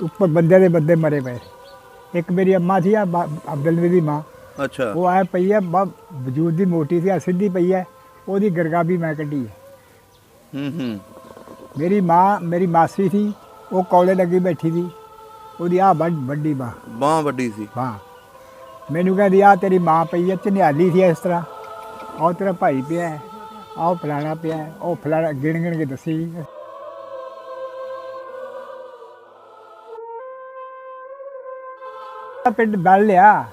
ਉੱਪਰ ਬੰਦੇ ਦੇ ਬੰਦੇ ਮਰੇ ਪਏ। ਇੱਕ ਮੇਰੀ ਅੰਮਾ ਸੀ ਅਬਦੁਲ ਦੀ ਮਾਂ। ਅੱਛਾ। ਉਹ ਆਏ ਪਈ ਹੈ ਵਜੂਦ ਦੀ ਮੋਟੀ ਸੀ, ਸਿੱਧੀ ਪਈ ਹੈ, ਉਹਦੀ ਗਰਗਾਬੀ ਮੈਂ ਕੱਢੀ ਹੈ। ਮੇਰੀ ਮਾਂ ਮੇਰੀ ਮਾਸੀ ਸੀ, ਉਹ ਕੌਲੇ ਲੱਗੀ ਬੈਠੀ ਸੀ, ਉਹਦੀ ਆਹ ਵੱਡੀ ਬਾਂਹ ਵੱਡੀ ਸੀ। ਬਾਂਹ ਮੈਨੂੰ ਕਹਿੰਦੀ ਆ ਤੇਰੀ ਮਾਂ ਪਈ ਹੈ, ਝਨਿਆਲੀ ਸੀ ਇਸ ਤਰ੍ਹਾਂ, ਆਹ ਤੇਰਾ ਭਾਈ ਪਿਆ ਹੈ, ਆਹ ਫਲਾਣਾ ਪਿਆ ਹੈ, ਉਹ ਫਲਾਣਾ ਗਿਣ ਕੇ ਦੱਸੀ। ਪਿੰਡ ਬਲ ਲਿਆ।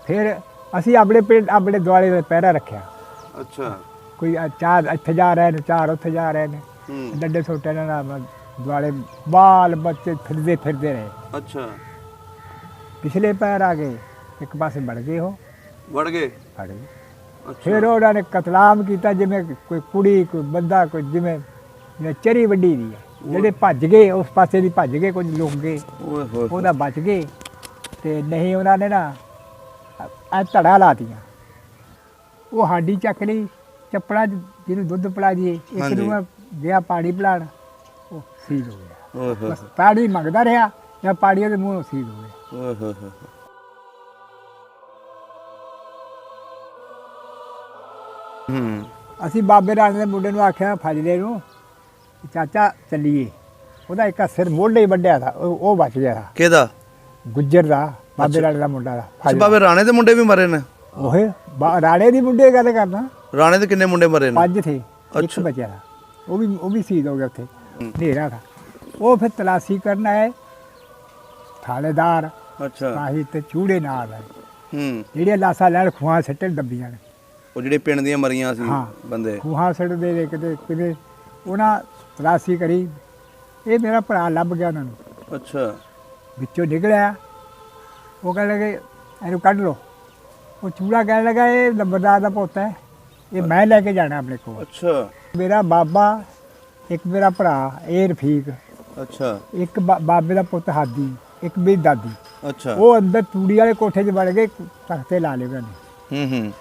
ਫਿਰ ਅਸੀਂ ਆਪਣੇ ਪਿੰਡ ਆਪਣੇ ਦੁਆਲੇ ਦਾ ਪਹਿਰਾ ਰੱਖਿਆ। ਅੱਛਾ। ਕੋਈ ਚਾਰ ਇੱਥੇ ਜਾ ਰਹੇ ਨੇ, ਚਾਰ ਉੱਥੇ ਜਾ ਰਹੇ ਨੇ, ਡੰਡੇ ਛੋਟੇ ਨਾਲ ਦੁਆਲੇ ਬਾਲ ਬੱਚੇ ਫਿਰਦੇ ਰਹੇ। ਅੱਛਾ। ਪਿਛਲੇ ਪੈਰ ਆ ਗਏ, ਇੱਕ ਪਾਸੇ ਵੜ ਗਏ, ਉਹ ਵੜ ਗਏ। ਫਿਰ ਉਹਨਾਂ ਨੇ ਕਤਲਾਮ ਕੀਤਾ, ਜਿਵੇਂ ਕੋਈ ਕੁੜੀ ਕੋਈ ਬੰਦਾ ਕੋਈ ਜਿਵੇਂ ਚਰੀ ਵੱਡੀ ਦੀ ਹੈ। ਜਿਹੜੇ ਭੱਜ ਗਏ ਉਸ ਪਾਸੇ ਦੀ ਭੱਜ ਗਏ, ਕੁਝ ਲੁਕ ਗਏ, ਉਹਦਾ ਬਚ ਗਏ, ਤੇ ਨਹੀਂ ਉਹਨਾਂ ਨੇ ਨਾ ਧੜਾ ਲਾਤੀਆਂ। ਉਹ ਹਾਡੀ ਚੱਕ ਲਈ ਚੱਪੜਾ, ਜਿਹਨੂੰ ਦੁੱਧ ਪਿਲਾ ਦੀਏ, ਇੱਕ ਨੂੰ ਗਿਆ ਪਾਣੀ ਪਿਲਾਣ, ਉਹ ਸੀਲ ਹੋ ਗਿਆ। ਬਸ ਪਾਣੀ ਮੰਗਦਾ ਰਿਹਾ ਜਾਂ ਪਾਣੀ ਉਹਦੇ ਮੂੰਹੋਂ ਸੀਲ ਹੋ ਗਿਆ। ਅਸੀਂ ਬਾਬੇ ਰਾਣੇ ਦੇ ਮੁੰਡੇ ਨੂੰ ਆਖਿਆ ਫਜਲੇ ਨੂੰ, ਚਾਚਾ ਚੱਲੀਏ। ਉਹਦਾ ਇੱਕ ਸਿਰ ਮੋਢੇ ਵੱਢਿਆ ਥਾ, ਉਹ ਬਚ ਗਿਆ ਥਾ। ਕਿਹਦਾ? ਗੁੱਜਰ ਦਾ, ਬਾਬੇ ਰਾਣੇ ਦਾ ਮੁੰਡਾ ਦਾ। ਬਾਬੇ ਰਾਣੇ ਦੇ ਮੁੰਡੇ ਵੀ ਮਰੇ ਨੇ? ਉਹੇ ਰਾਣੇ ਦੀ ਮੁੰਡੇ ਗੱਲ ਕਰਨਾ। ਰਾਣੇ ਦੇ ਕਿੰਨੇ ਮੁੰਡੇ ਮਰੇ ਨੇ? 5 ਥੇ, ਇੱਕ ਬਚਿਆ ਥਾ, ਉਹ ਵੀ ਸ਼ਹੀਦ ਹੋ ਗਿਆ ਉੱਥੇ, ਹਨੇਰਾ ਥਾ। ਉਹ ਫਿਰ ਤਲਾਸ਼ੀ ਕਰਨ ਆਏ ਥਾਣੇਦਾਰ। ਅੱਛਾ। ਆਹੀ ਤੇ ਚੂੜੇ ਨਾਲ ਜਿਹੜੀਆਂ ਲਾਸ਼ਾਂ ਲੈਣ ਖੂਹਾਂ ਸੱਟੇ ਡੱਬੀਆਂ ਨੇ, ਉਹ ਜਿਹੜੇ ਪਿੰਡ ਦੀਆਂ ਮਰੀਆਂ ਸੀ ਬੰਦੇ, ਖੂਹਾਂ ਸੱਟਦੇ ਦੇ ਕਿਤੇ ਉਹਨਾਂ ਤਲਾਸ਼ੀ ਕਰੀ। ਇਹ ਮੇਰਾ ਭਰਾ ਲੱਭ ਗਿਆ ਉਹਨਾਂ ਨੂੰ। ਅੱਛਾ। ਵਿੱਚੋਂ ਨਿਕਲਿਆ, ਉਹ ਕਹਿਣ ਲੱਗੇ ਇਹਨੂੰ ਕੱਢ ਲਓ। ਉਹ ਚੂੜਾ ਕਹਿਣ ਲੱਗਾ ਇਹ ਨੰਬਰਦਾਰ ਦਾ ਪੁੱਤ ਹੈ, ਇਹ ਮੈਂ ਲੈ ਕੇ ਜਾਣਾ ਆਪਣੇ ਕੋਲ। ਅੱਛਾ। ਮੇਰਾ ਬਾਬਾ, ਇੱਕ ਮੇਰਾ ਭਰਾ ਇਹ ਰਫੀਕ। ਅੱਛਾ। ਇੱਕ ਬਾਬੇ ਦਾ ਪੁੱਤ ਹਾਦੀ, ਇੱਕ ਮੇਰੀ ਦਾਦੀ। ਅੱਛਾ। ਉਹ ਅੰਦਰ ਤੂੜੀ ਵਾਲੇ ਕੋਠੇ 'ਚ ਵੜ ਗਏ, ਤਖਤੇ ਲਾ ਲਏ ਉਹਨੇ।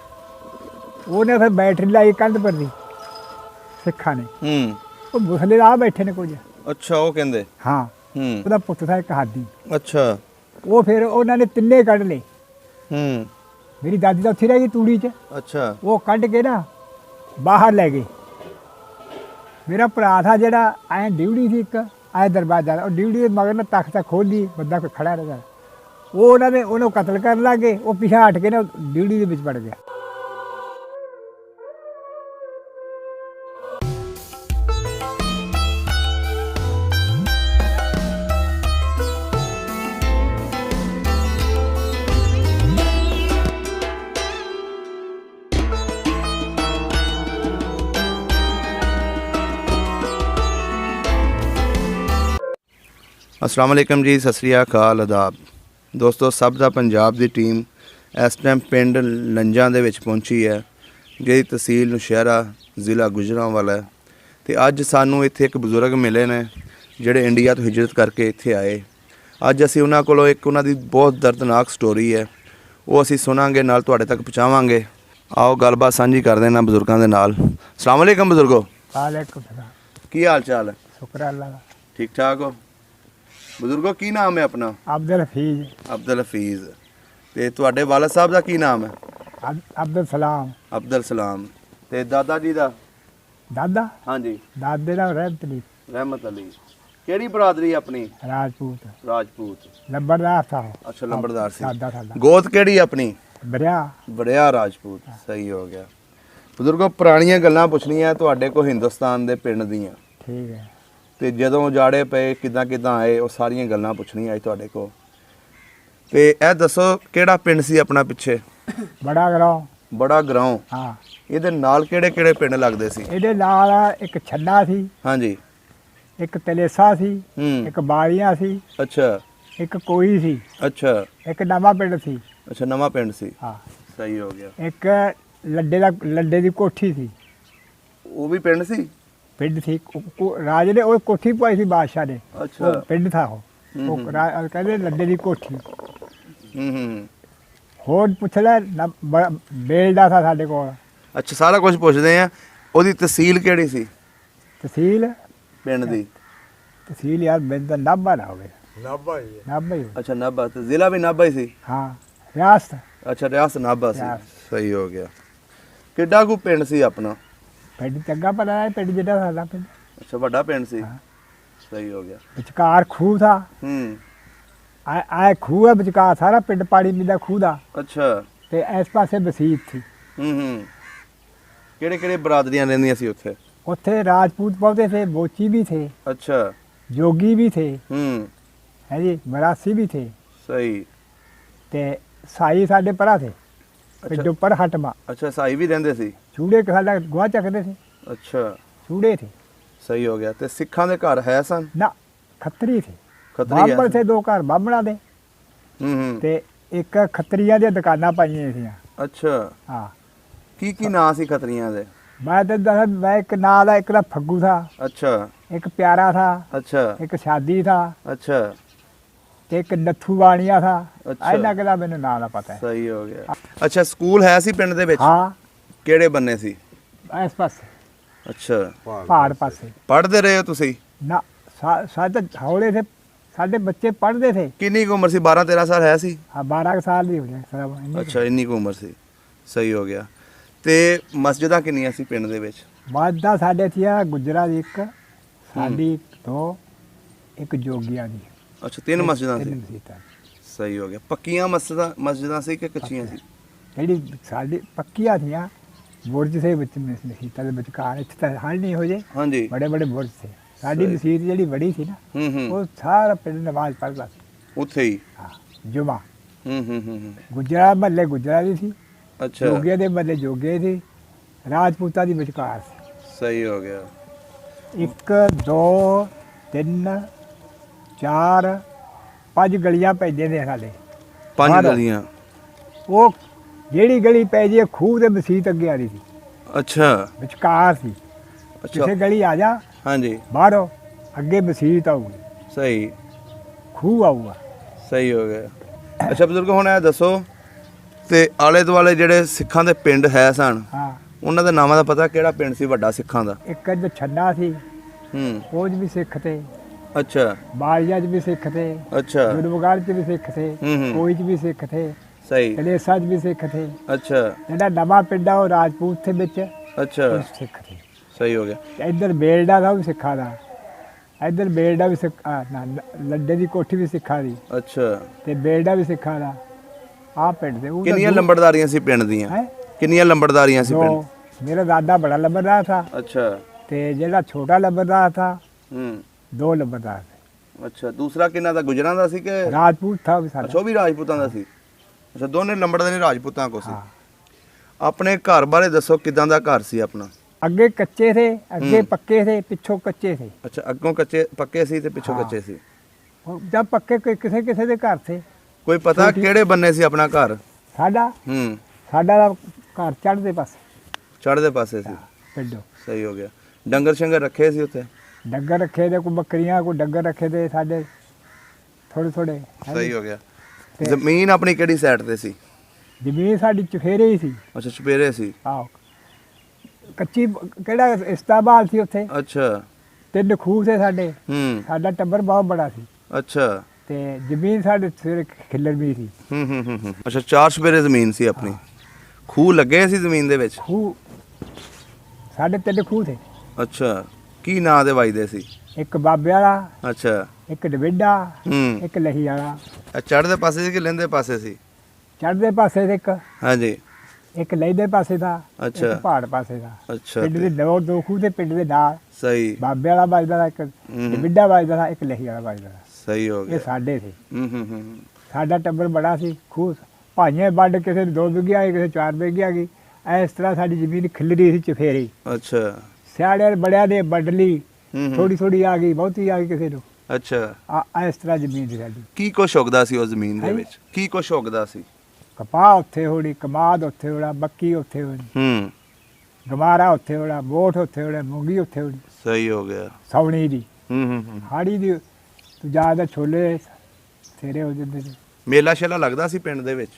ਉਹਨੇ ਫਿਰ ਬੈਟਰੀ ਲਾਈ ਕੰਧ ਪਰ ਦੀ, ਸਿੱਖਾਂ ਨੇ। ਉਹ ਮੁਸਲੇ ਆ ਬੈਠੇ ਨੇ ਕੁਝ। ਅੱਛਾ। ਉਹ ਕਹਿੰਦੇ ਹਾਂ ਉਹਦਾ ਪੁੱਤ ਥਾ ਇੱਕ ਹਾਦੀ। ਅੱਛਾ। ਉਹ ਫਿਰ ਉਹਨਾਂ ਨੇ ਤਿੰਨੇ ਕੱਢ ਲਏ। ਮੇਰੀ ਦਾਦੀ ਤਾਂ ਉੱਥੇ ਰਹਿ ਗਈ ਤੂੜੀ 'ਚ। ਅੱਛਾ। ਉਹ ਕੱਢ ਕੇ ਨਾ ਬਾਹਰ ਲੈ ਗਏ। ਮੇਰਾ ਭਰਾ ਥਾ ਜਿਹੜਾ ਐਂ ਡਿਊਟੀ ਸੀ, ਇੱਕ ਐਂ ਦਰਵਾਜ਼ਾ, ਉਹ ਡਿਊਟੀ ਦੇ ਮਗਰ ਨਾ ਤਖਤਾ ਖੋਲ੍ਹੀ, ਬੰਦਾ ਕੋਈ ਖੜਾ ਰਹਿੰਦਾ। ਉਹ ਉਹਨਾਂ ਨੇ ਉਹਨੂੰ ਕਤਲ ਕਰਨ ਲੱਗੇ। ਉਹ ਪਿਛਾ ਹਟ ਕੇ ਨਾ ਡਿਊਟੀ ਦੇ ਵਿੱਚ ਵੜ ਗਿਆ। अस्सलाम वालेकुम जी, सत श्री अकाल, आदाब दोस्तों। सब ਦਾ ਪੰਜਾਬ ਦੀ ਟੀਮ ਇਸ ਟਾਈਮ ਪਿੰਡ ਲੰਜਾਂ ਦੇ ਵਿੱਚ ਪਹੁੰਚੀ ਹੈ, ਜਿਹੜੀ ਤਹਿਸੀਲ ਨੌਸ਼ਹਿਰਾ ਜ਼ਿਲ੍ਹਾ ਗੁਜਰਾਂਵਾਲਾ ਹੈ। ਤੇ ਅੱਜ ਸਾਨੂੰ ਇੱਥੇ ਇੱਕ ਬਜ਼ੁਰਗ ਮਿਲੇ ਨੇ ਜਿਹੜੇ ਇੰਡੀਆ ਤੋਂ ਹਿਜਰਤ ਕਰਕੇ ਇੱਥੇ ਆਏ। ਅੱਜ ਅਸੀਂ ਉਹਨਾਂ ਕੋਲੋਂ ਇੱਕ ਉਹਨਾਂ ਦੀ ਬਹੁਤ ਦਰਦਨਾਕ ਸਟੋਰੀ ਹੈ, ਉਹ ਅਸੀਂ ਸੁਣਾਂਗੇ, ਨਾਲ ਤੁਹਾਡੇ ਤੱਕ ਪਹੁੰਚਾਵਾਂਗੇ। ਆਓ ਗੱਲਬਾਤ ਸਾਂਝੀ ਕਰਦੇ ਹਾਂ ਬਜ਼ੁਰਗਾਂ ਦੇ ਨਾਲ। अस्सलाम वालेकुम ਬਜ਼ੁਰਗੋ। ਵਾਲੇकुम सलाम। ਕੀ ਹਾਲ ਚਾਲ ਹੈ? शुक्र अल्लाह का। ठीक ठाक हो ਬਜ਼ੁਰਗੋ? ਕੀ ਨਾਮ ਹੈ ਆਪਣਾ? ਅਬਦੁਲ ਹਫੀਜ਼। ਅਬਦੁਲ ਹਫੀਜ਼। ਤੇ ਤੁਹਾਡੇ ਵਾਲਦ ਸਾਹਿਬ ਦਾ ਕੀ ਨਾਮ ਹੈ? ਅਬਦੁਲ ਸਲਾਮ। ਅਬਦੁਲ ਸਲਾਮ। ਤੇ ਦਾਦਾ ਜੀ ਦਾ? ਦਾਦਾ? ਹਾਂਜੀ। ਦਾਦੇ ਦਾ ਰਹਿਮਤ ਅਲੀ। ਰਹਿਮਤ ਅਲੀ। ਕਿਹੜੀ ਬਰਾਦਰੀ ਆਪਣੀ? ਰਾਜਪੂਤ। ਰਾਜਪੂਤ। ਲੰਬਰਦਾਰ था। ਅੱਛਾ, ਲੰਬਰਦਾਰ ਸੀ। ਦਾਦਾ ਸਾਡਾ। ਗੋਤ ਕਿਹੜੀ ਆਪਣੀ? ਬਰਿਆ। ਬਰਿਆ ਰਾਜਪੂਤ। ਸਹੀ ਹੋ ਗਿਆ। ਬਜ਼ੁਰਗੋ ਪੁਰਾਣੀਆਂ ਗੱਲਾਂ ਪੁੱਛਣੀਆਂ ਤੁਹਾਡੇ ਕੋਲ ਹਿੰਦੁਸਤਾਨ ਦੇ ਪਿੰਡ ਦੀਆਂ। ਠੀਕ ਹੈ। ਤੇ ਜਦੋਂ ਉਜਾੜੇ ਪਏ ਕਿੱਦਾਂ ਕਿੱਦਾਂ ਆਏ, ਉਹ ਸਾਰੀਆਂ ਗੱਲਾਂ ਪੁੱਛਣੀਆਂ ਅੱਜ ਤੁਹਾਡੇ ਕੋਲ। ਤੇ ਇਹ ਦੱਸੋ ਕਿਹੜਾ ਪਿੰਡ ਸੀ ਆਪਣਾ ਪਿੱਛੇ? ਬੜਾ ਗਰਾਉਂ। ਬੜਾ ਗਰਾਉਂ। ਹਾਂ। ਇਹਦੇ ਨਾਲ ਕਿਹੜੇ ਕਿਹੜੇ ਪਿੰਡ ਲੱਗਦੇ ਸੀ? ਇਹਦੇ ਨਾਲ ਇੱਕ ਛੰਨਾ ਸੀ। ਹਾਂਜੀ। ਇੱਕ ਤਲੇਸਾ ਸੀ। ਇੱਕ ਬਾਲੀਆਂ ਸੀ। ਅੱਛਾ। ਇੱਕ ਕੋਈ ਸੀ। ਅੱਛਾ। ਇੱਕ ਨਵਾਂ ਪਿੰਡ ਸੀ। ਅੱਛਾ, ਨਵਾਂ ਪਿੰਡ ਸੀ। ਹਾਂ। ਸਹੀ ਹੋ ਗਿਆ। ਇੱਕ ਲੱਡੇ ਦੀ ਕੋਠੀ ਸੀ। ਉਹ ਵੀ ਪਿੰਡ ਸੀ? ਪਿੰਡ ਸੀ। ਰਾਜ ਨੇ ਉਹ ਕੋਠੀ ਪਾਈ ਸੀ ਬਾਦਸ਼ਾਹ ਨੇ। ਅੱਛਾ। ਪਿੰਡ ਥਾ ਉਹ ਕਹਿੰਦੇ ਲੱਡੇ ਦੀ ਕੋਠੀ। ਹੋਰ ਪੁੱਛ ਲੈ, ਬੇਲਦਾ ਥਾ ਸਾਡੇ ਕੋਲ। ਅੱਛਾ, ਸਾਰਾ ਕੁਝ ਪੁੱਛਦੇ ਆ। ਉਹਦੀ ਤਹਿਸੀਲ ਕਿਹੜੀ ਸੀ? ਤਹਿਸੀਲ ਪਿੰਡ ਦੀ? तहसील यार मैं तो नाभा ना हो गया। ਨਾਭਾ ਹੀ ਹੈ। नाभा ही हो ਅੱਛਾ ਨਾਭਾ ਤੇ ਜ਼ਿਲ੍ਹਾ ਵੀ ਨਾਭਾ ਹੀ ਸੀ। हाँ रियासत ਅੱਛਾ ਰਿਆਸਤ ਨਾਭਾ ਸੀ। ਰਿਆਸਤ। ਸਹੀ ਹੋ ਗਿਆ। ਕਿੱਡਾ ਕੁ ਪਿੰਡ ਸੀ ਆਪਣਾ? पिंड चंगा भला है, पिंड जिहड़ा साडा पिंड ਅੱਛਾ ਵੱਡਾ ਪਿੰਡ ਸੀ। ਹਾਂ। ਸਹੀ ਹੋ ਗਿਆ। विचकार खूह था। ਹੂੰ आए खूह है विचकार, सारा पिंड पानी पींदा खूह दा ਅੱਛਾ ते इस पासे मसीत थी। ਹੂੰ ਕਿਹੜੇ ਕਿਹੜੇ ਬਰਾਦਰੀਆਂ ਰਹਿੰਦੀਆਂ ਸੀ ਉੱਥੇ? उत्थे राजपूत बहुते थे, बोची भी थे, ਅੱਛਾ जोगी भी थे, ਹੂੰ है जी, मरासी भी थे, ਸਹੀ। ते साई साडे परा थे, पिंडों पर हटमा ਅੱਛਾ ਸਾਈ ਵੀ ਰਹਿੰਦੇ ਸੀ। चूड़े के साडा गुआ चकते थे, ਅੱਛਾ चूड़े थे ਸਹੀ ਹੋ ਗਿਆ। ਤੇ ਸਿੱਖਾਂ ਦੇ ਘਰ ਹੈ ਸਨ? ना खत्तरी थे, ਖੱਤਰੀ ਹੈ बाबड़ थे, दो घर बाबड़ा दे ਹੂੰ ते एक खत्तरियां दी दुकानां पाईयां सी। ਅੱਛਾ हाँ ਕੀ ਨਾਂ ਸੀ ਖੱਤਰੀਆਂ ਦੇ? मैं तो दस, मैं एक नां दा, एक दा फग्गू था, ਅੱਛਾ एक प्यारा था, ਅੱਛਾ एक शादी था, ਅੱਛਾ ते एक नत्थू वाणिया था। अच्छा। इन्ना के दा मैनूं नां दा पता है। ਸਹੀ ਹੋ ਗਿਆ। ਅੱਛਾ ਸਕੂਲ ਹੈ ਸੀ ਪਿੰਡ ਦੇ ਵਿੱਚ? हाँ ਕਿਹੜੇ ਬੰਨੇ ਸੀ? इस पासे ਅੱਛਾ पहाड़ पासे ਪੜ੍ਹਦੇ ਰਹੇ ਹੋ ਤੁਸੀਂ? ना साडे हौले थे, साडे बच्चे पढ़ते थे। ਕਿੰਨੀ ਕੁ ਉਮਰ ਸੀ? 12 13 ਸਾਲ ਹੈ ਸੀ? हाँ 12 साल दी हो गए सब इन्नी ਅੱਛਾ ਇੰਨੀ ਕੁ ਉਮਰ ਸੀ। ਸਹੀ ਹੋ ਗਿਆ। ਤੇ ਮਸਜਿਦਾਂ ਕਿੰਨੀਆਂ ਸੀ ਪਿੰਡ ਦੇ ਵਿੱਚ? मादा साडे थी गुजरा दी एक, साडी दो, एक जोगिया दी। ਅੱਛਾ ਤਿੰਨ ਮਸਜਿਦਾਂ ਸੀ। तीन मसीतां। ਸਹੀ ਹੋ ਗਿਆ। ਪੱਕੀਆਂ ਮਸਜਿਦਾਂ ਸੀ ਕਿ ਕੱਚੀਆਂ ਸੀ? ਜਿਹੜੀ ਸਾਡੀ ਪੱਕੀਆਂ ਥੀਆਂ, ਬੁਰਜ ਸੇ ਵਿੱਚ ਮਸੀਤਾਂ ਦੇ ਵਿਚਕਾਰ, ਇੱਥੇ ਤਾਂ ਹਲ ਨਹੀਂ ਹੋ ਜੇ, ਹਾਂਜੀ ਬੜੇ ਬੜੇ ਬੁਰਜ ਸੇ। ਸਾਡੀ ਸਹੀ। ਮਸੀਤ ਜਿਹੜੀ ਬੜੀ ਸੀ ਨਾ, ਹੂੰ ਉਹ ਸਾਰਾ ਪਿੰਡ ਨਮਾਜ਼ ਪੜ੍ਹਦਾ ਸੀ। ਉੱਥੇ ਹੀ ਹਾਂ ਜੁਮਾ। ਹੂੰ ਗੁਜਰਾ ਮਹੱਲੇ ਗੁਜਰਾ ਦੀ ਸੀ, ਅੱਛਾ ਜੋਗੇ ਦੇ ਮਹੱਲੇ ਜੋਗੇ ਸੀ, ਰਾਜਪੂਤਾਂ ਦੀ ਵਿਚਕਾਰ ਸੀ। ਸਹੀ ਹੋ ਗਿਆ। 1 2 3 4 5 ਗਲੀਆਂ ਪੈਂਦੇ ਨੇ ਸਾਡੇ। ਪੰਜ ਬਾਹਰੋਂ। ਗਲੀਆਂ? ਉਹ ਜਿਹੜੀ ਗਲੀ ਪੈ ਜੇ ਖੂਹ ਦੇ ਮਸੀਤ ਅੱਗੇ ਆ ਰਹੀ ਸੀ, ਅੱਛਾ ਵਿਚਕਾਰ ਸੀ। ਅੱਛਾ ਕਿਸੇ ਗਲੀ ਆ ਜਾ, ਹਾਂਜੀ ਬਾਹਰੋਂ ਅੱਗੇ ਮਸੀਤ ਆਊਗੀ, ਸਹੀ ਖੂਹ ਆਊਗਾ। ਸਹੀ ਹੋ ਗਿਆ। ਅੱਛਾ ਬਜ਼ੁਰਗ ਹੁਣ ਇਹ ਦੱਸੋ ਤੇ ਆਲੇ ਦੁਆਲੇ ਜਿਹੜੇ ਸਿੱਖਾਂ ਦੇ ਪਿੰਡ ਹੈ ਸਨ, ਹਾਂ ਉਹਨਾਂ ਦੇ ਨਾਮਾਂ ਦਾ ਪਤਾ? ਕਿਹੜਾ ਪਿੰਡ ਸੀ ਵੱਡਾ ਸਿੱਖਾਂ ਦਾ? ਇੱਕ ਅੱਜ ਛੰਨਾ ਸੀ, ਹੂੰ ਉਹ 'ਚ ਵੀ ਸਿੱਖ ਤੇ, ਅੱਛਾ ਬਾਲੀਆ 'ਚ ਵੀ ਸਿੱਖ ਤੇ, ਅੱਛਾ ਗੁਰਬਗਾੜ 'ਚ ਵੀ ਸਿੱਖ ਤੇ, ਹੂੰ। ਕੋਈ 'ਚ ਵੀ ਸਿੱਖ ਤੇ, ਸਹੀ ਕਲੇਸਾ 'ਚ ਵੀ ਸਿੱਖ ਤੇ। ਅੱਛਾ ਜਿਹੜਾ ਨਵਾਂ ਪਿੰਡ ਆ ਉਹ ਰਾਜਪੂਤ ਦੇ ਵਿੱਚ, ਅੱਛਾ ਉਹ ਸਿੱਖ ਤੇ। ਸਹੀ ਹੋ ਗਿਆ। ਤੇ ਇੱਧਰ ਬੇਲਡਾ ਦਾ ਵੀ ਸਿੱਖਾਂ ਦਾ, ਇੱਧਰ ਬੇਲਡਾ ਵੀ ਸਿੱਖ ਲੱਡੇ ਦੀ ਕੋਠੀ ਵੀ ਸਿੱਖਾਂ ਦੀ, ਅੱਛਾ ਤੇ ਬੇਲਡਾ ਵੀ ਸਿੱਖਾਂ ਦਾ। ਆਹ ਪਿੰਡ ਦੇ ਉਹ ਤਾਂ ਕਿੰਨੀਆਂ ਲੰਬੜਦਾਰੀਆਂ ਸੀ ਪਿੰਡ ਦੀਆਂ? ਹੈਂ? ਕਿੰਨੀਆਂ ਲੰਬੜਦਾਰੀਆਂ ਸੀ ਪਿੰਡ? ਦੋ। ਮੇਰਾ ਦਾਦਾ ਬੜਾ ਲੰਬਰਦਾਰ ਥਾ, ਅੱਛਾ ਤੇ ਜਿਹੜਾ ਛੋਟਾ ਲੰਬਰਦਾਰ ਥਾ, ਹੂੰ 2 ਲੰਬਰਦਾਰ थे। ਅੱਛਾ ਦੂਸਰਾ ਕਿੰਨਾ ਦਾ? ਗੁਜਰਾਂ ਦਾ ਸੀ ਕਿ? राजपूत था भी ਅੱਛਾ सारा। ਉਹ ਵੀ ਰਾਜਪੂਤਾਂ ਦਾ ਸੀ। ਅੱਛਾ ਦੋਨੇ ਲੰਬੜਦਾਰੀ ਰਾਜਪੂਤਾਂ ਕੋ ਸੀ। हाँ ਆਪਣੇ ਘਰ ਬਾਰੇ ਦੱਸੋ, ਕਿਦਾਂ ਦਾ ਘਰ ਸੀ ਆਪਣਾ? अगे कच्चे थे, अगे हम्म। पक्के थे, पिछों कच्चे थे। ਅੱਛਾ ਅੱਗੋਂ ਕੱਚੇ ਪੱਕੇ ਸੀ ਤੇ ਪਿੱਛੋਂ ਹਾਂ। ਕੱਚੇ ਸੀ। और जब पक्के किसे किसे दे घर थे। ਕੋਈ ਪਤਾ ਛੋਟੀ- ਕਿਹੜੇ ਬੰਨੇ ਸੀ ਆਪਣਾ ਘਰ? साडा ਹੂੰ साडा दा घर चढ़दे पासे ਚੜ੍ਹਦੇ ਪਾਸੇ ਸੀ। पिंडों। ਸਹੀ ਹੋ ਗਿਆ। ਡੰਗਰ ਸ਼ੰਗਰ ਰੱਖੇ ਸੀ ਉੱਥੇ? डंगर रखे थे, कोई बकरियां, कोई डंगर रखे थे साडे थोड़े थोड़े। ਸਹੀ ਹੋ ਗਿਆ। ਤੇ- ਜ਼ਮੀਨ ਆਪਣੀ ਕਿਹੜੀ ਸਾਈਡ ਤੇ ਸੀ? जमीन साडी चफेरे ही सी। ਅੱਛਾ ਚੁਪੇਰੇ ਸੀ। आओ कच्ची केड़ा इस्ताबाल सी उत्थे। ਅੱਛਾ 3 खूह थे साडे। ਹੂੰ साडा टब्बर बहुत बड़ा सी, ਅੱਛਾ ते जमीन साडे सिर खिल्लर भी सी। ਹੂੰ ਅੱਛਾ 4 ਚੁਪੇਰੇ ਜ਼ਮੀਨ ਸੀ ਆਪਣੀ। ਖੂਹ ਲੱਗੇ ਸੀ ਜ਼ਮੀਨ ਦੇ ਵਿੱਚ? खूह साडे 3 खूह थे। ਅੱਛਾ ਕੀ ਨਾਂ ਦੇ ਵੱਜਦੇ ਸੀ? एक बाबे वाला, ਅੱਛਾ एक डबिडा, ਹੂੰ एक लही वाला। ਇਹ ਚੜ੍ਹਦੇ ਪਾਸੇ ਸੀ ਕਿ ਲਹਿੰਦੇ ਪਾਸੇ ਸੀ? चढ़दे पासे ते ਹਾਂਜੀ एक लहीदे पासे था, अच्छा। एक पहाड़ पासे था। ਅੱਛਾ पिंड दे दो खूह थे पिंड दे नाल। ਸਹੀ बाबे वाला बजदा था, एक हम्म। डबिडा बजदा था, एक लही वाला बजदा था। ਸਹੀ ਹੋ ये ਗਿਆ। साडे थे। ਹੂੰ साडा टब्बर बड़ा सी। खूह भाइयां वंड किसे 2 बिघे आ गई, किसे 4 बिघे आ गई। इस तरह साडी जमीन खिलरी सी चफेरी। ਅੱਛਾ सियाड़े बड़िया ने वंड ली, ਹੂੰ थोड़ी थोड़ी आ गई, बहुती आ गई किसे नूं। ਅੱਛਾ इस तरह जमीन सी साडी। ਕੀ ਕੁਛ ਉੱਗਦਾ ਸੀ ਉਹ ਜ਼ਮੀਨ ਦੇ ਹੈਂ? ਵਿੱਚ? ਕੀ ਕੁਛ ਉੱਗਦਾ ਸੀ? कपाह उत्थे होनी, कमाद उत्थे होना, बक्की उत्थे होनी, ਹੂੰ गमारा उत्थे होना, बोठ उत्थे होना, मूंगी उत्थे होनी। ਸਹੀ ਹੋ ਗਿਆ। सौनी दी, ਹੂੰ हाड़ी दी तू ज्यादा छोले थेरे हो जाते थे। ਮੇਲਾ ਸ਼ੇਲਾ ਲੱਗਦਾ ਸੀ ਪਿੰਡ ਦੇ ਵਿੱਚ?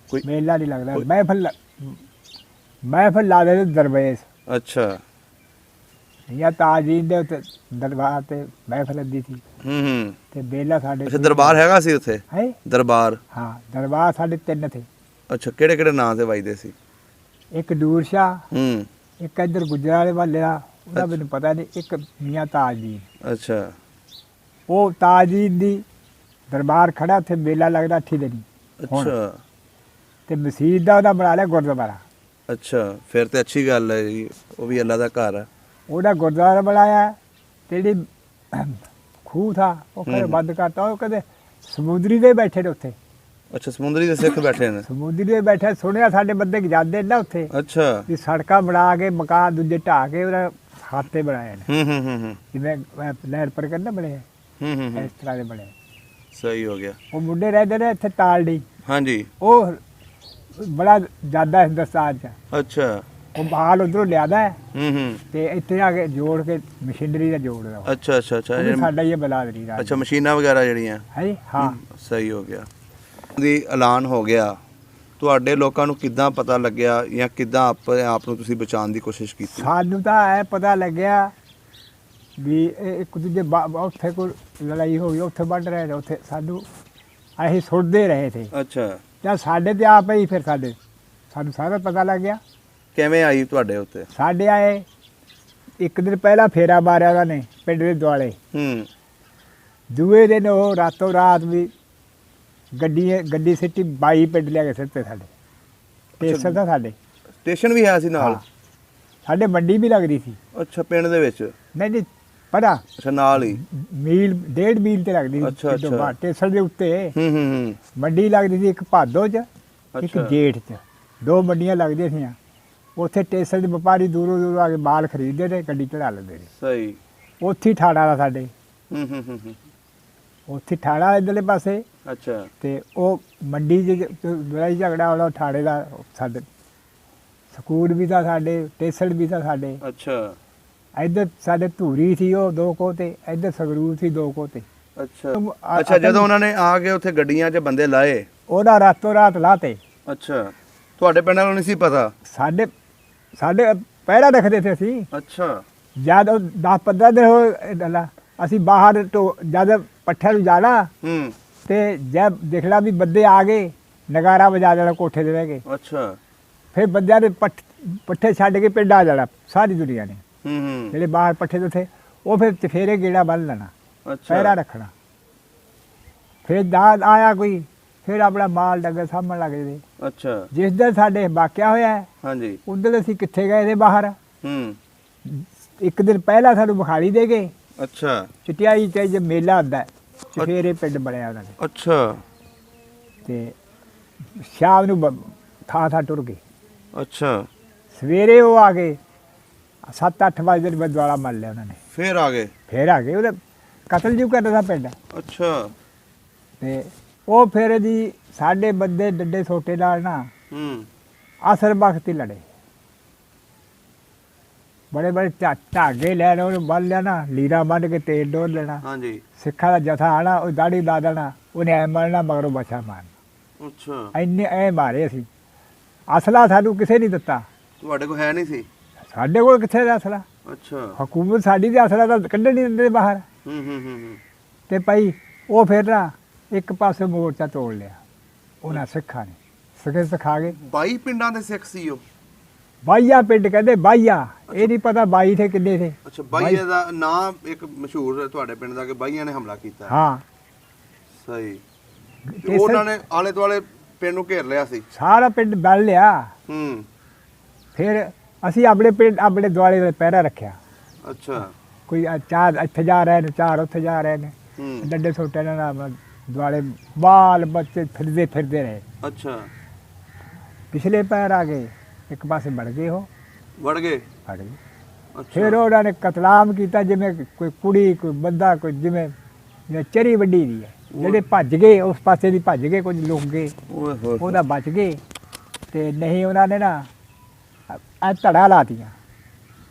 मेला नहीं लगता। कोई- महफिल ला दे दरवेश। ਅੱਛਾ ਮੀਆਂ ਤਾਜਦੀਨ ਦੇ ਉੱਤੇ ਦਰਬਾਰ ਤੇ ਮਹਿਫਲ ਲੱਗੀ ਸੀ ਹੂੰ ਤੇ ਬੇਲਾ ਸਾਡੇ ਅੱਛਾ ਦਰਬਾਰ ਹੈਗਾ ਸੀ ਉੱਥੇ ਹੈ। ਦਰਬਾਰ ਹਾਂ ਦਰਬਾਰ ਸਾਡੇ 3 ਥੇ। ਅੱਛਾ ਕਿਹੜੇ ਕਿਹੜੇ ਨਾਂ ਤੇ ਵੱਜਦੇ ਸੀ? ਇੱਕ ਦੂਰ ਸ਼ਾਹ, ਹੂੰ ਇੱਕ ਇੱਧਰ ਗੁਜਰਾਲੇ ਵਾਲੇ ਦਾ, ਉਹਦਾ ਮੈਨੂੰ ਪਤਾ ਨਹੀਂ, ਇੱਕ ਮੀਆਂ ਤਾਜਦੀਨ। ਅੱਛਾ ਉਹ ਤਾਜਦੀਨ ਦੀ ਦਰਬਾਰ ਖੜਾ, ਉੱਥੇ ਮੇਲਾ ਲੱਗਦਾ 8 ਦਿਨ। ਅੱਛਾ ਤੇ ਮਸਜਿਦ ਦਾ ਉਹਦਾ ਬਣਾ ਲਿਆ ਗੁਰਦੁਆਰਾ। ਅੱਛਾ ਫਿਰ ਤੇ ਅੱਛੀ ਗੱਲ ਹੈ ਜੀ, ਉਹ ਵੀ ਅੱਲਾ ਦਾ ਘਰ ਹੈ। ਉਹਦਾ ਗੁਰਦੁਆਰਾ ਬਣਾਇਆ ਤੇ ਜਿਹੜੀ ਖੂਹ ਥਾ ਉਹ ਕਦੇ ਬੰਦ ਕਰਤਾ। ਉਹ ਕਦੇ ਸਮੁੰਦਰੀ ਦੇ ਬੈਠੇ ਨੇ ਉੱਥੇ। ਅੱਛਾ ਸਮੁੰਦਰੀ ਦੇ ਸਿੱਖ ਬੈਠੇ ਨੇ? ਸਮੁੰਦਰੀ ਦੇ ਬੈਠੇ, ਸੁਣਿਆ ਸਾਡੇ ਬੰਦੇ ਜਾਂਦੇ ਨੇ ਨਾ ਉੱਥੇ ਅੱਛਾ ਵੀ ਸੜਕਾਂ ਬਣਾ ਕੇ ਮਕਾਨ ਦੂਜੇ ਢਾਹ ਕੇ ਉਹਦਾ ਖਾਤੇ ਬਣਾਏ ਨੇ, ਹੂੰ ਜਿਵੇਂ ਲਹਿਰ ਪਰ ਕਰਨਾ ਬਣੇ ਹੂੰ ਇਸ ਤਰ੍ਹਾਂ ਦੇ ਬਣੇ। ਸਹੀ ਹੋ ਗਿਆ। ਉਹ ਮੁੰਡੇ ਰਹਿੰਦੇ ਨੇ ਇੱਥੇ ਤਾਲੜੀ, ਹਾਂਜੀ ਉਹ ਬੜਾ ਜ਼ਿਆਦਾ ਹਿੰਦੁਸਤਾਨ ਚ। ਅੱਛਾ ਉਹ ਮਾਲ ਉਧਰੋਂ ਲਿਆਦਾ ਹੂੰ ਤੇ ਇੱਥੇ ਆ ਕੇ ਜੋੜ ਕੇ ਮਸ਼ੀਨਰੀ ਦਾ ਜੋੜਦਾ ਉਹ। ਅੱਛਾ ਅੱਛਾ ਅੱਛਾ ਉਹ ਵੀ ਸਾਡਾ ਹੀ ਹੈ ਬਲਾਦਰੀ ਦਾ। ਅੱਛਾ ਮਸ਼ੀਨਾਂ ਵਗੈਰਾ ਜਿਹੜੀਆਂ ਹੈ ਹਾਂ। ਸਹੀ ਹੋ ਗਿਆ। ਦੀ ਐਲਾਨ ਹੋ ਗਿਆ, ਤੁਹਾਡੇ ਲੋਕਾਂ ਨੂੰ ਕਿੱਦਾਂ ਪਤਾ ਲੱਗਿਆ ਜਾਂ ਕਿੱਦਾਂ ਆਪਣੇ ਆਪ ਨੂੰ ਤੁਸੀਂ ਬਚਾਉਣ ਦੀ ਕੋਸ਼ਿਸ਼ ਕੀਤੀ? ਸਾਨੂੰ ਤਾਂ ਇਹ ਪਤਾ ਲੱਗਿਆ ਵੀ ਇਹ ਇੱਕ ਦੂਜੇ ਉੱਥੇ ਕੋਈ ਲੜਾਈ ਹੋ ਗਈ, ਉੱਥੇ ਵੱਢ ਰਹੇ ਨੇ, ਉੱਥੇ ਸਾਨੂੰ ਅਸੀਂ ਸੁਣਦੇ ਰਹੇ ਥੇ। ਅੱਛਾ ਜਾਂ ਸਾਡੇ ਤੇ ਆਪ ਹੀ ਫਿਰ ਸਾਨੂੰ ਸਾਰਾ ਪਤਾ ਲੱਗ ਗਿਆ। ਕਿਵੇਂ ਆਈ ਤੁਹਾਡੇ ਉੱਤੇ? ਸਾਡੇ ਆਏ ਇੱਕ ਦਿਨ ਪਹਿਲਾਂ ਫੇਰਾ ਮਾਰਿਆ ਉਹਨਾਂ ਨੇ ਪਿੰਡ ਦੇ ਦੁਆਲੇ। ਹੂੰ ਦੂਏ ਦਿਨ ਉਹ ਰਾਤੋਂ ਰਾਤ ਵੀ ਗੱਡੀ ਸਿੱਟੀ 22 ਪਿੰਡ ਲਿਆ ਕੇ ਸਿੱਟੇ ਸਾਡੇ। ਸਟੇਸ਼ਨ ਦਾ ਸਾਡੇ ਸਟੇਸ਼ਨ ਵੀ ਹੈ ਸੀ ਨਾਲ? ਹਾਂ, ਸਾਡੇ ਮੰਡੀ ਵੀ ਲੱਗਦੀ ਸੀ। ਅੱਛਾ ਪਿੰਡ ਦੇ ਵਿੱਚ? ਨਹੀਂ ਨਹੀਂ ਪਤਾ ਅੱਛਾ ਨਾਲ ਹੀ ਮੀਲ 1.5 ਮੀਲ ਤੇ ਲੱਗਦੀ ਸੀ। ਅੱਛਾ, ਅੱਛਾ। ਸਟੇਸ਼ਨ ਦੇ ਉੱਤੇ ਹੂੰ ਮੰਡੀ ਲੱਗਦੀ ਸੀ, ਇੱਕ ਭਾਦੋ 'ਚ ਇੱਕ ਅੱਛਾ। ਜੇਠ 'ਚ, 2 ਮੰਡੀਆਂ ਲੱਗਦੀਆਂ ਸੀ। ਉੱਥੇ ਸਟੇਸ਼ਨ ਦੇ ਵਪਾਰੀ ਦੂਰੋਂ ਦੂਰੋਂ ਆ ਕੇ ਮਾਲ ਖਰੀਦਦੇ ਤੇ ਗੱਡੀ ਚੜਾ ਲੈਂਦੇ ਨੇ। ਸਹੀ। ਉੱਥੇ ਹੀ ਠਾੜਾ ਦਾ ਸਾਡੇ, ਹੂੰ ਉੱਥੇ ਠਾੜਾ ਇੱਧਰਲੇ ਪਾਸੇ। ਅੱਛਾ ਤੇ ਉਹ ਮੰਡੀ 'ਚ ਲੜਾਈ ਝਗੜਾ ਹੋਣਾ, ਠਾੜੇ ਦਾ ਸਾਡੇ ਸਕੂਲ ਵੀ ਤਾਂ ਸਾਡੇ, ਸਟੇਸ਼ਨ ਵੀ ਤਾਂ ਸਾਡੇ। ਅੱਛਾ ਇੱਧਰ ਸਾਡੇ ਧੂਰੀ ਸੀ ਉਹ 2 ਕੋਹ ਤੇ, ਇੱਧਰ ਸੰਗਰੂਰ ਸੀ 2 ਕੋਹ ਤੇ। ਅੱਛਾ ਅੱਛਾ ਜਦੋਂ ਉਹਨਾਂ ਨੇ ਆ ਕੇ ਉੱਥੇ ਗੱਡੀਆਂ 'ਚ ਬੰਦੇ ਲਾਏ, ਉਹਦਾ ਰਾਤੋਂ ਰਾਤ ਲਾਤੇ। ਅੱਛਾ ਤੁਹਾਡੇ ਪਿੰਡ ਨੂੰ ਨਹੀਂ ਸੀ ਪਤਾ? ਸਾਡੇ ਪਹਿਰਾ ਰੱਖਦੇ ਸੀ ਅਸੀਂ। ਅੱਛਾ ਜਦ 10-15 ਦਿਨ ਹੋ ਅਸੀਂ ਬਾਹਰ ਜਦ ਪੱਠਿਆਂ ਨੂੰ ਜਾਣਾ ਹੂੰ ਤੇ ਜਦ ਦੇਖਣਾ ਵੀ ਬੰਦੇ ਆ ਗਏ, ਨਗਾਰਾ ਵਜਾ ਦੇਣਾ ਕੋਠੇ ਤੇ ਬਹਿ ਕੇ। ਅੱਛਾ ਫਿਰ ਬੰਦਿਆਂ ਨੇ ਪੱਠੇ ਛੱਡ ਕੇ ਪਿੰਡ ਆ ਜਾਣਾ ਸਾਰੀ ਦੁਨੀਆ ਨੇ, ਹੂੰ ਜਿਹੜੇ ਬਾਹਰ ਪੱਠੇ ਤੇ ਥੇ। ਉਹ ਫਿਰ ਚਫੇਰੇ ਗੇੜਾ ਬੰਨ ਲੈਣਾ, ਅੱਛਾ ਪਹਿਰਾ ਰੱਖਣਾ। ਫਿਰ ਦਾਦ ਆਇਆ ਕੋਈ, ਫਿਰ ਆਪਣਾ ਮਾਲ ਡੰਗਰ ਸਾਂਭਣ ਲੱਗ ਜਾਂਦੇ। ਅੱਛਾ ਜਿਸ ਦਿਨ ਸਾਡੇ ਵਾਕਿਆ ਹੋਇਆ ਹਾਂਜੀ ਉਧਰ ਅਸੀਂ ਕਿੱਥੇ ਗਏ ਤੇ ਬਾਹਰ। ਹੂੰ ਇੱਕ ਦਿਨ ਪਹਿਲਾਂ ਸਾਨੂੰ ਬੁਖਾਰੀ ਦੇ ਗਏ। ਅੱਛਾ ਚਟਿਆਈ ਤੇ ਜੇ ਮੇਲਾ ਹੁੰਦਾ, ਚਫੇਰੇ ਪਿੰਡ ਬਣਿਆ ਉਹਨਾਂ ਨੇ। ਅੱਛਾ ਤੇ ਸ਼ਾਮ ਨੂੰ ਥਾਂ ਟੁਰ ਗਏ। ਅੱਛਾ ਸਵੇਰੇ ਉਹ ਆ ਗਏ 7-8 ਵਜੇ ਦੇ ਦੁਆਲਾ ਮਰ ਲਿਆ ਉਹਨਾਂ ਨੇ। ਫੇਰ ਆ ਗਏ? ਫੇਰ ਆ ਗਏ, ਉਹਦੇ ਕਤਲ ਜੂ ਕਰਦਾ ਪਿੰਡ। ਅੱਛਾ ਤੇ ਉਹ ਫਿਰ ਜੀ ਸਾਡੇ ਬੰਦੇ ਡੰਡੇ ਸੋਟੇ ਨਾਲ ਨਾ ਹੂੰ ਅਸਰ ਵਕਤ ਹੀ ਲੜੇ। ਬੜੇ ਬੜੇ ਧਾਗੇ ਲੈ ਲਓ, ਉਹਨੂੰ ਬੰਨ ਲੈਣਾ, ਲੀਰਾ ਬੰਨ ਕੇ ਤੇਲ ਡੋਲ ਲੈਣਾ। ਹਾਂਜੀ ਸਿੱਖਾਂ ਦਾ ਜਥਾ ਆਣਾ, ਉਹ ਦਾੜੀ ਲਾ ਦੇਣਾ, ਉਹਨੇ ਐ ਮਰਨਾ, ਮਗਰੋਂ ਬਚਾ ਮਾਰਨਾ। ਅੱਛਾ ਇੰਨੇ ਐ ਮਾਰੇ ਅਸੀਂ। ਅਸਲਾ ਸਾਨੂੰ ਕਿਸੇ ਨਹੀਂ ਦਿੱਤਾ। ਤੁਹਾਡੇ ਕੋਲ ਹੈ ਨਹੀਂ ਸੀ? ਸਾਡੇ ਕੋਲ ਕਿੱਥੇ ਦਾ ਅਸਲਾ? ਅੱਛਾ ਹਕੂਮਤ ਸਾਡੀ ਦੇ ਅਸਲਾ ਤਾਂ ਕੱਢਣ ਨਹੀਂ ਦਿੰਦੇ ਬਾਹਰ। ਹੂੰ ਤੇ ਭਾਈ ਉਹ ਫਿਰ ਨਾ ਇੱਕ ਪਾਸੇ ਮੋਰਚਾ ਤੋੜ ਲਿਆ ਉਹਨਾਂ ਸਿੱਖਾਂ ਨੇ। ਸਿੱਖੇ ਸਿਖਾ ਗਏ 22 ਪਿੰਡਾਂ ਦੇ ਸਿੱਖ ਸੀ ਉਹ? ਬਾਈਆ ਪਿੰਡ ਕਹਿੰਦੇ, ਬਾਈਆ। ਇਹ ਨਹੀਂ ਪਤਾ ਬਾਈ ਥੇ ਕਿੰਨੇ ਥੇ। ਅੱਛਾ ਬਾਈਏ ਦਾ ਨਾਮ ਇੱਕ ਮਸ਼ਹੂਰ ਹੈ ਤੁਹਾਡੇ ਪਿੰਡ ਦਾ ਕਿ ਬਾਈਆਂ ਨੇ ਹਮਲਾ ਕੀਤਾ? ਹਾਂ ਸਹੀ। ਤੇ ਉਹਨਾਂ ਨੇ ਆਲੇ ਦੁਆਲੇ ਪਿੰਡ ਨੂੰ ਘੇਰ ਲਿਆ ਸੀ? ਸਾਰਾ ਪਿੰਡ ਬਲ ਲਿਆ। ਹੂੰ ਫਿਰ ਅਸੀਂ ਆਪਣੇ ਪਿੰਡ ਆਪਣੇ ਦੁਆਲੇ ਦਾ ਪਹਿਰਾ ਰੱਖਿਆ। ਅੱਛਾ ਕੋਈ 4 ਇੱਥੇ ਜਾ ਰਹੇ ਨੇ, 4 ਉੱਥੇ ਜਾ ਰਹੇ ਨੇ। ਹੂੰ ਡੰਡੇ ਸੋਟੇ ਨਾਲ ਦੁਆਲੇ ਬਾਲ ਬੱਚੇ ਫਿਰਦੇ ਰਹੇ। ਅੱਛਾ ਪਿਛਲੇ ਪੈਰ ਆ ਗਏ, ਇੱਕ ਪਾਸੇ ਵੜ ਗਏ, ਉਹ ਵੜ ਗਏ? ਵੜ ਗਏ। ਅੱਛਾ ਫਿਰ ਉਹਨਾਂ ਨੇ ਕਤਲਾਮ ਕੀਤਾ, ਜਿਵੇਂ ਕੋਈ ਕੁੜੀ ਕੋਈ ਬੰਦਾ ਕੋਈ ਜਿਵੇਂ ਚਰੀ ਵੱਡੀ ਦੀ ਹੈ। ਜਿਹੜੇ ਭੱਜ ਗਏ ਉਸ ਪਾਸੇ ਦੀ ਭੱਜ ਗਏ, ਕੁਝ ਲੋਕ ਗਏ, ਓਏ ਹੋਏ ਉਹਦਾ ਬਚ ਗਏ। ਤੇ ਨਹੀਂ ਉਹਨਾਂ ਨੇ ਨਾ ਆ ਧੜਾ ਲਾਤੀਆਂ।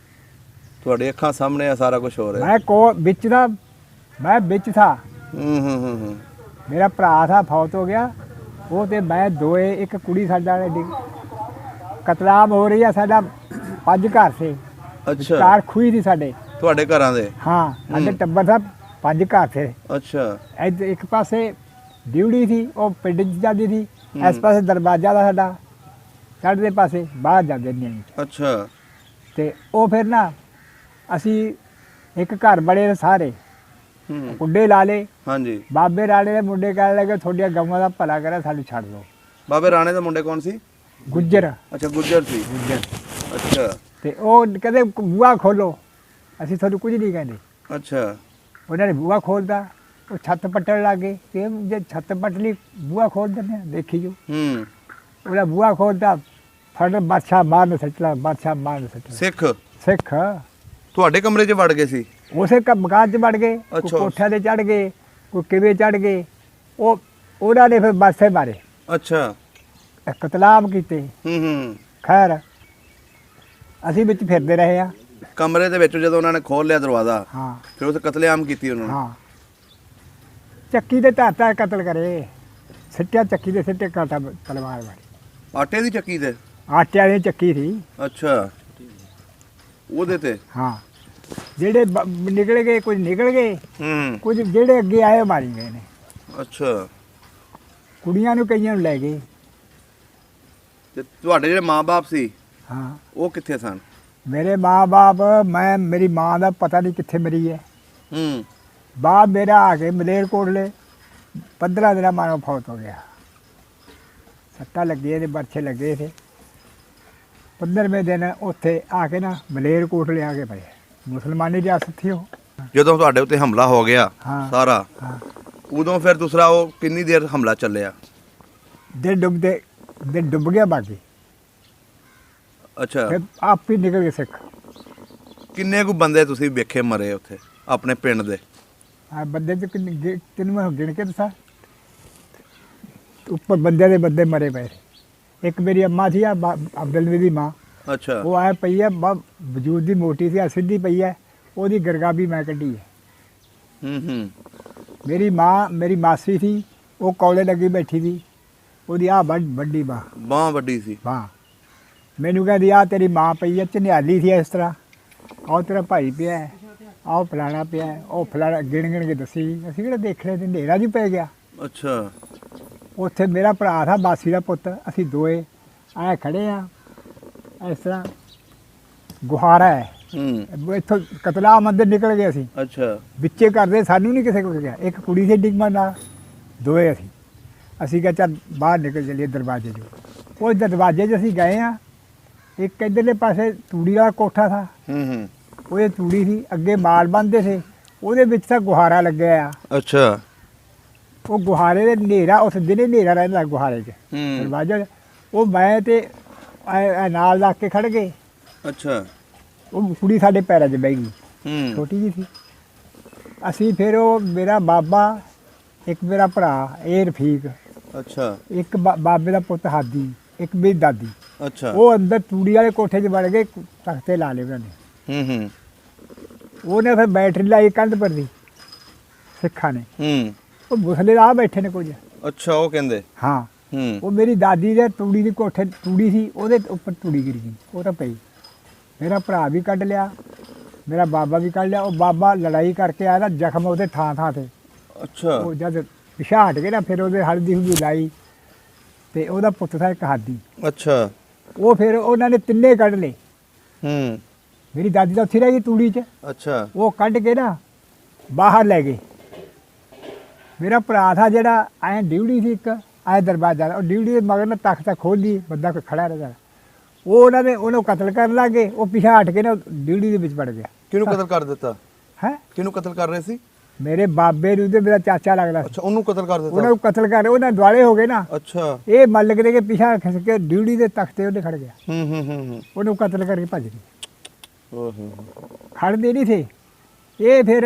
ਤੁਹਾਡੇ ਅੱਖਾਂ ਸਾਹਮਣੇ ਆ ਸਾਰਾ ਕੁਝ ਹੋ ਰਿਹਾ? ਮੈਂ ਵਿੱਚ ਥਾ। ਹੂੰ ਮੇਰਾ ਭਰਾ ਥਾ, ਫੌਤ ਹੋ ਗਿਆ ਉਹ, ਤੇ ਮੈਂ ਦੋਏ, ਇੱਕ ਕੁੜੀ ਸਾਡਾ ਕਤਲਾਮ ਹੋ ਰਹੀ ਆ। ਸਾਡਾ 5 ਘਰ ਸੀ, ਅੱਛਾ 4 ਖੂਹੀ ਸੀ ਸਾਡੇ। ਤੁਹਾਡੇ ਘਰਾਂ ਦੇ? ਹਾਂ ਸਾਡੇ ਟੱਬਰ ਦਾ 5 ਘਰ ਥੇ। ਅੱਛਾ ਇੱਧਰ ਇੱਕ ਪਾਸੇ ਡਿਊਟੀ ਸੀ, ਉਹ ਪਿੰਡ 'ਚ ਜਾਂਦੀ ਸੀ। ਇਸ ਪਾਸੇ ਦਰਵਾਜ਼ਾ ਦਾ ਸਾਡਾ ਚੜ੍ਹਦੇ ਪਾਸੇ ਬਾਹਰ ਜਾਂਦੇ ਨਹੀਂ। ਅੱਛਾ ਤੇ ਉਹ ਫਿਰ ਨਾ ਅਸੀਂ ਇੱਕ ਘਰ ਬੜੇ ਨੇ ਸਾਰੇ ਕੁੰਡੇ ਲਾ ਲਏ। ਹਾਂਜੀ। ਬਾਬੇ ਰਾਣੇ ਦੇ ਮੁੰਡੇ ਕਹਿਣ ਲੱਗੇ ਤੁਹਾਡੀਆਂ ਗਊਆਂ ਦਾ ਭਲਾ ਕਰਿਆ, ਸਾਨੂੰ ਛੱਡ ਦਿਓ। ਬਾਬੇ ਰਾਣੇ ਦੇ ਮੁੰਡੇ ਕੌਣ ਸੀ? ਗੁੱਜਰ। ਅੱਛਾ ਗੁੱਜਰ ਸੀ। ਗੁੱਜਰ। ਅੱਛਾ ਤੇ ਉਹ ਕਹਿੰਦੇ ਬੂਹਾ ਖੋਲੋ, ਅਸੀਂ ਤੁਹਾਨੂੰ ਕੁਝ ਨਹੀਂ ਕਹਿੰਦੇ। ਅੱਛਾ ਉਹਨਾਂ ਨੇ ਬੂਹਾ ਖੋਲ੍ਹਤਾ, ਉਹ ਛੱਤ ਪੱਟਣ ਲੱਗ ਗਏ ਕਿ ਜੇ ਛੱਤ ਪੱਟ ਲਈ ਬੂਹਾ ਖੋਲ ਦਿੰਦੇ ਆ, ਦੇਖੀ ਜੋ। ਉਹਦਾ ਬੂਹਾ ਖੋਲ੍ਹਤਾ, ਫੜ ਬਾਦਸ਼ਾਹ ਮਾਰਨ ਸੱਟਲਾ, ਬਾਦਸ਼ਾਹ ਮਾਰਨ ਸੱਟਲਾ। ਸਿੱਖ ਤੁਹਾਡੇ ਕਮਰੇ 'ਚ ਵੜ ਗਏ ਸੀ? ਉਸੇ ਮਕਾਨ 'ਚ ਵੜ ਗਏ, ਕੋਈ ਕੋਠਿਆਂ 'ਤੇ ਚੜ੍ਹ ਗਏ, ਕੋਈ ਕਿਵੇਂ ਚੜ੍ਹ ਗਏ। ਉਹਨਾਂ ਨੇ ਫਿਰ ਬਾਸੇ ਮਾਰੇ। ਅੱਛਾ ਕਤਲਾਮ ਕੀਤੇ। ਖੈਰ ਅਸੀਂ ਵਿੱਚ ਫਿਰਦੇ ਰਹੇ ਆ ਕਮਰੇ ਦੇ ਵਿੱਚ। ਜਦੋਂ ਉਹਨਾਂ ਨੇ ਖੋਲ ਲਿਆ ਦਰਵਾਜ਼ਾ, ਹਾਂ, ਫਿਰ ਉਹ ਕਤਲੇਆਮ ਕੀਤੀ ਉਹਨਾਂ ਨੇ? ਹਾਂ, ਚੱਕੀ ਦੇ ਧਾਤਾ ਕਤਲ ਕਰੇ, ਸਿੱਟਿਆ ਚੱਕੀ ਦੇ ਸਿੱਟੇ ਕਾਟਾ ਤਲਵਾਰ ਵਾਲੀ। ਆਟੇ ਦੀ ਚੱਕੀ ਤੇ? ਆਟੇ ਵਾਲੀ ਚੱਕੀ ਸੀ। ਅੱਛਾ ਉਹਦੇ ਤੇ? ਹਾਂ, ਜਿਹੜੇ ਨਿਕਲ ਗਏ ਕੁਝ ਨਿਕਲ ਗਏ, ਕੁਝ ਜਿਹੜੇ ਅੱਗੇ ਆਏ ਮਾਰੀ ਗਏ ਨੇ। ਅੱਛਾ ਕੁੜੀਆਂ ਨੂੰ ਕਈਆਂ ਨੂੰ ਲੈ ਗਏ। ਤੇ ਤੁਹਾਡੇ ਜਿਹੜੇ ਮਾਂ-ਬਾਪ ਸੀ, ਹਾਂ, ਉਹ ਕਿੱਥੇ ਸਨ? ਮੇਰੇ ਮਾਂ-ਬਾਪ, ਮੇਰੀ ਮਾਂ ਦਾ ਪਤਾ ਨਹੀਂ ਕਿੱਥੇ ਮਰੀ ਹੈ। ਬਾਪ ਮੇਰਾ ਆ ਕੇ ਮਲੇਰਕੋਟਲੇ 15 ਦਿਨਾਂ ਮਾਨੋਂ ਫੌਤ ਹੋ ਗਿਆ। ਸੱਟਾਂ ਲੱਗੀਆਂ ਨੇ, ਬਰਛੇ ਲੱਗੇ ਥੇ। 15ਵੇਂ ਦਿਨ ਉੱਥੇ ਆ ਕੇ ਨਾ ਮਲੇਰਕੋਟਲੇ ਆ ਕੇ ਪਏ। ਮੁਸਲਮਾਨੀ ਰਿਆਸਤ ਸੀ ਉਹ। ਜਦੋਂ ਤੁਹਾਡੇ ਉੱਤੇ ਹਮਲਾ ਹੋ ਗਿਆ ਸਾਰਾ, ਹਾਂ, ਉਦੋਂ ਫਿਰ ਦੂਸਰਾ ਉਹ ਕਿੰਨੀ ਦੇਰ ਹਮਲਾ ਚੱਲਿਆ? ਦਿਨ ਡੁੱਬ ਗਿਆ ਬਾਕੀ। ਅੱਛਾ ਫਿਰ ਆਪ ਹੀ ਨਿਕਲ ਗਏ ਸਿੱਖ। ਕਿੰਨੇ ਕੁ ਬੰਦੇ ਤੁਸੀਂ ਵੇਖੇ ਮਰੇ ਉੱਥੇ ਆਪਣੇ ਪਿੰਡ ਦੇ? ਆ ਬੰਦੇ ਚ ਤੈਨੂੰ ਮੈਂ ਗਿਣ ਕੇ ਦੱਸਾਂ, ਉੱਪਰ ਬੰਦੇ ਦੇ ਬੰਦੇ ਮਰੇ ਪਏ। ਇੱਕ ਮੇਰੀ ਅੰਮਾ ਸੀ, ਅਬਦੁਲਵੀ ਦੀ ਮਾਂ। ਅੱਛਾ ਉਹ ਆਏ ਪਈ ਹੈ, ਵਜੂਦ ਦੀ ਮੋਟੀ ਸੀ, ਸਿੱਧੀ ਪਈ ਹੈ। ਉਹਦੀ ਗਰਗਾਬੀ ਮੈਂ ਕੱਢੀ ਹੈ। ਮੇਰੀ ਮਾਂ, ਮੇਰੀ ਮਾਸੀ ਸੀ, ਉਹ ਕੌਲੇ ਲੱਗੀ ਬੈਠੀ ਸੀ। ਉਹਦੀ ਆਹ ਵੱਡੀ ਬਾਂਹ ਵੱਡੀ ਸੀ। ਬਾਂਹ ਮੈਨੂੰ ਕਹਿੰਦੀ ਆ ਤੇਰੀ ਮਾਂ ਪਈ ਹੈ, ਝਨਿਆਲੀ ਸੀ ਇਸ ਤਰ੍ਹਾਂ। ਆਹ ਤੇਰਾ ਭਾਈ ਪਿਆ, ਆਹ ਫਲਾਣਾ ਪਿਆ, ਉਹ ਫਲਾਣਾ ਗਿਣ ਕੇ ਦੱਸੀ। ਅਸੀਂ ਕਿਹੜਾ ਦੇਖ ਰਹੇ ਤੇ ਹਨੇਰਾ ਜੀ ਪੈ ਗਿਆ। ਅੱਛਾ ਉੱਥੇ ਮੇਰਾ ਭਰਾ ਥਾ, ਮਾਸੀ ਦਾ ਪੁੱਤ, ਅਸੀਂ ਦੋਏ ਆਏ ਖੜੇ ਆ ਇਸ ਤਰ੍ਹਾਂ। ਗੁਹਾਰਾ ਹੈ ਇੱਥੋਂ, ਕਤਲਾਮ ਅੰਦਰ ਨਿਕਲ ਗਏ ਅਸੀਂ। ਅੱਛਾ ਵਿੱਚੇ ਕਰਦੇ, ਸਾਨੂੰ ਨਹੀਂ ਕਿਸੇ ਕੋਲ ਗਿਆ। ਇੱਕ ਕੁੜੀ ਸੀ ਡਿਗਮਾ ਨਾਲ, ਦੋਏ ਅਸੀਂ ਕਿਹਾ ਚੱਲ ਬਾਹਰ ਨਿਕਲ ਚੱਲੀਏ ਦਰਵਾਜ਼ੇ 'ਚ। ਉਹ ਦਰਵਾਜ਼ੇ 'ਚ ਅਸੀਂ ਗਏ ਆ। ਇੱਕ ਇੱਧਰਲੇ ਪਾਸੇ ਤੂੜੀ ਵਾਲਾ ਕੋਠਾ ਥਾ, ਉਹਦੇ ਤੂੜੀ ਸੀ, ਅੱਗੇ ਮਾਲ ਬੰਨ੍ਹਦੇ ਸੀ, ਉਹਦੇ ਵਿੱਚ ਤਾਂ ਗੁਹਾਰਾ ਲੱਗਿਆ ਆ। ਅੱਛਾ ਉਹ ਗੁਹਾਰੇ ਦੇ ਹਨੇਰਾ, ਉਸ ਦਿਨੇ ਹਨੇਰਾ ਰਹਿੰਦਾ ਗੁਹਾਰੇ 'ਚ ਦਰਵਾਜ਼ੇ। ਉਹ ਮੈਂ ਤੇ ਨਾਲ ਲੱਗ ਕੇ ਖੜ ਗਏ। ਅੱਛਾ ਉਹ ਕੁੜੀ ਸਾਡੇ ਪੈਰਾਂ 'ਚ ਬਹਿ ਗਈ, ਛੋਟੀ ਜਿਹੀ ਸੀ। ਅਸੀਂ ਫਿਰ ਉਹ ਮੇਰਾ ਬਾਬਾ, ਇੱਕ ਮੇਰਾ ਭਰਾ, ਇਹ ਰਫੀਕ। ਅੱਛਾ ਇੱਕ ਬਾਬੇ ਦਾ ਪੁੱਤ ਹਾਦੀ, ਇੱਕ ਮੇਰੀ ਦਾਦੀ। ਅੱਛਾ ਉਹ ਅੰਦਰ ਤੂੜੀ ਵਾਲੇ ਕੋਠੇ 'ਚ ਵੜ ਗਏ, ਤਖਤੇ ਲਾ ਲਏ ਉਹਨਾਂ ਨੇ। ਉਹਨੇ ਫਿਰ ਬੈਟਰੀ ਲਾਈ ਕੰਧ ਪਰ ਦੀ, ਸਿੱਖਾਂ ਨੇ। ਉਹ ਮੁਸਲੇ ਆ ਬੈਠੇ ਨੇ ਕੁਝ। ਅੱਛਾ ਉਹ ਕਹਿੰਦੇ? ਹਾਂ। ਉਹ ਮੇਰੀ ਦਾਦੀ ਦੇ ਤੂੜੀ ਦੀ ਕੋਠੇ ਤੂੜੀ ਸੀ, ਉਹਦੇ ਉੱਪਰ ਤੂੜੀ ਗਿਰ ਗਈ, ਉਹ ਤਾਂ ਪਈ। ਮੇਰਾ ਭਰਾ ਵੀ ਕੱਢ ਲਿਆ, ਮੇਰਾ ਬਾਬਾ ਵੀ ਕੱਢ ਲਿਆ। ਉਹ ਬਾਬਾ ਲੜਾਈ ਕਰਕੇ ਆਇਆ ਨਾ, ਜ਼ਖਮ ਉਹਦੇ ਥਾਂ ਤੇ। ਅੱਛਾ ਉਹ ਜਦ ਪਿਛਾਂਹ ਹਟ ਕੇ ਨਾ, ਫਿਰ ਉਹਦੇ ਹਲਦੀ ਹੁਲਦੀ ਲਾਈ, ਤੇ ਉਹਦਾ ਪੁੱਤ ਸੀ ਇੱਕ ਹਾਦੀ। ਅੱਛਾ ਉਹ ਫਿਰ ਉਹਨਾਂ ਨੇ ਤਿੰਨੇ ਕੱਢ ਲਏ। ਮੇਰੀ ਦਾਦੀ ਤਾਂ ਉੱਥੇ ਰਹਿ ਗਈ ਤੂੜੀ 'ਚ। ਅੱਛਾ ਉਹ ਕੱਢ ਕੇ ਨਾ ਬਾਹਰ ਲੈ ਗਏ। ਮੇਰਾ ਭਰਾ ਥਾ ਜਿਹੜਾ, ਐਂ ਡਿਊਟੀ ਸੀ ਇੱਕ, ਐਂ ਦਰਵਾਜ਼ਾ, ਉਹ ਡਿਊਟੀ ਦੇ ਮਗਰ ਨਾ ਤਖਤਾ ਖੋਲ੍ਹੀ, ਬੰਦਾ ਕੋਈ ਖੜਾ ਰਹਿੰਦਾ। ਉਹ ਉਹਨਾਂ ਨੇ ਉਹਨੂੰ ਕਤਲ ਕਰਨ ਲੱਗ ਗਏ। ਉਹ ਪਿਛਾਂਹ ਹਟ ਕੇ ਨਾ ਡਿਊਟੀ ਦੇ ਵਿੱਚ ਵੜ ਗਿਆ। ਕਿਹਨੂੰ ਕਤਲ ਕਰ ਦਿੱਤਾ ਹੈ? ਕਿਹਨੂੰ ਕਤਲ ਕਰ ਰਹੇ ਸੀ? ਮੇਰੇ ਬਾਬੇ ਨੂੰ, ਤੇ ਮੇਰਾ ਚਾਚਾ ਲੱਗਦਾ। ਅੱਛਾ ਉਹਨੂੰ ਕਤਲ ਕਰ ਦਿੱਤਾ? ਉਹਨਾਂ ਨੂੰ ਕਤਲ ਕਰ, ਉਹਨਾਂ ਦੁਆਲੇ ਹੋ ਗਏ ਨਾ। ਅੱਛਾ ਇਹ ਮੱਲਕ ਦੇ ਕੇ ਪਿਛਾਂਹ ਖਿੱਚ ਕੇ ਡਿਊਟੀ ਦੇ ਤਖਤੇ ਉਹਨੇ ਖੜ ਗਿਆ। ਉਹਨੂੰ ਕਤਲ ਕਰਕੇ ਭੱਜ ਗਏ। ਖੜਦੇ ਨਹੀਂ ਸੀ ਇਹ। ਫਿਰ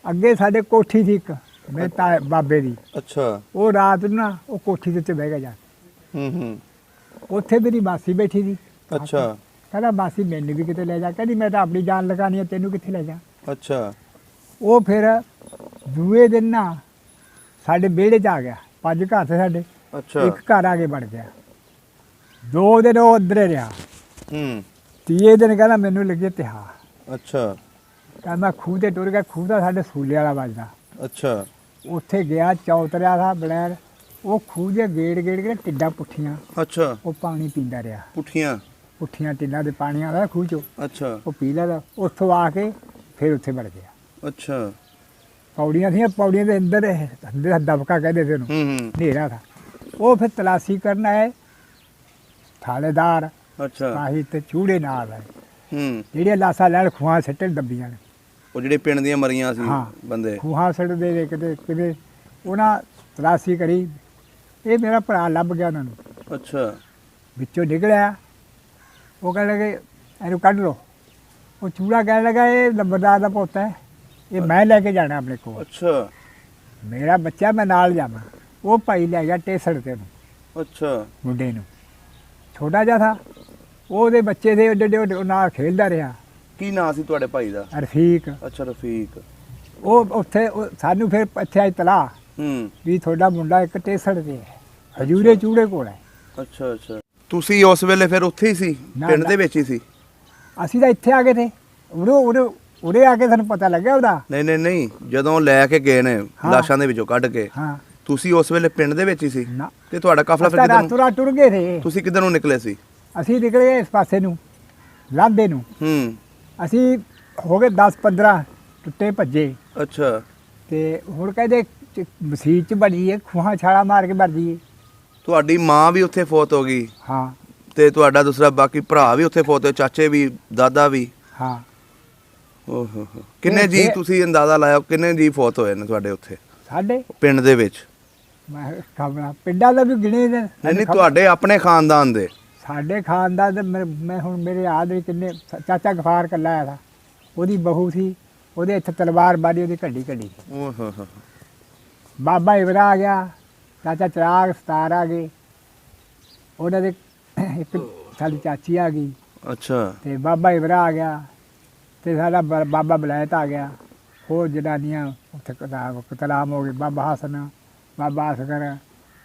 ਅੱਗੇ ਸਾਡੇ ਕੋਠੀ ਸੀ ਇੱਕ ਮੇਰੇ ਬਾਬੇ ਦੀ। ਅੱਛਾ ਉਹ ਰਾਤ ਨੂੰ ਨਾ ਉਹ ਕੋਠੀ ਦੇ ਉੱਤੇ ਬਹਿ ਗਿਆ ਜਾ ਕੇ। ਉੱਥੇ ਮੇਰੀ ਮਾਸੀ ਬੈਠੀ ਸੀ। ਅੱਛਾ ਕਹਿੰਦਾ ਮਾਸੀ ਮੈਨੂੰ ਵੀ ਕਿਤੇ ਲੈ ਜਾ। ਕਹਿੰਦੀ ਮੈਂ ਤਾਂ ਆਪਣੀ ਜਾਨ ਲਗਾਉਣੀ ਹੈ, ਤੈਨੂੰ ਕਿੱਥੇ ਲੈ ਜਾ। ਅੱਛਾ ਉਹ ਫਿਰ ਦੂਏ ਦਿਨ ਨਾ ਸਾਡੇ ਵਿਹੜੇ 'ਚ ਆ ਗਿਆ। 5 ਘਰ ਸੀ ਸਾਡੇ। ਅੱਛਾ ਇੱਕ ਘਰ ਆ ਕੇ ਵੜ ਗਿਆ। 2 ਦਿਨ ਉਹ ਅੰਦਰੇ ਰਿਹਾ। ਤੀਏ ਦਿਨ ਕਹਿੰਦਾ ਮੈਨੂੰ ਲੱਗੇ ਤਿਹਾਰ। ਅੱਛਾ ਕਹਿੰਦਾ ਮੈਂ ਖੂਹ ਤੇ ਟੁਰ ਗਿਆ, ਖੂਹ ਦਾ ਸਾਡੇ ਸੂਲੇ ਵਾਲਾ ਵੱਜਦਾ। ਅੱਛਾ ਉੱਥੇ ਗਿਆ, ਚੌਤਰਿਆ ਦਾ ਬਲੈਰ, ਉਹ ਖੂਹ ਦੇ ਗੇੜ ਗੇੜ ਕੇ ਟਿੱਡਾਂ ਪੁੱਠੀਆਂ, ਅੱਛਾ ਉਹ ਪਾਣੀ ਪੀਂਦਾ ਰਿਹਾ। ਪੁੱਠੀਆਂ ਟਿੱਡਾਂ ਦੇ ਪਾਣੀ ਆਉਂਦਾ ਖੂਹ ਚੋਂ, ਅੱਛਾ ਉਹ ਪੀ ਲੈਦਾ। ਉੱਥੋਂ ਆ ਕੇ ਫਿਰ ਉੱਥੇ ਵੜ ਗਿਆ। ਅੱਛਾ ਪੌੜੀਆਂ ਸੀਆਂ, ਪੌੜੀਆਂ ਦੇ ਅੰਦਰ ਦਬਕਾ ਕਹਿੰਦੇ ਸੀ ਉਹਨੂੰ, ਹਨੇਰਾ ਥਾ। ਉਹ ਫਿਰ ਤਲਾਸ਼ੀ ਕਰਨ ਆਏ ਥਾਣੇਦਾਰ, ਅੱਛਾ ਆਹੀ ਤੇ ਚੂੜੇ ਨਾਲ ਆਏ, ਹੂੰ ਜਿਹੜੀਆਂ ਲਾਸਾਂ ਲੈਣ ਖੂਹਾਂ ਸਿੱਟਣ ਦੱਬੀਆਂ ਨੇ। ਉਹ ਜਿਹੜੇ ਪਿੰਡ ਦੀਆਂ ਮਰੀਆਂ ਸੀ ਹਾਂ। ਬੰਦੇ ਖੂਹਾਂ ਸਿੱਟਦੇ ਨੇ ਕਿਤੇ ਕਿਤੇ। ਉਹਨਾਂ ਤਲਾਸ਼ੀ ਕਰੀ, ਇਹ ਮੇਰਾ ਭਰਾ ਲੱਭ ਗਿਆ ਉਹਨਾਂ ਨੂੰ। ਅੱਛਾ ਵਿੱਚੋਂ ਨਿਕਲਿਆ, ਉਹ ਕਹਿਣ ਲੱਗੇ ਇਹਨੂੰ ਕੱਢ ਲਓ। ਉਹ ਚੂੜਾ ਕਹਿਣ ਲੱਗਾ ਇਹ ਲੰਬਰਦਾਰ ਦਾ ਪੁੱਤ ਹੈ, ਇਹ ਮੈਂ ਲੈ ਕੇ ਜਾਣਾ ਆਪਣੇ ਕੋਲ, ਅੱਛਾ ਮੇਰਾ ਬੱਚਾ, ਮੈਂ ਨਾਲ ਜਾਵਾਂ। ਉਹ ਭਾਈ ਲੈ ਗਿਆ ਟੇਸਣ ਤੇ ਨੂੰ, ਅੱਛਾ ਮੁੰਡੇ ਨੂੰ, ਛੋਟਾ ਜਿਹਾ ਥਾ। ਉਹਦੇ ਬੱਚੇ ਦੇ ਏਡੇ ਏਡੇ ਉਹ ਨਾਲ ਖੇਡਦਾ ਰਿਹਾ। ਕੀ ਨਾਂ ਸੀ ਤੁਹਾਡੇ ਭਾਈ ਦਾ? ਰਫੀਕ। ਅੱਛਾ ਰਫੀਕ। ਉਹ ਉੱਥੇ ਸਾਨੂੰ ਫਿਰ ਇੱਥੇ ਆਈ ਤਲਾਹ ਵੀ ਤੁਹਾਡਾ ਮੁੰਡਾ ਇੱਕ ਟੇਸਣ ਤੇ ਹੈ, ਹਜੂਰੇ ਚੂੜੇ ਕੋਲ ਹੈ। ਅੱਛਾ ਅੱਛਾ। ਤੁਸੀਂ ਉਸ ਵੇਲੇ ਫਿਰ ਉੱਥੇ ਹੀ ਸੀ, ਪਿੰਡ ਦੇ ਵਿੱਚ ਹੀ ਸੀ? ਅਸੀਂ ਤਾਂ ਇੱਥੇ ਆ ਗਏ ਤੇ ਉਰੇ ਆ ਕੇ ਸਾਨੂੰ ਪਤਾ ਲੱਗਿਆ ਉਹਦਾ। ਨਹੀਂ, ਜਦੋਂ ਲੈ ਕੇ ਗਏ ਨੇ ਲਾਸ਼ਾਂ ਦੇ ਵਿੱਚੋਂ ਕੱਢ ਕੇ, ਹਾਂ, ਤੁਸੀਂ ਉਸ ਵੇਲੇ ਪਿੰਡ ਦੇ ਵਿੱਚ ਹੀ ਸੀ? ਨਾ, ਤੇ ਤੁਹਾਡਾ ਕਾਫਲਾ ਫਿਰ ਰਾਤੋਂ ਰਾਤ ਟੁਰ ਗਏ ਥੇ। ਤੁਸੀਂ ਕਿੱਧਰ ਨੂੰ ਨਿਕਲੇ ਸੀ? ਅਸੀਂ ਨਿਕਲੇ ਇਸ ਪਾਸੇ ਨੂੰ, ਲਾਂਦੇ ਨੂੰ। ਅਸੀਂ ਹੋ ਗਏ 10-15 ਟੁੱਟੇ ਭੱਜੇ। ਅੱਛਾ। ਤੇ ਹੁਣ ਕਹਿੰਦੇ ਮਸੀਤ ਚ ਬਣੀ ਹੈ, ਖੂਹਾਂ ਛਾਲਾ ਮਾਰ ਕੇ ਮਰ ਜੀਏ। ਤੁਹਾਡੀ ਮਾਂ ਵੀ ਉੱਥੇ ਫੌਤ ਹੋ ਗਈ? ਹਾਂ। ਤੇ ਤੁਹਾਡਾ ਦੂਸਰਾ ਬਾਕੀ ਭਰਾ ਵੀ ਉੱਥੇ ਫੌਤ ਹੋਏ, ਚਾਚੇ ਵੀ, ਦਾਦਾ ਵੀ? ਹਾਂ। ਓਹੋ ਹੋ। ਕਿੰਨੇ ਜੀ ਤੁਸੀਂ ਅੰਦਾਜ਼ਾ ਲਾਇਆ, ਕਿੰਨੇ ਜੀ ਫੌਤ ਹੋਏ ਨੇ ਤੁਹਾਡੇ ਉੱਥੇ ਸਾਡੇ ਪਿੰਡ ਦੇ ਵਿੱਚ? ਮੈਂ ਖਬਰਾਂ ਪਿੰਡਾਂ ਦਾ ਵੀ ਗਿਣੇ ਨੇ। ਨਹੀਂ ਤੁਹਾਡੇ ਆਪਣੇ ਖਾਨਦਾਨ ਦੇ? ਸਾਡੇ ਖਾਨਦਾਨ ਦੇ ਮੈਂ ਹੁਣ ਮੇਰੇ ਯਾਦ ਵੀ ਕਿੰਨੇ। ਚਾਚਾ ਗਫਾਰ ਕੱਲਾ ਆਇਆ ਥਾ, ਉਹਦੀ ਬਹੂ ਸੀ, ਉਹਦੇ ਇੱਥੇ ਤਲਵਾਰ ਬਾਰੀ ਉਹਦੀ ਘੱਡੀ ਸੀ। ਓਹ ਹੋ। ਬਾਬਾ ਇਵਰਾ ਆ ਗਿਆ, ਚਾਚਾ ਚਰਾਗ ਸਤਾਰ ਆ ਗਏ, ਉਹਨਾਂ ਦੇ ਇੱਕ ਸਾਡੀ ਚਾਚੀ ਆ ਗਈ। ਅੱਛਾ। ਤੇ ਬਾਬਾ ਇਵਰਾ ਆ ਗਿਆ, ਤੇ ਸਾਡਾ ਬਾਬਾ ਬਲੈਤ ਆ ਗਿਆ। ਹੋਰ ਜਨਾਨੀਆਂ ਉੱਥੇ ਕਤਲਾਮ ਹੋ ਗਏ, ਬਾਬਾ ਹਸਨ, ਬਾਬਾ ਅਸਗਰ,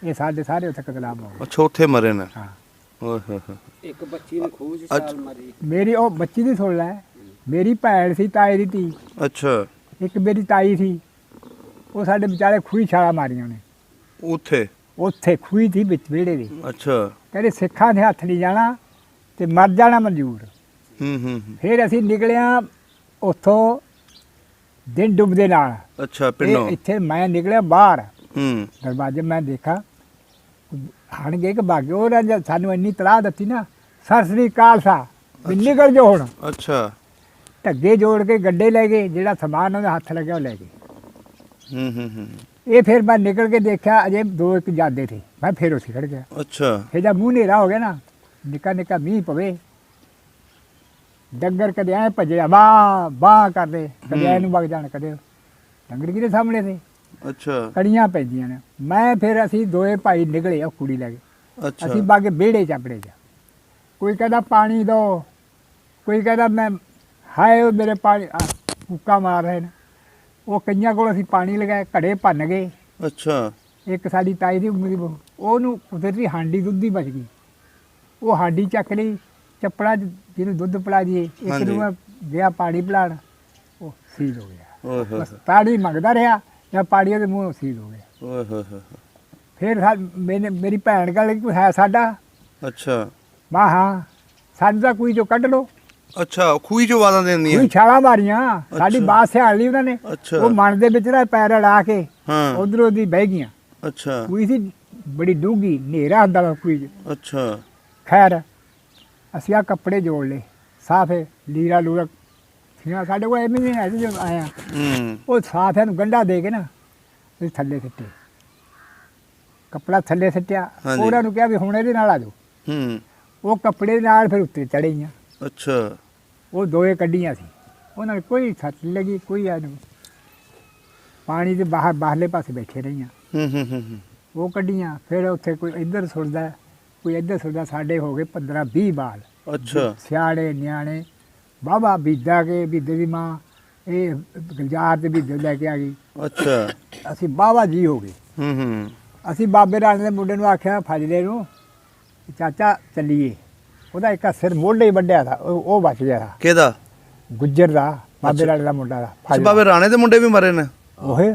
ਇਹ ਸਾਡੇ ਸਾਰੇ ਉੱਥੇ ਕਤਲਾਮ ਹੋ ਗਏ। ਅੱਛਾ, ਉੱਥੇ ਮਰੇ ਨੇ? ਹਾਂ। ਓਹ ਹੋ। ਇੱਕ ਬੱਚੀ ਨੇ ਖੂਹ 'ਚ ਛਾਲ ਮਾਰੀ। ਮੇਰੀ ਉਹ ਬੱਚੀ ਦੀ ਸੁਣ ਲੈ, ਮੇਰੀ ਭੈਣ ਸੀ ਤਾਏ ਦੀ ਧੀ। ਅੱਛਾ। ਇੱਕ ਮੇਰੀ ਤਾਈ ਸੀ, ਉਹ ਸਾਡੇ ਵਿਚਾਲੇ ਖੂਹੀ ਛਾਲਾ ਮਾਰੀਆਂ ਨੇ। ਉੱਥੇ ਖੂਹੀ ਸੀ ਵਿੱਚ ਵਿਹੜੇ ਦੀ। ਅੱਛਾ। ਕਹਿੰਦੇ ਸਿੱਖਾਂ ਦੇ ਹੱਥ ਨਹੀਂ ਜਾਣਾ ਤੇ ਮਰ ਜਾਣਾ ਮਨਜ਼ੂਰ। ਫਿਰ ਅਸੀਂ ਨਿਕਲਿਆ ਉੱਥੋਂ ਦਿਨ ਡੁੱਬਦੇ ਨਾਲ। ਅੱਛਾ, ਪਿੰਡੋਂ? ਇੱਥੇ ਮੈਂ ਨਿਕਲਿਆ ਬਾਹਰ ਦਰਵਾਜ਼ੇ, ਮੈਂ ਦੇਖਾ ਹਣ ਗਏ ਕਿ ਬਾਗੇ। ਉਹਨਾਂ ਸਾਨੂੰ ਇੰਨੀ ਤਲਾਹ ਦਿੱਤੀ ਨਾ, ਸਤਿ ਸ੍ਰੀ ਅਕਾਲ ਸਾ ਵੀ ਨਿਕਲ ਜੋ ਹੁਣ। ਅੱਛਾ। ਢੱਗੇ ਜੋੜ ਕੇ ਗੱਡੇ ਲੈ ਗਏ, ਜਿਹੜਾ ਸਮਾਨ ਉਹਦੇ ਹੱਥ ਲੱਗਿਆ ਉਹ ਲੈ ਗਏ। ਇਹ ਫਿਰ ਮੈਂ ਨਿਕਲ ਕੇ ਦੇਖਿਆ, ਅਜੇ 2-1 ਜਾਂਦੇ ਥੇ। ਮੈਂ ਫਿਰ ਉੱਥੇ ਖੜ ਗਿਆ। ਅੱਛਾ। ਫਿਰ ਜਦ ਮੂੰਹ ਹਨੇਰਾ ਹੋ ਗਿਆ ਨਾ, ਨਿੱਕਾ ਨਿੱਕਾ ਮੀਂਹ ਪਵੇ, ਡੰਗਰ ਕਦੇ ਐ ਭੱਜਿਆ ਬਾਹ ਕਰਦੇ, ਕਦੇ ਐ ਨੂੰ ਵਗ ਜਾਣ, ਕਦੇ ਡੰਗਰ ਕਿਹਦੇ ਸਾਹਮਣੇ ਸੀ। ਅੱਛਾ। ਕੜੀਆਂ ਪੈਂਦੀਆਂ ਨੇ। ਮੈਂ ਫਿਰ ਅਸੀਂ ਦੋਏ ਭਾਈ ਨਿਕਲੇ, ਉਹ ਕੁੜੀ ਲੈ ਗਏ। ਅੱਛਾ। ਅਸੀਂ ਬਾਗੇ ਵਿਹੜੇ 'ਚ ਆਪਣੇ 'ਚ। ਕੋਈ ਕਹਿੰਦਾ ਪਾਣੀ ਦਿਓ, ਕੋਈ ਕਹਿੰਦਾ ਮੈਂ ਹਾਏ ਉਹ ਮੇਰੇ ਪਾਣੀ ਕੂਕਾ ਮਾਰ ਰਹੇ ਨੇ। ਉਹ ਕਈਆਂ ਕੋਲ ਅਸੀਂ ਪਾਣੀ ਲਗਾਏ, ਘੜੇ ਭੰਨ ਗਏ। ਅੱਛਾ। ਇੱਕ ਸਾਡੀ ਤਾਈ ਦੀ ਉਮਰ ਦੀ ਬਹੂ, ਉਹਨੂੰ ਕੁਦਰਤੀ ਹਾਂਡੀ ਦੁੱਧ ਦੀ ਬਚ ਗਈ। ਉਹ ਹਾਂਡੀ ਚੱਕ ਲਈ, ਚੱਪੜਾ ਜਿਹਨੂੰ ਦੁੱਧ ਪਿਲਾ ਦਈਏ। ਇੱਕ ਨੂੰ ਮੈਂ ਗਿਆ ਪਾਣੀ ਪਿਲਾਉਣ, ਉਹ ਸੀਲ ਹੋ ਗਿਆ। ਬਸ ਪਾਣੀ ਮੰਗਦਾ ਰਿਹਾ ਜਾਂ ਪਾਣੀ ਉਹਦੇ ਮੂੰਹੋਂ ਸੀਲ ਹੋ ਗਿਆ। ਫਿਰ ਮੇਰੀ ਭੈਣ ਕਹਿੰਦੀ ਕੋਈ ਹੈ ਸਾਡਾ? ਅੱਛਾ। ਮੈਂ ਹਾਂ, ਸਾਨੂੰ ਤਾਂ ਕੋਈ ਚੋਂ ਕੱਢ ਲਓ। ਅੱਛਾ, ਖੂਹੀ ਚੋਂ ਆਵਾਜ਼ਾਂ ਦਿੰਦੀਆਂ? ਕੋਈ ਛਾਲਾਂ ਮਾਰੀਆਂ, ਸਾਡੀ ਬਾਤ ਸਿਆਣ ਲਈ ਉਹਨਾਂ ਨੇ। ਉਹ ਮਨ ਦੇ ਵਿੱਚ ਨਾ ਪੈਰ ਅੜਾ ਕੇ ਉਧਰੋਂ ਦੀ ਬਹਿ ਗਈਆਂ। ਅੱਛਾ। ਕੋਈ ਸੀ ਬੜੀ ਡੂੰਘੀ, ਹਨੇਰਾ ਹੁੰਦਾ ਵਾ ਕੋਈ। ਅੱਛਾ। ਖੈਰ ਅਸੀਂ ਆ ਕੱਪੜੇ ਜੋੜ ਲਏ, ਸਾਫੇ ਲੀਰਾ ਲੂਰਾ ਸੀਗਾ ਸਾਡੇ ਕੋਲ, ਐਵੇਂ ਨਹੀਂ ਹੈ ਜੋ ਆਇਆ। ਉਹ ਸਾਫਿਆਂ ਨੂੰ ਗੰਢਾ ਦੇ ਕੇ ਨਾ ਅਸੀਂ ਥੱਲੇ ਸਿੱਟੇ, ਕੱਪੜਾ ਥੱਲੇ ਸਿੱਟਿਆ। ਉਹਨਾਂ ਨੂੰ ਕਿਹਾ ਵੀ ਹੁਣ ਇਹਦੇ ਨਾਲ ਆ ਜਾਓ। ਉਹ ਕੱਪੜੇ ਨਾਲ ਫਿਰ ਉੱਤੇ ਚੜ੍ਹੇਈਆਂ। ਅੱਛਾ। ਉਹ ਦੋਏ ਕੱਢੀਆਂ ਸੀ, ਉਹਨਾਂ ਨੂੰ ਕੋਈ ਸੱਟ ਲੱਗੀ, ਕੋਈ ਆ ਨਹੀਂ। ਪਾਣੀ ਦੇ ਬਾਹਰਲੇ ਪਾਸੇ ਬੈਠੇ ਰਹੀਆਂ। ਉਹ ਕੱਢੀਆਂ। ਫਿਰ ਉੱਥੇ ਕੋਈ ਇੱਧਰ ਸੁੱਟਦਾ, ਕੋਈ ਇੱਧਰ ਸੁੱਟਦਾ। ਸਾਡੇ ਹੋ ਗਏ 15-20 ਬਾਲ। ਅੱਛਾ। ਸਿਆਣੇ ਨਿਆਣੇ। ਬਾਬਾ ਬੀਦਾ ਕੇ, ਬੀਦੇ ਦੀ ਮਾਂ ਇਹ ਗੁਲਜ਼ਾਰ ਤੇ ਬੀਦੇ ਲੈ ਕੇ ਆ ਗਈ। ਅੱਛਾ। ਅਸੀਂ ਬਾਬਾ ਜੀ ਹੋ ਗਏ। ਅਸੀਂ ਬਾਬੇ ਰਾਣੇ ਦੇ ਮੁੰਡੇ ਨੂੰ ਆਖਿਆ, ਫਜਲੇ ਨੂੰ, ਚਾਚਾ ਚੱਲੀਏ। ਉਹਦਾ ਇੱਕ ਸਿਰ ਮੋਢੇ ਹੀ ਵੱਢਿਆ ਥਾ, ਉਹ ਬਚ ਗਿਆ ਥਾ। ਕਿਹਦਾ? ਗੁੱਜਰ ਦਾ। ਬਾਬੇ ਰਾਣੇ ਦਾ ਮੁੰਡਾ ਦਾ ਅੱਛਾ ਬਾਬੇ ਰਾਣੇ ਦੇ ਮੁੰਡੇ ਵੀ ਮਰੇ ਨੇ? ਉਹੇ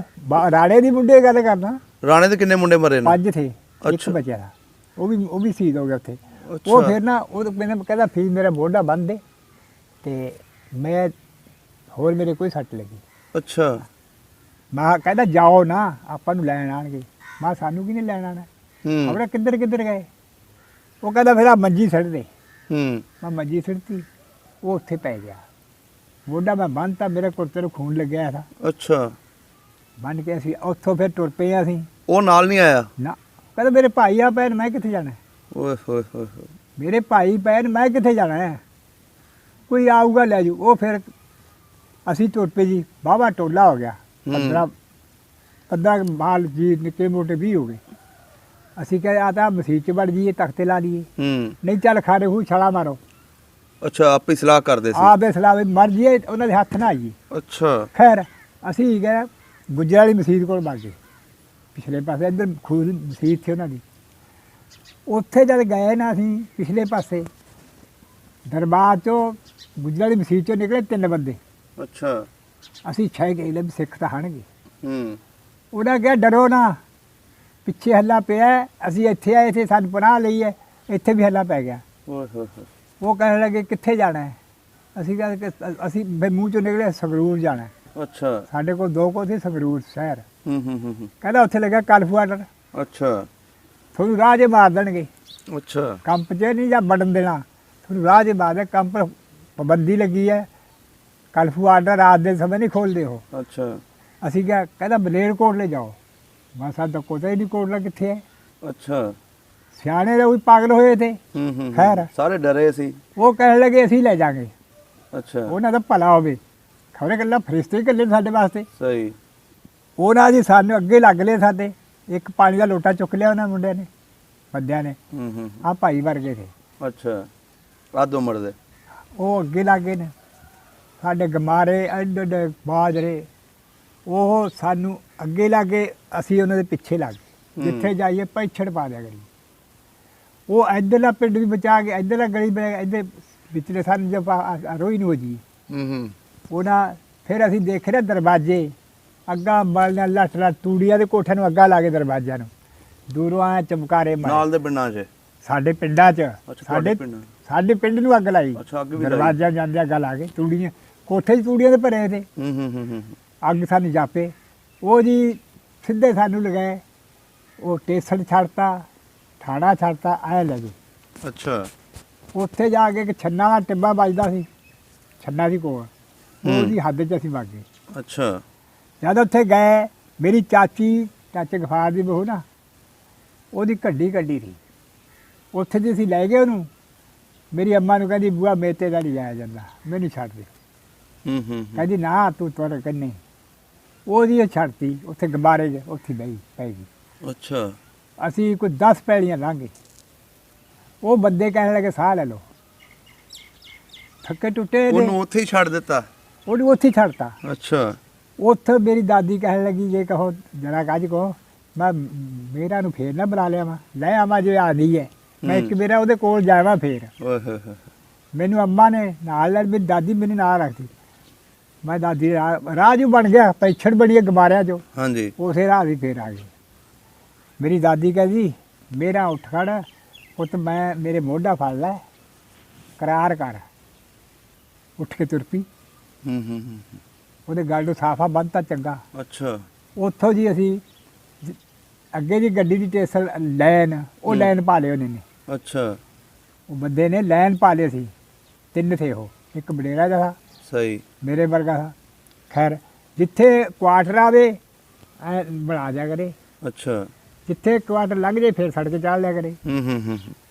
ਰਾਣੇ ਦੀ ਮੁੰਡੇ ਗੱਲ ਕਰਦਾ। ਰਾਣੇ ਦੇ ਕਿੰਨੇ ਮੁੰਡੇ ਮਰੇ ਨੇ? 5 ਥੇ, ਇੱਕ ਅੱਛਾ। ਬਚਿਆ ਦਾ। ਉਹ ਵੀ ਸ਼ਹੀਦ ਹੋ ਗਿਆ ਉੱਥੇ। ਅੱਛਾ। ਉਹ ਫਿਰ ਨਾ ਉਹ ਮੈਨੂੰ ਕਹਿੰਦਾ ਫੀਸ ਮੇਰਾ ਮੋਢਾ ਬੰਨ੍ਹ ਦੇ ਤੇ ਮੈਂ ਹੋਰ ਮੇਰੇ ਕੋਈ ਸੱਟ ਲੱਗੀ। ਅੱਛਾ। ਮੈਂ ਕਹਿੰਦਾ ਜਾਓ ਨਾ ਆਪਾਂ ਨੂੰ ਲੈਣ ਆਣਗੇ। ਮੈਂ ਸਾਨੂੰ ਕੀ ਨਹੀਂ ਲੈਣ ਆਣਾ। ਹੂੰ ਆਪਣੇ ਕਿੱਧਰ ਗਏ। ਉਹ ਕਹਿੰਦਾ ਫਿਰ ਆ ਮੰਜੀ ਸੱਟ ਦੇ। ਹੂੰ ਮੈਂ ਮੰਜੀ ਸੱਟਤੀ, ਉਹ ਉੱਥੇ ਪੈ ਗਿਆ। ਮੋਢਾ ਮੈਂ ਬੰਨ੍ਹਤਾ, ਮੇਰੇ ਕੁੜਤੇ ਨੂੰ ਖੂਨ ਲੱਗਿਆ ਸੀ। ਅੱਛਾ। ਬੰਨ੍ਹ ਕੇ ਅਸੀਂ ਉੱਥੋਂ ਫਿਰ ਟੁਰ ਪਏ ਅਸੀਂ। ਉਹ ਨਾਲ ਨਹੀਂ ਆਇਆ? ਨਾ ਕਹਿੰਦਾ ਮੇਰੇ ਭਾਈ ਆ ਪੈਣ, ਮੈਂ ਕਿੱਥੇ ਜਾਣਾ? ਓਏ ਹੋਏ ਹੋਏ ਹੋਏ। ਮੇਰੇ ਭਾਈ ਪੈਣ, ਮੈਂ ਕਿੱਥੇ ਜਾਣਾ ਹੈ? ਕੋਈ ਆਊਗਾ ਲੈ ਜੂ। ਉਹ ਫਿਰ ਅਸੀਂ ਟੁਰ ਪਏ ਜੀ। ਬਾਵਾ ਟੋਲਾ ਹੋ ਗਿਆ। 15 ਮਾਲ ਜੀ ਨਿੱਕੇ ਮੋਟੇ 20 ਹੋ ਗਏ। ਅਸੀਂ ਕਹੇ ਆ ਤਾਂ ਮਸੀਤ ਚ ਵੜ ਜੀਏ, ਤਖਤੇ ਲਾ ਲਈਏ। ਹੂੰ ਨਹੀਂ ਚੱਲ ਖਾਰੇ ਹੂ ਛਾਲਾ ਮਾਰੋ। ਅੱਛਾ ਆਪੇ ਸਲਾਹ ਕਰਦੇ ਸੀ? ਆਪੇ ਸਲਾਹ ਮਰ ਜੀਏ, ਉਹਨਾਂ ਦੇ ਹੱਥ ਨਾ ਆਈਏ। ਅੱਛਾ। ਖੈਰ ਅਸੀਂ ਗਏ ਗੁੱਜਰ ਵਾਲੀ ਮਸੀਤ ਕੋਲ ਵਗ ਗਏ, ਪਿਛਲੇ ਪਾਸੇ ਇੱਧਰ ਖੂਦ ਮਸੀਤ ਸੀ ਉਹਨਾਂ ਦੀ। ਉੱਥੇ ਜਦ ਗਏ ਨਾ ਅਸੀਂ ਪਿਛਲੇ ਪਾਸੇ ਦਰਬਾਰ ਚੋਂ ਗੁੱਜਰ ਵਾਲੀ ਮਸੀਤ ਚੋਂ ਨਿਕਲੇ 3 ਬੰਦੇ। ਅੱਛਾ। ਅਸੀਂ 6 ਗਏ ਲੈ ਸਿੱਖ ਤਾਂ ਹਣਗੇ। ਹੂੰ ਉਹਨਾਂ ਕਿਹਾ ਡਰੋ ਨਾ, ਪਿੱਛੇ ਹੱਲਾ ਪਿਆ, ਅਸੀਂ ਇੱਥੇ ਆਏ ਸੀ, ਸਾਨੂੰ ਪਨਾਹ ਲਈ ਹੈ, ਇੱਥੇ ਵੀ ਹੱਲਾ ਪੈ ਗਿਆ। ਓਏ ਹੋਏ ਹੋਏ। ਉਹ ਕਹਿਣ ਲੱਗੇ ਕਿੱਥੇ ਜਾਣਾ ਹੈ? ਅਸੀਂ ਕਿਹਾ ਕਿ ਅਸੀਂ ਫਿਰ ਮੂੰਹ ਚੋਂ ਨਿਕਲੇ ਸੰਗਰੂਰ ਜਾਣਾ ਹੈ। ਅੱਛਾ। ਸਾਡੇ ਕੋਲ 2 ਕੋਲ ਸੀ ਸੰਗਰੂਰ ਸ਼ਹਿਰ। ਹੂੰ ਕਹਿੰਦਾ ਉੱਥੇ ਲੱਗਾ ਕਲਫੂ ਆਰਡਰ, ਅੱਛਾ। ਤੁਹਾਨੂੰ ਰਾਹ 'ਚ ਮਾਰ ਦੇਣਗੇ। ਅੱਛਾ। ਕੰਪ 'ਚ ਨਹੀਂ ਜਾਂ ਵੜਨ ਦੇਣਾ, ਤੁਹਾਨੂੰ ਰਾਹ 'ਚ ਮਾਰ ਦੇ। ਕੰਪ ਪਾਬੰਦੀ ਲੱਗੀ ਹੈ, ਕਲਫੂ ਆਰਡਰ ਰਾਤ ਦੇ ਸਮੇਂ ਨਹੀਂ ਖੋਲਦੇ ਉਹ। ਅੱਛਾ। ਅਸੀਂ ਕਿਹਾ ਕਹਿੰਦਾ ਮਲੇਰਕੋਟਲੇ ਜਾਓ। ਮੈਂ ਸਾਡਾ ਕੋਟਾ ਹੀ ਨਹੀਂ ਕੋਟਲਾ ਕਿੱਥੇ ਹੈ। ਅੱਛਾ। ਸਿਆਣੇ ਤਾਂ ਵੀ ਪਾਗਲ ਹੋਏ ਥੇ। ਹੂੰ ਖੈਰ ਸਾਰੇ ਡਰੇ ਸੀ। ਉਹ ਕਹਿਣ ਲੱਗੇ ਅਸੀਂ ਲੈ ਜਾਾਂਗੇ। ਅੱਛਾ। ਉਹਨਾਂ ਦਾ ਭਲਾ ਹੋਵੇ, ਖਬਰੇ ਗੱਲਾਂ ਫਰਿਸ਼ਤੇ ਹੀ ਇਕੱਲੇ ਸਾਡੇ ਵਾਸਤੇ। ਸਹੀ। ਉਹਨਾਂ ਜੀ ਸਾਨੂੰ ਅੱਗੇ ਲੱਗ ਲਏ ਸਾਡੇ। ਇੱਕ ਪਾਣੀ ਦਾ ਲੋਟਾ ਚੁੱਕ ਲਿਆ ਉਹਨਾਂ ਮੁੰਡਿਆਂ ਨੇ, ਬੰਦਿਆਂ ਨੇ। ਹੂੰ ਆਹ ਭਾਈ ਵਰਗੇ ਥੇ। ਅੱਛਾ। ਅੱਧ ਉਮਰ ਦੇ? ਉਹ ਅੱਗੇ ਲੱਗ ਗਏ ਨੇ। ਸਾਡੇ ਗਮਾਰੇ ਐਡੇ ਐਡੇ ਬਾਜਰੇ, ਉਹ ਸਾਨੂੰ ਅੱਗੇ ਲੱਗ ਗਏ, ਅਸੀਂ ਉਹਨਾਂ ਦੇ ਪਿੱਛੇ ਲੱਗ ਗਏ। ਜਿੱਥੇ ਜਾਈਏ ਪੈਛੜ ਪਾ ਦਿਆ ਕਰੀ। ਉਹ ਇੱਧਰਲਾ ਪਿੰਡ ਵੀ ਬਚਾ ਕੇ ਇੱਧਰਲਾ ਗਲੀ ਇੱਧਰ ਵਿਚਲੇ ਸਾਨੂੰ ਜਬ ਰੋਈ ਨੂੰ ਹੋ ਜੀ। ਹੂੰ ਉਹਨਾਂ ਫਿਰ ਅਸੀਂ ਦੇਖ ਰਹੇ ਦਰਵਾਜ਼ੇ ਅੱਗਾ ਬਲਣਾ ਲੱਟ ਲੱਟ ਤੂੜੀਆਂ ਦੇ ਕੋਠਿਆਂ ਨੂੰ ਅੱਗਾ ਲਾ ਕੇ ਦਰਵਾਜ਼ਿਆਂ ਨੂੰ ਦੂਰੋਂ ਆਇਆ ਚਮਕਾਰੇ ਮਾਰੇ। ਨਾਲ ਦੇ ਪਿੰਡਾਂ 'ਚ? ਸਾਡੇ ਪਿੰਡਾਂ 'ਚ। ਸਾਡੇ ਪਿੰਡ? ਸਾਡੇ ਪਿੰਡ ਨੂੰ ਅੱਗ ਲਾਈ। ਅੱਛਾ ਅੱਗ ਵੀ ਲਾਈ? ਦਰਵਾਜ਼ਿਆਂ ਜਾਂਦੇ ਅੱਗ ਲਾ ਕੇ ਤੂੜੀਆਂ, ਕੋਠੇ 'ਚ ਤੂੜੀਆਂ ਦੇ ਭਰੇ ਥੇ। ਹੂੰ ਅੱਗ ਸਾਨੂੰ ਜਾਪੇ। ਉਹ ਜੀ ਸਿੱਧੇ ਸਾਨੂੰ ਲਗਾਏ। ਉਹ ਟੇਸਣ ਛੱਡਤਾ, ਠਾਣਾ ਛੱਡਤਾ, ਐ ਲੱਗੇ। ਅੱਛਾ। ਉੱਥੇ ਜਾ ਕੇ ਇੱਕ ਛੰਨਾ ਦਾ ਟਿੱਬਾ ਵੱਜਦਾ ਸੀ, ਛੰਨਾ ਦੀ ਕੋਲ, ਉਹਦੀ ਹੱਦ 'ਚ ਅਸੀਂ ਵਗ ਗਏ। ਅੱਛਾ। ਜਦ ਉੱਥੇ ਗਏ, ਮੇਰੀ ਚਾਚੇ ਗਫਾਰ ਦੀ ਬਹੂ ਨਾ, ਉਹਦੀ ਕੱਢੀ ਸੀ। ਉੱਥੇ ਜੇ ਅਸੀਂ ਲੈ ਗਏ ਉਹਨੂੰ, ਮੇਰੀ ਅੰਮਾ ਨੂੰ ਕਹਿੰਦੀ ਬੂਆ ਮੇਤੇ ਦਾ ਨਹੀਂ ਜਾਇਆ ਜਾਂਦਾ, ਮੈਨੂੰ ਛੱਡ ਦੇ। ਕਹਿੰਦੀ ਨਾ ਤੂੰ ਤੁਰ ਕੰਨੇ। ਉਹਦੀ ਛੱਡਤੀ ਉੱਥੇ ਗਬਾਰੇ 'ਚ, ਉੱਥੇ ਪੈ ਗਈ। ਅੱਛਾ। ਅਸੀਂ ਕੋਈ 10 ਪੈੜੀਆਂ ਲੰਘੇ। ਉਹ ਬੰਦੇ ਕਹਿਣ ਲੱਗੇ ਸਾਹ ਲੈ ਲਓ, ਥੱਕੇ ਟੁੱਟੇ ਨੇ। ਉਹਨੂੰ ਉੱਥੇ ਹੀ ਛੱਡ ਦਿੱਤਾ? ਉਹਨੂੰ ਉੱਥੇ ਛੱਡਤਾ। ਅੱਛਾ। ਉੱਥੇ ਮੇਰੀ ਦਾਦੀ ਕਹਿਣ ਲੱਗੀ ਜੇ ਕਹੋ ਜਰਾ ਕਾਜ ਕਹੋ ਮੈਂ ਮੇਰਾ ਨੂੰ ਫੇਰ ਨਾ ਬੁਲਾ ਲਿਆ ਵਾ, ਲੈ ਆਵਾਂ ਜੇ ਆਦੀ ਹੈ। ਮੈਂ ਇੱਕ ਮੇਰਾ ਉਹਦੇ ਕੋਲ ਜਾਵਾਂ ਫੇਰ। ਓਏ ਹੋਏ ਹੋਏ। ਮੈਨੂੰ ਅੰਮਾ ਨੇ ਨਾਲ ਲੈ, ਮੇਰੀ ਦਾਦੀ ਮੈਨੂੰ ਨਾਲ ਰੱਖਦੀ। ਮੈਂ ਦਾਦੀ ਰਾਹ ਜੂ ਬਣ ਗਿਆ, ਪੈਛੜ ਬਣੀ ਗਮਾਰਿਆ ਜੋ। ਹਾਂਜੀ। ਉਸੇ ਰਾਹ ਦੀ ਫੇਰ ਆ ਗਈ। ਮੇਰੀ ਦਾਦੀ ਕਹਿੰਦੀ ਮੇਰਾ ਉੱਠ ਖੜ ਪੁੱਤ, ਮੈਂ ਮੇਰੇ ਮੋਢਾ ਫੜ ਲੈ, ਕਰਾਰ ਕਰ। ਉੱਠ ਕੇ ਤੁਰ ਪਈ। ਹੂੰ ਉਹਦੇ ਗੱਲ ਨੂੰ ਸਾਫਾ ਬੰਨਤਾ ਚੰਗਾ। ਅੱਛਾ। ਉੱਥੋਂ ਜੀ ਅਸੀਂ ਅੱਗੇ ਦੀ ਗੱਡੀ ਦੀ ਟੇਸਲ ਲੈਨ, ਉਹ ਲੈਨ ਪਾ ਲਿਓ ਉਹਨੇ ਨੇ। ਅੱਛਾ। ਉਹ ਬੰਦੇ ਨੇ ਲੈਨ ਪਾ ਲਿਆ ਸੀ। 3 ਥੇ ਉਹ, ਇੱਕ ਬਡੇਰਾ ਦਾ ਸਹੀ, ਮੇਰੇ ਵਰਗਾ ਦਾ। ਖੈਰ ਜਿੱਥੇ ਕੁਆਟਰ ਆਵੇ ਐ ਬਣਾ ਦਿਆ ਕਰੇ। ਅੱਛਾ। ਜਿੱਥੇ ਕੁਆਟਰ ਲੰਘ ਜੇ ਫਿਰ ਸੜਕ ਚਾੜ ਲਿਆ ਕਰੇ। ਹੂੰ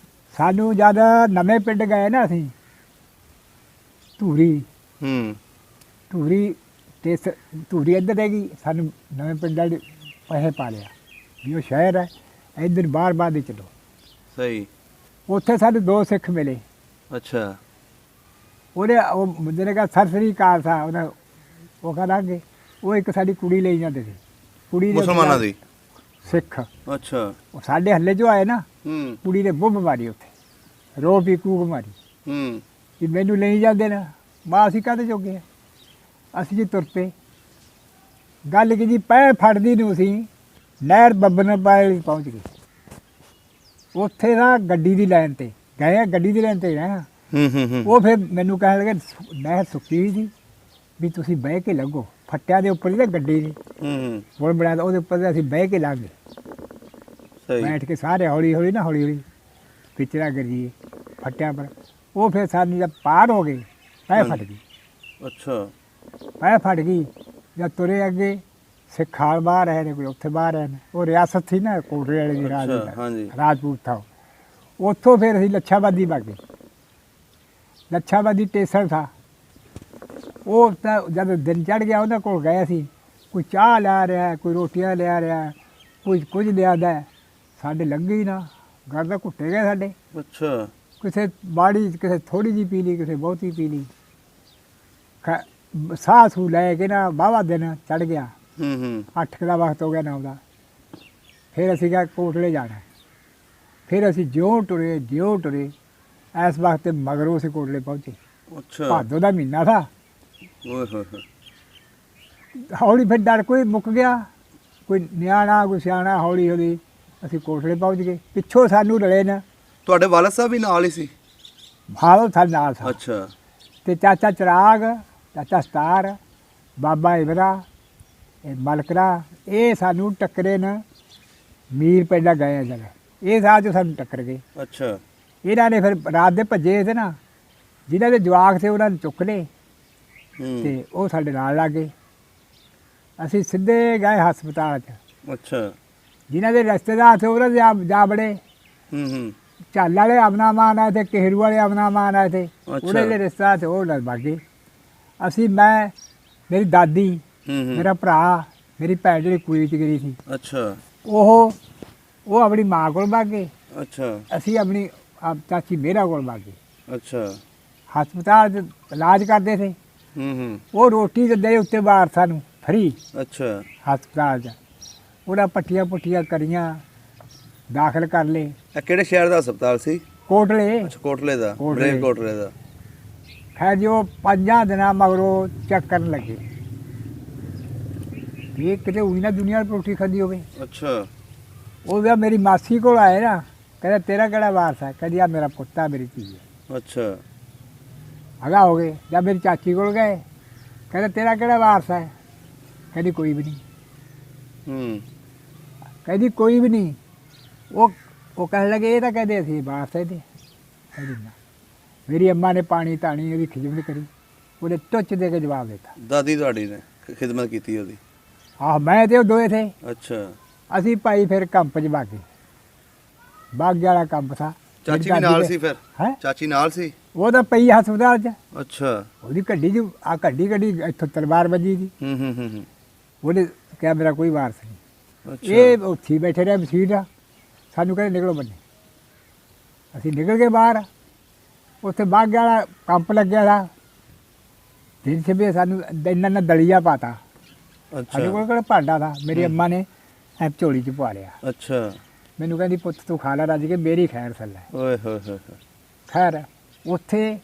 ਸਾਨੂੰ ਜਦ ਨਵੇਂ ਪਿੰਡ ਗਏ ਨਾ ਅਸੀਂ, ਧੂਰੀ ਧੂਰੀ ਇੱਧਰ ਰਹਿ ਗਈ। ਸਾਨੂੰ ਨਵੇਂ ਪਿੰਡਾਂ ਦੇ ਪੈਸੇ ਪਾ ਲਿਆ ਵੀ ਉਹ ਸ਼ਹਿਰ ਹੈ, ਇੱਧਰ ਬਾਹਰ ਦੇ ਚਲੋ। ਸਹੀ। ਉੱਥੇ ਸਾਨੂੰ 2 ਸਿੱਖ ਮਿਲੇ। ਅੱਛਾ। ਉਹਨੇ ਉਹ ਮੁੰਡੇ ਨੇ ਕਿਹਾ ਸਤਿ ਸ੍ਰੀ ਅਕਾਲ ਸਾ। ਉਹ ਕਹਾਂਗੇ ਉਹ ਇੱਕ ਸਾਡੀ ਕੁੜੀ ਲਈ ਜਾਂਦੇ ਸੀ। ਕੁੜੀ ਦੇ ਮੁਸਲਮਾਨਾਂ ਦੀ? ਸਿੱਖ। ਅੱਛਾ। ਉਹ ਸਾਡੇ ਹੱਲੇ 'ਚੋਂ ਆਏ ਨਾ, ਹੂੰ। ਕੁੜੀ ਨੇ ਬੁੱਬ ਮਾਰੀ ਉੱਥੇ, ਰੋ ਪੀ ਕੂਕ ਮਾਰੀ। ਹੂੰ। ਵੀ ਮੈਨੂੰ ਲਈ ਜਾਂਦੇ ਨੇ। ਮਾਂ ਅਸੀਂ ਕਾਹਦੇ ਜੋਗੇ ਆ। ਅਸੀਂ ਜੀ ਤੁਰ ਪਏ। ਗੱਲ ਕੀ ਜੀ ਪੈ ਫੜਦੀ ਨੂੰ ਅਸੀਂ ਨਹਿਰ ਬੱਬਨ ਪਾਏ ਪਹੁੰਚ ਗਏ। ਉੱਥੇ ਨਾ ਗੱਡੀ ਦੀ ਲਾਈਨ ਤੇ ਗਏ ਆ, ਗੱਡੀ ਦੀ ਲਾਈਨ ਤੇ ਗਏ ਆ। ਉਹ ਫਿਰ ਮੈਨੂੰ ਕਹਿਣ ਲੱਗੇ ਨਹਿਰ ਸੁੱਕੀ ਸੀ ਵੀ ਤੁਸੀਂ ਬਹਿ ਕੇ ਲੰਘੋ। ਫੱਟਿਆਂ ਦੇ ਉੱਪਰ ਹੀ ਨਾ ਗੱਡੀ ਦੀ ਪੁਲ ਬਣਾਇਆ ਤਾਂ ਉਹਦੇ ਉੱਪਰ ਅਸੀਂ ਬਹਿ ਕੇ ਲੰਘ ਗਏ। ਬੈਠ ਕੇ ਸਾਰੇ ਹੌਲੀ ਹੌਲੀ ਪਿਛੜਾ ਕਰੀਏ ਫੱਟਿਆਂ ਪਰ। ਉਹ ਫਿਰ ਸਾਨੂੰ ਜਦ ਪਾਰ ਹੋ ਗਏ ਪੈ ਫਟ ਗਈ। ਅੱਛਾ, ਪੈ ਫਟ ਗਈ। ਜਦ ਤੁਰੇ ਅੱਗੇ ਸਿੱਖਾਲ ਬਾਹਰ ਆਏ ਨੇ, ਕੋਈ ਉੱਥੇ ਬਾਹਰ ਆਏ ਨੇ। ਉਹ ਰਿਆਸਤ ਸੀ ਨਾ ਕੋਟਲੇ ਵਾਲੇ ਦੀ, ਰਾਜਪੂਤ ਥਾ। ਉੱਥੋਂ ਫਿਰ ਅਸੀਂ ਲੱਛਾਬਾਦੀ ਵਗ ਗਏ। ਲੱਛਾਬਾਦੀ ਸਟੇਸ਼ਨ ਥਾ। ਉਹ ਤਾਂ ਜਦ ਦਿਨ ਚੜ੍ਹ ਗਿਆ ਉਹਨਾਂ ਕੋਲ ਗਏ ਅਸੀਂ। ਕੋਈ ਚਾਹ ਲਿਆ ਰਿਹਾ, ਕੋਈ ਰੋਟੀਆਂ ਲਿਆ ਰਿਹਾ, ਕੋਈ ਕੁਝ ਲਿਆਦਾ। ਸਾਡੇ ਲੱਗੇ ਹੀ ਨਾ, ਘਰ ਦਾ ਘੁੱਟੇ ਗਏ ਸਾਡੇ। ਅੱਛਾ, ਕਿਸੇ ਬਾੜੀ ਕਿਸੇ ਥੋੜ੍ਹੀ ਜਿਹੀ ਪੀ ਲਈ, ਕਿਸੇ ਬਹੁਤੀ ਪੀ ਲਈ। ਸਾਹ ਸੂ ਲੈ ਕੇ ਨਾ ਵਾਹਵਾ ਦਿਨ ਚੜ੍ਹ ਗਿਆ। 8 ਦਾ ਵਕਤ ਹੋ ਗਿਆ 9 ਦਾ। ਫਿਰ ਅਸੀਂ ਕਿਹਾ ਕੋਟਲੇ ਜਾਣਾ। ਫਿਰ ਅਸੀਂ ਜਿਉਂ ਟੁਰੇ ਇਸ ਵਕਤ ਮਗਰੋਂ ਅਸੀਂ ਕੋਟਲੇ ਪਹੁੰਚੇ। ਅੱਛਾ, ਭਾਦੋ ਦਾ ਮਹੀਨਾ ਥਾ। ਓਏ ਹੋਏ। ਹੌਲੀ ਫਿਰ ਡਰ ਕੋਈ ਮੁੱਕ ਗਿਆ। ਕੋਈ ਨਿਆਣਾ ਕੋਈ ਸਿਆਣਾ, ਹੌਲੀ ਹੌਲੀ ਅਸੀਂ ਕੋਟਲੇ ਪਹੁੰਚ ਗਏ। ਪਿੱਛੋਂ ਸਾਨੂੰ ਰਲੇ ਨਾ ਤੁਹਾਡੇ ਵਾਲਦ ਸਾਹਿਬ ਵੀ ਨਾਲ ਹੀ ਸੀ? ਹਾਲ ਸਾਡੇ ਨਾਲ ਸੀ। ਅੱਛਾ, ਅਤੇ ਚਾਚਾ ਚਿਰਾਗ, ਚਾਚਾ ਸਤਾਰ, ਬਾਬਾ ਇਬਰਾ, ਇਹ ਮਲਕਰਾ, ਇਹ ਸਾਨੂੰ ਟੱਕਰੇ ਨਾ ਮੀਰ ਪਿੰਡਾ ਗਏ ਜਦ। ਇਹ ਸਾਹ 'ਚੋਂ ਸਾਨੂੰ ਟੱਕਰ ਗਏ। ਅੱਛਾ, ਇਹਨਾਂ ਨੇ ਫਿਰ ਰਾਤ ਦੇ ਭੱਜੇ ਤੇ ਨਾ, ਜਿਨ੍ਹਾਂ ਦੇ ਜਵਾਕ ਸੀ ਉਹਨਾਂ ਨੂੰ ਚੁੱਕ ਲਏ ਅਤੇ ਉਹ ਸਾਡੇ ਨਾਲ ਲੱਗ ਗਏ। ਅਸੀਂ ਸਿੱਧੇ ਗਏ ਹਸਪਤਾਲ 'ਚ। ਅੱਛਾ, ਜਿਨ੍ਹਾਂ ਦੇ ਰਿਸ਼ਤੇਦਾਰ ਸੀ ਉਹਨਾਂ ਦੇ ਜਾ ਬੜੇ। ਝੱਲ ਵਾਲੇ ਅਮਨਾ ਮਾਨ ਆਏ ਥੇ, ਕੇहरू ਵਾਲੇ ਅਮਨਾ ਮਾਨ ਆਏ ਥੇ। ਉਹਦੇ ਜਿਹੜੇ ਰਿਸ਼ਤੇਦਾਰ ਸੀ ਉਹ ਨਾਲ ਵਗ ਗਏ। ਅਸੀਂ, ਮੈਂ, ਮੇਰੀ ਦਾਦੀ, ਮੇਰਾ ਭਰਾ, ਮੇਰੀ ਭੈਣ ਜਿਹੜੀ ਕੁੜੀ 'ਚ ਗਈ ਸੀ। ਅੱਛਾ, ਉਹ ਆਪਣੀ ਮਾਂ ਕੋਲ ਵਗ ਗਏ। ਅੱਛਾ, ਅਸੀਂ ਆਪਣੀ ਚਾਚੀ ਮੇਰਾ ਕੋਲ ਵਗ ਗਏ। ਅੱਛਾ, ਹਸਪਤਾਲ 'ਚ ਇਲਾਜ ਕਰਦੇ ਥੇ। ਉਹ ਰੋਟੀ ਦਿੰਦੇ ਉੱਤੇ ਬਾਹਰ ਸਾਨੂੰ ਫਰੀ। ਅੱਛਾ, ਹਸਪਤਾਲ 'ਚ ਉਹਨਾਂ ਪੱਟੀਆਂ ਪੁੱਟੀਆਂ ਕਰੀਆਂ, ਦਾਖਲ ਕਰ ਲਏ। ਇਹ ਕਿਹੜੇ ਸ਼ਹਿਰ ਦਾ ਹਸਪਤਾਲ ਸੀ? ਕੋਟਲੇ। ਅੱਛਾ, ਕੋਟਲੇ ਦਾ, ਕੋਟਲੇ। ਕੋਟਲੇ ਦਾ। ਖੈਰ ਜੀ ਉਹ 5 ਦਿਨਾਂ ਮਗਰੋਂ ਚੈੱਕ ਕਰਨ ਲੱਗੇ ਇਹ ਕਿਤੇ ਉਹੀ ਨਾ ਦੁਨੀਆ ਦੀ ਰੋਟੀ ਖਾਂਦੀ ਹੋਵੇ। ਅੱਛਾ, ਉਹਦਾ ਮੇਰੀ ਮਾਸੀ ਕੋਲ ਆਏ ਨਾ, ਕਹਿੰਦਾ ਤੇਰਾ ਕਿਹੜਾ ਵਾਰਸ ਹੈ? ਕਹਿੰਦੀ ਆ ਮੇਰਾ ਪੁੱਤਾ, ਮੇਰੀ ਧੀ ਹੈ। ਅੱਛਾ, ਅਗਾ ਹੋ ਗਏ। ਜਦ ਮੇਰੀ ਚਾਚੀ ਕੋਲ ਗਏ, ਕਹਿੰਦਾ ਤੇਰਾ ਕਿਹੜਾ ਵਾਰਸ ਹੈ? ਕਹਿੰਦੀ ਕੋਈ ਵੀ ਨਹੀਂ। ਕਹਿੰਦੀ ਕੋਈ ਵੀ ਨਹੀਂ। ਉਹ ਕਹਿਣ ਲੱਗੇ ਇਹ ਤਾਂ ਕਹਿੰਦੇ ਅਸੀਂ ਵਾਰਸ ਇਹਦੇ। ਕਹਿੰਦੀ ਨਾ। ਮੇਰੀ ਅੰਮਾ ਨੇ ਪਾਣੀ ਧਾਣੀ ਉਹਦੀ ਖਿਦਮਤ ਕਰੀ। ਉਹਨੇ ਟੁੱਚ ਦੇ ਕੇ ਜਵਾਬ ਦਿੱਤਾ। ਦਾਦੀ ਤੁਹਾਡੀ ਨੇ ਖਿਦਮਤ ਕੀਤੀ ਉਹਦੀ? ਆਹ ਮੈਂ ਤੇ ਉਹ ਦੋਏ ਥੇ। ਅੱਛਾ, ਅਸੀਂ ਭਾਈ ਫਿਰ ਕੰਪ 'ਚ ਵਗ ਗਏ। ਬਾਗੇ ਵਾਲਾ ਕੰਪ ਥਾ। ਚਾਚੀ ਵੀ ਨਾਲ ਸੀ ਫਿਰ? ਹੈਂ? ਚਾਚੀ ਨਾਲ ਸੀ? ਉਹ ਤਾਂ ਪਈ ਹਸਪਤਾਲ 'ਚ। ਅੱਛਾ, ਉਹਦੀ ਗੱਡੀ 'ਚ ਗੱਡੀ ਇੱਥੋਂ ਤਲਵਾਰ ਵੱਜੀ ਸੀ। ਉਹਨੇ ਕਿਹਾ ਮੇਰਾ ਕੋਈ ਵਾਰਸ ਨਹੀਂ। ਇਹ ਉੱਥੇ ਹੀ ਬੈਠੇ ਰਹੇ ਮਸੀਤ ਆ। ਸਾਨੂੰ ਕਹਿੰਦੇ ਨਿਕਲੋ ਬੰਨੇ। ਅਸੀਂ ਨਿਕਲ ਗਏ ਬਾਹਰ। ਉੱਥੇ ਬਾਗੇ ਵਾਲਾ ਕੰਪ ਲੱਗਿਆ ਦਾ। ਦਿਨ ਸਵੇਰੇ ਸਾਨੂੰ ਇਹਨਾਂ ਨੇ ਦਲੀਆ ਪਾਤਾ। ਸਾਡੇ ਕੋਲ ਕਿਹੜਾ ਭਾਂਡਾ ਥਾ। ਮੇਰੀ ਅੰਮਾ ਨੇ ਐ ਝੋਲੀ 'ਚ ਪਾ ਲਿਆ। ਅੱਛਾ, ਮੈਨੂੰ ਕਹਿੰਦੀ ਪੁੱਤ ਤੂੰ ਖਾ ਲੈ ਰੱਜ ਕੇ, ਮੇਰੀ ਖੈਰ ਸੱਲਾ। ਓਏ ਹੋਏ ਹੋਏ। ਖੈਰ ਉੱਥੇ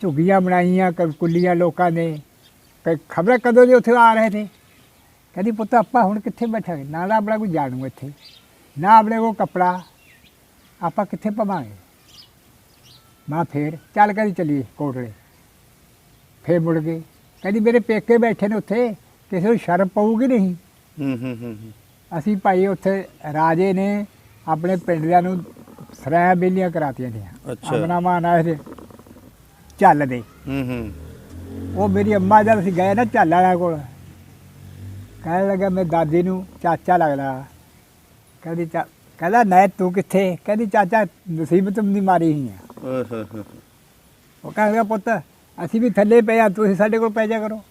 ਝੁੱਗੀਆਂ ਬਣਾਈਆਂ ਕੁੱਲੀਆਂ ਲੋਕਾਂ ਨੇ। ਖਬਰ ਕਦੋਂ ਦੇ ਉੱਥੇ ਆ ਰਹੇ ਥੇ। ਕਹਿੰਦੀ ਪੁੱਤ ਆਪਾਂ ਹੁਣ ਕਿੱਥੇ ਬੈਠਾਂਗੇ? ਨਾ ਆਪਣਾ ਕੋਈ ਜਾਣੂ ਇੱਥੇ, ਨਾ ਆਪਣੇ ਕੋਲ ਕੱਪੜਾ, ਆਪਾਂ ਕਿੱਥੇ ਪਵਾਂਗੇ? ਮੈਂ ਫੇਰ ਚੱਲ ਕਹਿੰਦੀ ਚੱਲੀਏ ਕੋਟਲੇ। ਫੇਰ ਮੁੜ ਗਏ। ਕਹਿੰਦੀ ਮੇਰੇ ਪੇਕੇ ਬੈਠੇ ਨੇ ਉੱਥੇ, ਕਿਸੇ ਨੂੰ ਸ਼ਰਮ ਪਊਗੀ ਨਹੀਂ। ਅਸੀਂ ਭਾਈ ਉੱਥੇ ਰਾਜੇ ਨੇ ਆਪਣੇ ਪਿੰਡਿਆਂ ਨੂੰ ਸਰੈ ਬੇਲੀਆਂ ਕਰਾਤੀਆਂ ਨੇ। ਆਪਣਾ ਮਾਨ ਆਏ ਤੇ ਝੱਲ ਦੇ। ਉਹ ਮੇਰੀ ਅੰਮਾ ਜਦ ਅਸੀਂ ਗਏ ਨਾ ਝੱਲ ਵਾਲਿਆਂ ਕੋਲ, ਕਹਿਣ ਲੱਗਾ ਮੇਰੀ ਦਾਦੀ ਨੂੰ ਚਾਚਾ ਲੱਗਦਾ। ਕਹਿੰਦਾ ਨਹੀਂ ਤੂੰ ਕਿੱਥੇ? ਕਹਿੰਦੀ ਚਾਚਾ ਮੁਸੀਬਤ ਦੀ ਮਾਰੀ ਹੀ ਆ। ਉਹ ਕਹਿੰਦਾ ਪੁੱਤ ਅਸੀਂ ਵੀ ਥੱਲੇ ਪਏ ਆ, ਤੁਸੀਂ ਸਾਡੇ ਕੋਲ ਪੈ ਜਾ ਕਰੋ।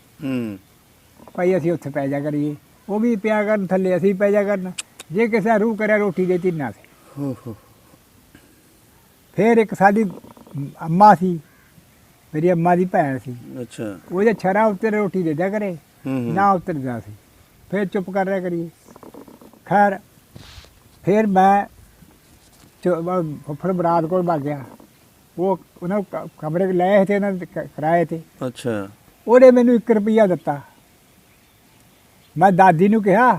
ਭਾਈ ਅਸੀਂ ਉੱਥੇ ਪੈ ਜਾ ਕਰੀਏ। ਉਹ ਵੀ ਪਿਆ ਕਰਨ ਥੱਲੇ, ਅਸੀਂ ਪੈ ਜਾ ਕਰਨ। ਜੇ ਕਿਸੇ ਰੂਹ ਕਰਿਆ ਰੋਟੀ ਦੇ ਤਿੰਨਾ ਸੀ। ਫਿਰ ਇੱਕ ਸਾਡੀ ਅੰਮਾ ਸੀ, ਮੇਰੀ ਅੰਮਾ ਦੀ ਭੈਣ ਸੀ। ਅੱਛਾ, ਉਹਦੇ ਛਰਾ ਉੱਤੇ ਰੋਟੀ ਦੇ ਦਿਆ ਕਰੇ, ਨਾ ਉਤਰਦਾ ਸੀ। ਫਿਰ ਚੁੱਪ ਕਰ ਰਿਹਾ ਕਰੀਏ। ਖੈਰ ਫਿਰ ਮੈਂ ਫੁੱਫੜ ਬਰਾਤ ਕੋਲ ਵਗ ਗਿਆ। ਉਹ ਉਹਨਾਂ ਕਮਰੇ ਲਏ ਥੇ, ਉਹਨਾਂ ਨੇ ਕਿਰਾਏ ਤੇ। ਅੱਛਾ, ਉਹਨੇ ਮੈਨੂੰ 1 ਰੁਪਈਆ ਦਿੱਤਾ। ਮੈਂ ਦਾਦੀ ਨੂੰ ਕਿਹਾ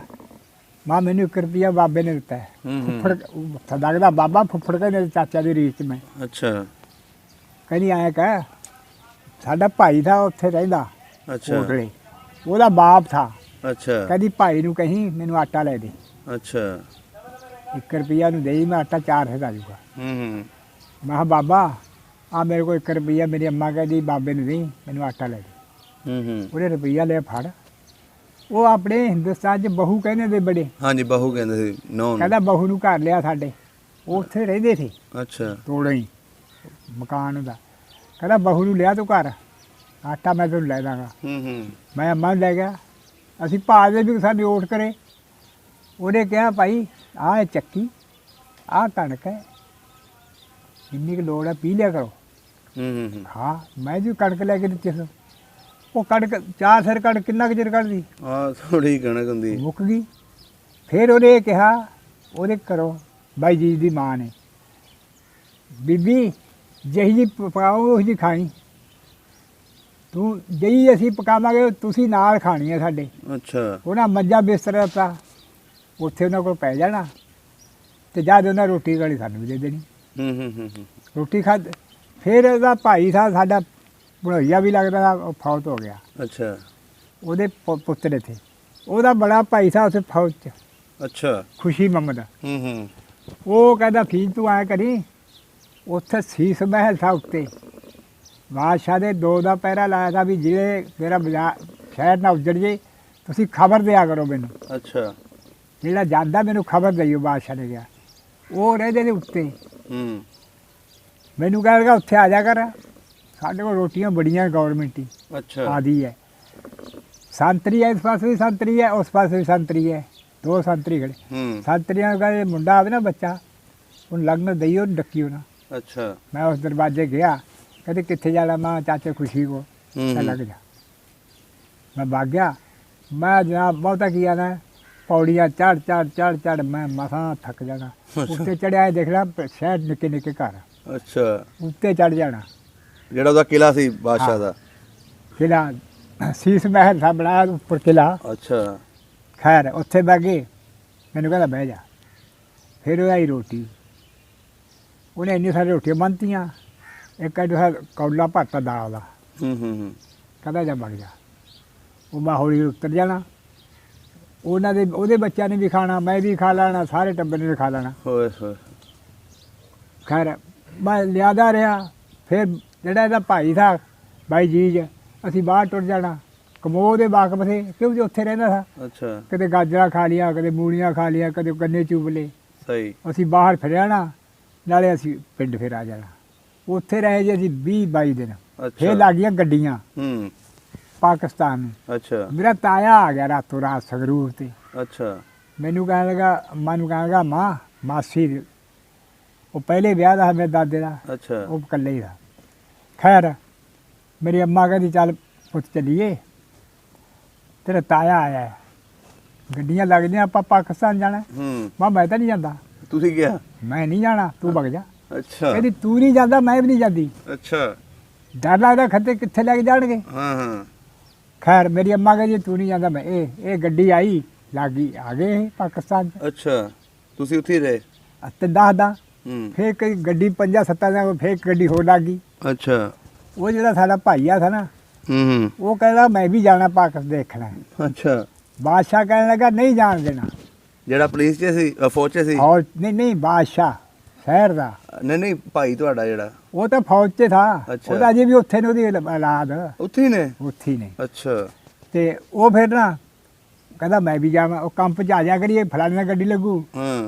ਮਾਂ ਮੈਨੂੰ 1 ਰੁਪਈਆ ਬਾਬੇ ਨੇ ਦਿੱਤਾ ਹੈ। ਫੁੱਫੜ ਲੱਗਦਾ ਬਾਬਾ ਫੁੱਫੜ ਕਹਿੰਦੇ ਚਾਚਾ ਦੀ ਰੀਸ 'ਚ ਮੈਂ। ਅੱਛਾ। ਕਹਿੰਦੀ ਐਂ ਕਹਿ ਸਾਡਾ ਭਾਈ ਥਾ ਉੱਥੇ ਰਹਿੰਦਾ ਅੱਛਾ। ਕੋਟਲੇ, ਉਹਦਾ ਬਾਪ ਥਾ। ਅੱਛਾ। ਕਹਿੰਦੀ ਭਾਈ ਨੂੰ ਕਹੀਂ ਮੈਨੂੰ ਆਟਾ ਲੈ ਦੇ। ਅੱਛਾ। 1 ਰੁਪਈਆ ਨੂੰ ਦੇਈ ਮੈਂ ਆਟਾ 4 ਆ ਜਾਊਗਾ। ਹੂੰ। ਮੈਂ ਕਿਹਾ ਬਾਬਾ ਆ ਮੇਰੇ ਕੋਲ 1 ਰੁਪਈਆ ਮੇਰੀ ਅੰਮਾ ਕਹਿੰਦੀ ਬਾਬੇ ਨੂੰ ਦੇਈ ਮੈਨੂੰ ਆਟਾ ਲੈ ਦੇ। ਉਹਨੇ ਰੁਪਈਆ ਲਿਆ ਫੜ। ਉਹ ਆਪਣੇ ਹਿੰਦੁਸਤਾਨ 'ਚ ਬਹੂ ਕਹਿੰਦੇ ਦੇ ਬੜੇ। ਹਾਂਜੀ ਬਹੂ ਕਹਿੰਦੇ ਸੀ ਨੌ। ਕਹਿੰਦਾ ਬਹੂ ਨੂੰ ਘਰ ਲਿਆ ਸਾਡੇ, ਉਹ ਉੱਥੇ ਰਹਿੰਦੇ ਸੀ। ਅੱਛਾ। ਤੋੜੋ ਹੀ ਮਕਾਨ ਉਹਦਾ। ਕਹਿੰਦਾ ਬਹੂ ਨੂੰ ਲਿਆ ਤੂੰ ਘਰ, ਆਟਾ ਮੈਂ ਤੈਨੂੰ ਲੈ ਦਾਂਗਾ। ਮੈਂ ਅੰਮਾ ਨੂੰ ਲੈ ਗਿਆ। ਅਸੀਂ ਭਾਜਦੇ ਵੀ ਸਾਡੀ ਓਟ ਕਰੇ। ਉਹਨੇ ਕਿਹਾ ਭਾਈ ਆਹ ਚੱਕੀ ਆਹ ਕਣਕ ਹੈ, ਜਿੰਨੀ ਕੁ ਲੋੜ ਹੈ ਪੀ ਲਿਆ ਕਰੋ। ਹਾਂ ਮੈਂ ਜੀ ਕਣਕ ਲੈ ਕੇ ਦਿੱਤੀ ਸੀ। ਉਹ ਕਣਕ 4 ਸਿਰ ਕਣਕ ਕਿੰਨਾ ਕੁ ਚਿਰ ਕੱਢਦੀ? ਥੋੜੀ ਕਣਕ ਹੁੰਦੀ, ਮੁੱਕ ਗਈ। ਫਿਰ ਉਹਨੇ ਕਿਹਾ ਉਹਦੇ ਘਰੋਂ ਬਾਈ ਜੀ ਦੀ ਮਾਂ ਨੇ, ਬੀਬੀ ਜਿਹੀ ਜੀ ਪਕਾਓ ਉਹ ਜੀ ਖਾਣੀ, ਤੂੰ ਜਿਹੀ ਅਸੀਂ ਪਕਾਵਾਂਗੇ ਤੁਸੀਂ ਨਾਲ ਖਾਣੀ ਹੈ ਸਾਡੇ। ਅੱਛਾ। ਉਹਨਾਂ ਮੰਜਾ ਬਿਸਤਰਾ ਦਿੱਤਾ, ਉੱਥੇ ਉਹਨਾਂ ਕੋਲ ਪੈ ਜਾਣਾ ਤੇ ਜਦ ਉਹਨਾਂ ਰੋਟੀ ਗਾਲੀ ਸਾਨੂੰ ਵੀ ਦੇ ਦੇਣੀ। ਰੋਟੀ ਖਾ। ਫਿਰ ਉਹਦਾ ਭਾਈ ਥਾ ਸਾਡਾ ਬਣੋਈਆ ਵੀ ਲੱਗਦਾ, ਉਹ ਫੌਤ ਹੋ ਗਿਆ। ਅੱਛਾ। ਉਹਦੇ ਪੁੱਤਰ ਥੇ, ਉਹਦਾ ਬੜਾ ਭਾਈ ਥਾ ਉੱਥੇ ਫੌਜ 'ਚ। ਅੱਛਾ। ਖੁਸ਼ੀ ਮੁਹੰਮਦ। ਉਹ ਕਹਿੰਦਾ ਫੀਸ ਤੂੰ ਐਂ ਕਰੀ, ਉੱਥੇ ਸੀਸ ਮਹਿਲ ਥਾ ਉੱਤੇ, ਬਾਦਸ਼ਾਹ ਦੇ 2 ਦਾ ਪਹਿਰਾ ਲਾਇਆ ਥਾ ਵੀ ਜਿਹੜੇ ਮੇਰਾ ਬਾਜ਼ਾਰ ਸ਼ਹਿਰ ਨਾ ਉੱਜੜ ਜੇ ਤੁਸੀਂ ਖਬਰ ਦਿਆ ਕਰੋ ਮੈਨੂੰ। ਅੱਛਾ। ਜਿਹੜਾ ਜਾਂਦਾ ਮੈਨੂੰ ਖਬਰ ਦਈਓ, ਬਾਦਸ਼ਾਹ ਨੇ ਕਿਹਾ। ਉਹ ਰਹਿੰਦੇ ਨੇ ਉੱਤੇ। ਮੈਨੂੰ ਕਹੇਗਾ ਉੱਥੇ ਆ ਜਾ ਕਰ, ਸਾਡੇ ਕੋਲ ਰੋਟੀਆਂ ਬੜੀਆਂ ਗੌਰਮੈਂਟੀ। ਅੱਛਾ। ਆਦੀ ਹੈ ਸੰਤਰੀ ਹੈ, ਇਸ ਪਾਸੇ ਵੀ ਸੰਤਰੀ ਹੈ, ਉਸ ਪਾਸੇ ਵੀ ਸੰਤਰੀ ਹੈ, 2 ਸੰਤਰੀ ਖੜੇ। ਸੰਤਰੀਆਂ ਦਾ ਇਹ ਮੁੰਡਾ ਆਵੇ ਨਾ ਬੱਚਾ, ਉਹਨੂੰ ਲੰਘਣ ਦਈਓ, ਡੱਕੀਓ ਨਾ। ਅੱਛਾ। ਮੈਂ ਉਸ ਦਰਵਾਜ਼ੇ ਗਿਆ, ਕਹਿੰਦੇ ਕਿੱਥੇ ਜਾਣਾ? ਮੈਂ ਚਾਚੇ ਖੁਸ਼ੀ ਕੋ। ਲੱਗ ਜਾ। ਮੈਂ ਭਾਗ ਗਿਆ। ਮੈਂ ਜਨਾਬ ਬਹੁਤਾ ਕੀ ਆਣਾ, ਪੌੜੀਆਂ ਚੜ ਮੈਂ ਮਸਾਂ ਥੱਕ ਜਾਣਾ। ਉੱਤੇ ਚੜਿਆ ਦੇਖਣਾ ਸ਼ਹਿਰ ਨਿੱਕੇ ਨਿੱਕੇ ਘਰ। ਅੱਛਾ। ਉੱਤੇ ਚੜ ਜਾਣਾ, ਜਿਹੜਾ ਉਹਦਾ ਕਿਲਾ ਸੀ ਬਾਦਸ਼ਾਹ ਦਾ। ਕਿਲਾ ਸੀਸ ਮਹਿਲ ਸਾ ਬਣਾਇਆ ਉੱਪਰ ਕਿਲਾ। ਅੱਛਾ। ਖੈਰ ਉੱਥੇ ਬਹਿ ਗਏ। ਮੈਨੂੰ ਕਹਿੰਦਾ ਬਹਿ ਜਾ। ਫਿਰ ਉਹ ਆਈ ਰੋਟੀ, ਉਹਨੇ ਇੰਨੀ ਸਾਰੀ ਰੋਟੀਆਂ ਬੰਨ੍ਹਤੀਆਂ। ਇੱਕ ਕੌਲਾ ਭਰਤਾ ਦਾਲ ਦਾ। ਕਹਿੰਦਾ ਜਾ ਵਗ ਜਾ। ਉਹ ਮੈਂ ਹੌਲੀ ਉਤਰ ਜਾਣਾ। ਉਹਦੇ ਬੱਚਿਆਂ ਨੇ ਵੀ ਖਾਣਾ, ਮੈਂ ਵੀ ਖਾ ਲੈਣਾ, ਸਾਰੇ ਟੱਬਰ ਨੇ ਖਾ ਲੈਣਾ। ਹੋਏ ਹੋਏ। ਖੈਰ ਮੈਂ ਲਿਆਦਾ ਰਿਹਾ। ਫਿਰ ਜਿਹੜਾ ਇਹਦਾ ਭਾਈ ਥਾ ਬਾਈ ਜੀਜ, ਅਸੀਂ ਬਾਹਰ ਟੁਰ ਜਾਣਾ। ਕਮੋਹ ਦੇ ਵਾਕਫ ਥੇ ਕਿਉਂਕਿ ਉੱਥੇ ਰਹਿੰਦਾ ਥਾ। ਅੱਛਾ। ਕਦੇ ਗਾਜਰਾਂ ਖਾ ਲਿਆ, ਕਦੇ ਮੂਲੀਆਂ ਖਾ ਲਿਆ, ਕਦੇ ਗੰਨੇ ਚੂਬ ਲਏ। ਸਹੀ। ਅਸੀਂ ਬਾਹਰ ਫਿਰ ਜਾਣਾ, ਨਾਲੇ ਅਸੀਂ ਪਿੰਡ ਫਿਰ ਆ ਜਾਣਾ। ਉੱਥੇ ਰਹੇ ਜੀ ਅਸੀਂ 20-22 ਦਿਨ। ਫਿਰ ਲੱਗ ਗਈਆਂ ਗੱਡੀਆਂ ਪਾਕਿਸਤਾਨ ਨੂੰ। ਅੱਛਾ। ਮੇਰਾ ਤਾਇਆ ਆ ਗਿਆ ਰਾਤੋਂ ਰਾਤ ਸੰਗਰੂਰ ਤੇ। ਅੱਛਾ। ਮੈਨੂੰ ਕਹਿਣ ਲੱਗਾ, ਅੰਮਾ ਨੂੰ ਕਹਿਣ ਲੱਗਾ ਮਾਂ ਮਾਸੀ, ਉਹ ਪਹਿਲੇ ਵਿਆਹ ਦਾ ਮੇਰੇ ਦਾਦੇ ਦਾ। ਅੱਛਾ। ਉਹ ਇਕੱਲੇ ਹੀ ਦਾ। ਖੈਰ ਮੇਰੀ ਅੰਮਾ ਕਹਿੰਦੀ ਚੱਲ ਪੁੱਤ ਚੱਲੀਏ, ਤੇਰਾ ਤਾਇਆ ਆਇਆ, ਗੱਡੀਆਂ ਲੱਗਦੀਆਂ, ਆਪਾਂ ਪਾਕਿਸਤਾਨ ਜਾਣਾ। ਮੈਂ ਤਾਂ ਨਹੀਂ ਜਾਂਦਾ। ਤੁਸੀਂ ਕਿਹਾ ਮੈਂ ਨਹੀਂ ਜਾਣਾ, ਤੂੰ ਵਗ ਜਾ। ਅੱਛਾ। ਕਹਿੰਦੀ ਤੂੰ ਨਹੀਂ ਜਾਂਦਾ, ਮੈਂ ਵੀ ਨਹੀਂ ਜਾਂਦੀ। ਅੱਛਾ। ਡਰ ਲੱਗਦਾ ਖੱਤੇ ਕਿੱਥੇ ਲੈ ਕੇ ਜਾਣਗੇ। ਹਾਂ। ਖੈਰ ਮੇਰੀ ਅੰਮਾ ਕਹਿੰਦੀ ਤੂੰ ਨਹੀਂ ਜਾਂਦਾ। ਮੈਂ ਇਹ ਗੱਡੀ ਆਈ, ਲੱਗੀ, ਆ ਗਏ ਪਾਕਿਸਤਾਨ। ਅੱਛਾ। ਤੁਸੀਂ ਉੱਥੇ ਰਹੇ? ਤੇ ਦੱਸਦਾ। ਫਿਰ ਕਈ ਗੱਡੀ 5-7 ਦਿਨ, ਫਿਰ ਇੱਕ ਗੱਡੀ ਹੋਰ ਲੱਗ ਗਈ। ਅੱਛਾ। ਉਹ ਜਿਹੜਾ ਸਾਡਾ ਭਾਈਆ ਥਾ ਨਾ, ਉਹ ਕਹਿੰਦਾ ਮੈਂ ਵੀ ਜਾਣਾ ਪਾਕਿਸਤਾਨ ਦੇਖਣਾ। ਅੱਛਾ। ਬਾਦਸ਼ਾਹ ਕਹਿਣ ਲੱਗਾ ਨਹੀਂ ਜਾਣ ਦੇਣਾ। ਜਿਹੜਾ ਪੁਲਿਸ 'ਚ ਸੀ, ਫੌਜ 'ਚ ਸੀ? ਨਹੀਂ ਬਾਦਸ਼ਾਹ ਸ਼ਹਿਰ ਦਾ। ਨਹੀਂ ਭਾਈ ਤੁਹਾਡਾ ਜਿਹੜਾ, ਉਹ ਤਾਂ ਫੌਜ 'ਚ ਥਾ। ਉਹਦਾ ਅਜੇ ਵੀ ਉੱਥੇ ਨੇ, ਉਹਦੀ ਔਲਾਦ ਉੱਥੇ ਨੇ। ਅੱਛਾ। ਤੇ ਉਹ ਫਿਰ ਨਾ ਕਹਿੰਦਾ ਮੈਂ ਵੀ ਜਾਵਾਂ। ਉਹ ਕੰਪ 'ਚ ਆ ਜਾ ਕਰੀਏ, ਫਲਾਣੇ ਨਾਲ ਗੱਡੀ ਲੱਗੂ।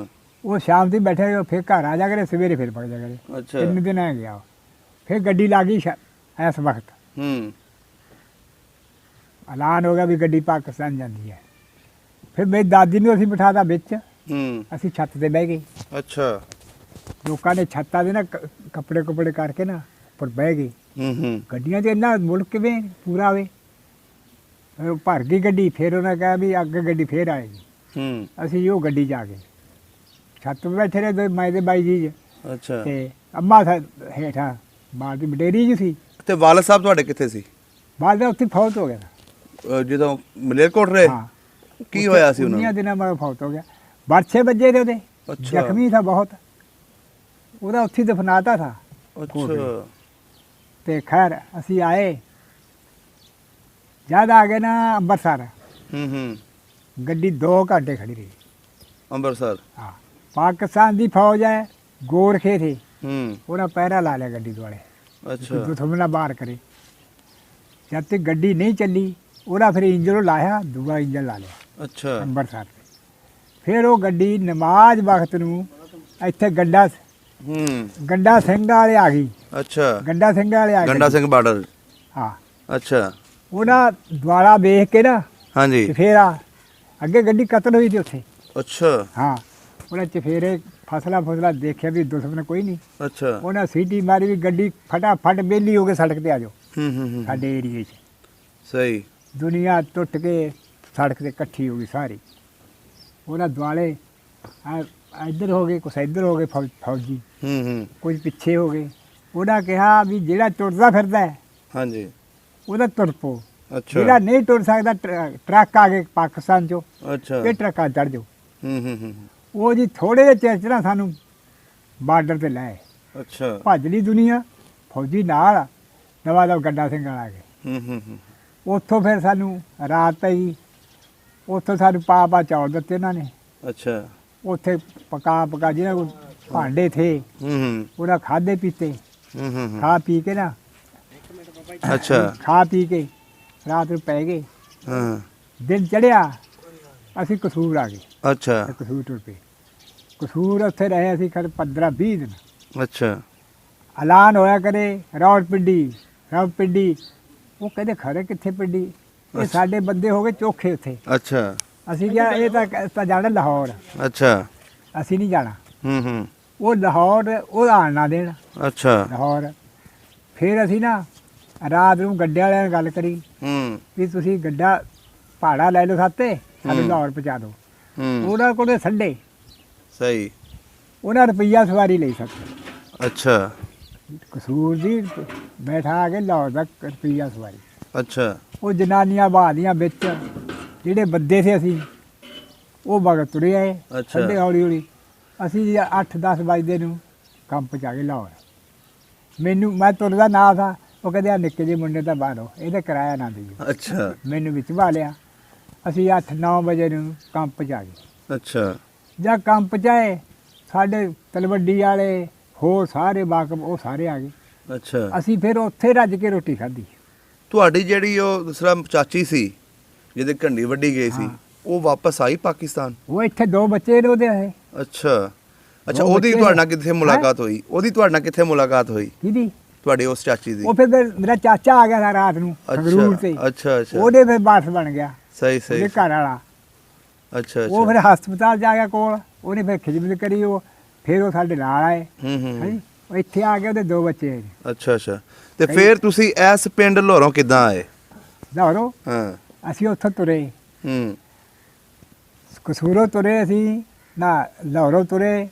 ਉਹ ਸ਼ਾਮ ਦੀ ਬੈਠੇ, ਫਿਰ ਘਰ ਆ ਜਾ ਕਰੇ, ਸਵੇਰੇ ਫਿਰ ਪਕ ਜਾ ਕਰੇ। ਅੱਛਾ। 3 ਦਿਨ ਆ ਗਿਆ। ਫਿਰ ਗੱਡੀ ਲੱਗ ਗਈ ਇਸ ਵਕਤ। ਐਲਾਨ ਹੋ ਗਿਆ ਵੀ ਗੱਡੀ ਪਾਕਿਸਤਾਨ ਜਾਂਦੀ ਹੈ। ਫਿਰ ਮੇਰੀ ਦਾਦੀ ਨੂੰ ਅਸੀਂ ਬਿਠਾਤਾ ਵਿੱਚ। ਅਸੀਂ ਛੱਤ ਤੇ ਬਹਿ ਗਏ। ਅੱਛਾ। ਲੋਕਾਂ ਨੇ ਛੱਤਾਂ ਦੇ ਨਾ ਕੱਪੜੇ ਕੁਪੜੇ ਕਰਕੇ ਨਾ ਉੱਪਰ ਬਹਿ ਗਏ। ਗੱਡੀਆਂ 'ਚ ਇੰਨਾ ਮੁਲਕ ਕਿਵੇਂ ਪੂਰਾ ਆਵੇ। ਉਹ ਭਰ ਗਈ ਗੱਡੀ। ਫਿਰ ਉਹਨਾਂ ਕਿਹਾ ਵੀ ਅੱਗੇ ਗੱਡੀ ਫਿਰ ਆਏਗੀ। ਅਸੀਂ ਉਹ ਗੱਡੀ 'ਚ ਆ ਗਏ। ਛੱਤ 'ਤੇ ਬੈਠੇ ਰਹੇ ਮੈਂ ਤੇ ਬਾਈ ਜੀ। ਅੱਛਾ। ਤੇ ਅੰਮਾ ਹੇਠਾਂ ਬਾਹਰ ਦੀ ਬਡੇਰੀ 'ਚ ਸੀ। ਤੇ ਵਾਲਦ ਸਾਹਿਬ ਤੁਹਾਡੇ ਕਿੱਥੇ ਸੀ? ਬਾਅਦ ਵਿੱਚ ਉੱਥੇ ਫੌਤ ਹੋ ਗਿਆ ਜਦੋਂ ਮਲੇਰਕੋਟਲੇ ਹਾਂ ਕੀ ਹੋਇਆ ਸੀ ਉਹਨਾਂ उन्हीं ਨੂੰ दिनों में फौत हो गया बरछे बजे थे ਉਹਦੇ ਅੱਛਾ ਜ਼ਖਮੀ था बहुत ਉਹਦਾ ਉੱਥੇ ਦਫਨਾਤਾ था ਅੱਛਾ ਤੇ ਖੈਰ ਅਸੀਂ ਆਏ ਜਦ ਆ ਗਏ ਨਾ ਅੰਮ੍ਰਿਤਸਰ ਹੂੰ ਗੱਡੀ 2 ਘੰਟੇ ਖੜੀ ਰਹੀ ਅੰਮ੍ਰਿਤਸਰ हाँ पाकिस्तान की फौज है गोरखे थे ਹੂੰ उन्हें पैरा ला लिया गड्डी वाले ਅੱਛਾ दुश्मन बाहर करे जब तक गड्डी नहीं चली उन्हें फिर इंजन लाया दूआ इंजन ला लिया ਅੱਛਾ अंबरसर फिर वो गड्डी नमाज वक्त नूं ਇੱਥੇ गंडा ਹੂੰ गंडा ਸਿੰਘ वाले आ गई ਅੱਛਾ गंडा ਸਿੰਘ वाले आ ਗੰਡਾ गए ਸਿੰਘ ਬਾਰਡਰ हाँ ਅੱਛਾ ਉਹਨਾਂ ਦੁਆਲਾ ਵੇਖ ਕੇ ਨਾ ਹਾਂਜੀ ਚਫੇਰਾ ਅੱਗੇ ਗੱਡੀ ਕਤਲ ਹੋਈ ਸੀ ਉੱਥੇ ਅੱਛਾ ਹਾਂ ਉਹਨਾਂ ਚਫੇਰੇ ਫਸਲਾ ਦੇਖਿਆ ਵੀ ਦੁਸ਼ਮਣ ਕੋਈ ਨਹੀਂ ਅੱਛਾ ਉਹਨਾਂ ਸੀਟੀ ਮਾਰੀ ਵੀ ਗੱਡੀ ਫਟਾਫਟ ਬੇਲੀ ਹੋ ਕੇ ਸੜਕ ਤੇ ਆ ਜਾਓ ਹੂੰ ਸਾਡੇ ਏਰੀਏ 'ਚ ਸਹੀ ਦੁਨੀਆ ਟੁੱਟ ਕੇ ਸੜਕ ਤੇ ਇਕੱਠੀ ਹੋ ਗਈ ਸਾਰੀ ਉਹਨਾਂ ਦੁਆਲੇ ਇੱਧਰ ਹੋ ਗਏ ਕੁਛ ਇੱਧਰ ਹੋ ਗਏ ਫੌਜੀ ਹੂੰ ਕੁਝ ਪਿੱਛੇ ਹੋ ਗਏ ਉਹਨਾਂ ਕਿਹਾ ਵੀ ਜਿਹੜਾ ਤੁਰਦਾ ਫਿਰਦਾ ਹੈ ਹਾਂਜੀ ਉਹਦਾ ਤੁਰ ਪੋ ਅੱਛਾ ਜਿਹੜਾ ਨਹੀਂ ਤੁਰ ਸਕਦਾ ਟਰੱਕ ਆ ਗਏ ਪਾਕਿਸਤਾਨ 'ਚੋਂ ਅੱਛਾ ਇਹ ਟਰੱਕਾਂ ਚੜ੍ਹ ਜਾਓ ਹੂੰ ਉਹ ਜੀ ਥੋੜੇ ਜਿਹੇ ਚਿਰ 'ਚ ਨਾ ਸਾਨੂੰ ਬਾਰਡਰ ਤੇ ਲੈ ਅੱਛਾ ਭੱਜ ਲਈ ਦੁਨੀਆ ਫੌਜੀ ਨਾਲ ਦਵਾ ਦਵ ਗੱਡਾ ਸਿੰਘ ਆ ਗਏ ਹੂੰ ਉੱਥੋਂ ਫਿਰ ਸਾਨੂੰ ਰਾਤ ਪਈ ਉੱਥੋਂ ਸਾਨੂੰ ਪਾ ਚੌਲ ਦਿੱਤੇ ਉਹਨਾਂ ਨੇ ਅੱਛਾ ਉੱਥੇ ਪਕਾ ਜਿਹਨਾਂ ਕੋਲ ਭਾਂਡੇ ਥੇ ਹੂੰ ਉਹਨਾਂ ਖਾਦੇ ਪੀਤੇ ਹੂੰ ਖਾ ਪੀ ਕੇ ਨਾ ਅੱਛਾ ਖਾ ਪੀ ਕੇ ਰਾਤ ਨੂੰ ਪੈ ਗਏ ਹਾਂ ਦਿਨ ਚੜਿਆ ਅਸੀਂ ਕਸੂਰ ਆ ਗਏ ਅੱਛਾ ਤੇ ਕਸੂਰ ਟੁਰ ਪਏ ਕਸੂਰ ਉੱਥੇ ਰਹੇ ਅਸੀਂ ਖਰ 15-20 ਦਿਨ ਅੱਛਾ ਐਲਾਨ ਹੋਇਆ ਕਰੇ ਰਾਵਲਪਿੰਡੀ ਉਹ ਕਹਿੰਦੇ ਖਰੇ ਕਿੱਥੇ ਪਿੰਡੀ ਇਹ ਸਾਡੇ ਬੰਦੇ ਹੋ ਗਏ ਚੋਖੇ ਉੱਥੇ ਅੱਛਾ ਅਸੀਂ ਕਿਹਾ ਇਹ ਤਾਂ ਜਾਣਾ ਲਾਹੌਰ ਅੱਛਾ ਅਸੀਂ ਨਹੀਂ ਜਾਣਾ ਹੂੰ ਉਹ ਲਾਹੌਰ ਉਹ ਆਣ ਨਾ ਦੇਣ ਅੱਛਾ ਲਾਹੌਰ ਫਿਰ ਅਸੀਂ ਨਾ ਰਾਤ ਨੂੰ ਗੱਡੇ ਵਾਲਿਆਂ ਨਾਲ ਗੱਲ ਕਰੀ ਹੂੰ ਵੀ ਤੁਸੀਂ ਗੱਡਾ ਭਾੜਾ ਲੈ ਲਓ ਸਾਤੇ ਸਾਨੂੰ ਲਾਹੌਰ ਪਹੁੰਚਾ ਦਿਓ ਉਹਨਾਂ ਕੋਲ ਸੰਡੇ ਸਹੀ ਉਹਨਾਂ ਰੁਪਈਆ ਸਵਾਰੀ ਲਈ ਸਕਦੇ ਅੱਛਾ ਕਸੂਰ ਦੀ ਬੈਠਾ ਆ ਕੇ ਲਾਹੌਰ ਦਾ ਰੁਪਈਆ ਸਵਾਰੀ ਅੱਛਾ ਉਹ ਜਨਾਨੀਆਂ ਬਾਦੀਆਂ ਵਿੱਚ ਜਿਹੜੇ ਬੰਦੇ ਸੀ ਅਸੀਂ ਉਹ ਵਗ ਤੁਰੇ ਆਏ ਅੱਛਾ। ਸੰਡੇ ਹੌਲੀ ਅਸੀਂ 8-10 ਵਜੇ ਨੂੰ ਕੰਮ ਪਹੁੰਚਾ ਕੇ ਲਾਹੌਰ ਮੈਂ ਤੁਰਦਾ ਨਾ ਥਾ ਉਹ ਕਹਿੰਦੇ ਆ ਨਿੱਕੇ ਜਿਹੇ ਮੁੰਡੇ ਤਾਂ ਬਾਹਰੋਂ ਇਹਦਾ ਕਿਰਾਇਆ ਨਾ ਦਿਓ ਅੱਛਾ ਮੈਨੂੰ ਵਿੱਚ ਵਾ ਲਿਆ ਅਸੀਂ 8-9 ਵਜੇ ਨੂੰ ਕੰਮ ਪਹੁੰਚਾ ਗਏ ਅੱਛਾ ਜਦ ਕੰਮ ਪਹੁੰਚਾਏ ਸਾਡੇ ਤਲਵੱਡੀ ਵਾਲੇ ਹੋਰ ਸਾਰੇ ਵਾਕਫ ਉਹ ਸਾਰੇ ਆ ਗਏ ਅੱਛਾ ਅਸੀਂ ਫਿਰ ਉੱਥੇ ਰੱਜ ਕੇ ਰੋਟੀ ਖਾਧੀ ਤੁਹਾਡੀ ਜਿਹੜੀ ਉਹ ਦੂਸਰਾ ਚਾਚੀ ਸੀ ਜਿਹਦੇ ਘੰਡੀ ਵੱਡੀ ਗਈ ਸੀ ਉਹ ਵਾਪਸ ਆਈ ਪਾਕਿਸਤਾਨ ਉਹ ਇੱਥੇ 2 ਬੱਚੇ ਨੇ ਉਹਦੇ ਹੈ ਅੱਛਾ ਅੱਛਾ ਉਹ ਉਹਦੀ ਬੱਚੇ ਤੁਹਾਡੇ ਨੇ। ਨਾਲ ਕਿੱਥੇ ਮੁਲਾਕਾਤ ਹੋਈ ਉਹਦੀ ਤੁਹਾਡੇ ਨਾਲ ਕਿੱਥੇ ਮੁਲਾਕਾਤ ਹੋਈ ਕਿਹਦੀ ਤੁਹਾਡੀ ਉਸ ਚਾਚੀ ਦੀ ਉਹ ਫਿਰ ਮੇਰਾ ਚਾਚਾ ਆ ਗਿਆ ਸੀ ਰਾਤ ਨੂੰ ਸੰਗਰੂਰ ਤੇ ਅੱਛਾ ਅੱਛਾ ਉਹਦੇ ਫਿਰ ਬਾਸ ਬਣ ਗਿਆ ਸਹੀ ਸਹੀ ਉਹਦੇ ਘਰ ਵਾਲਾ ਅੱਛਾ ਉਹ ਅੱਛਾ ਫਿਰ ਹਸਪਤਾਲ ਜਾ ਗਿਆ ਕੋਲ ਉਹਨੇ ਫਿਰ ਖਿਦਮਤ ਕਰੀ ਉਹ ਫਿਰ ਉਹ ਸਾਡੇ ਨਾਲ ਆਏ ਹੂੰ ਹੈਂ ਉਹ ਇੱਥੇ ਆ ਕੇ ਉਹਦੇ 2 ਬੱਚੇ ਨੇ ਅੱਛਾ ਅੱਛਾ ਤੇ ਫਿਰ ਤੁਸੀਂ ਇਸ ਪਿੰਡ ਲਾਹੌਰੋਂ ਕਿੱਦਾਂ ਆਏ ਲਾਹੌਰੋਂ ਹਾਂ ਅਸੀਂ ਉੱਥੋਂ ਤੁਰੇ ਹੂੰ ਕਸੂਰੋਂ ਤੁਰੇ ਅਸੀਂ ਨਾ ਲਾਹੌਰੋਂ ਤੁਰੇ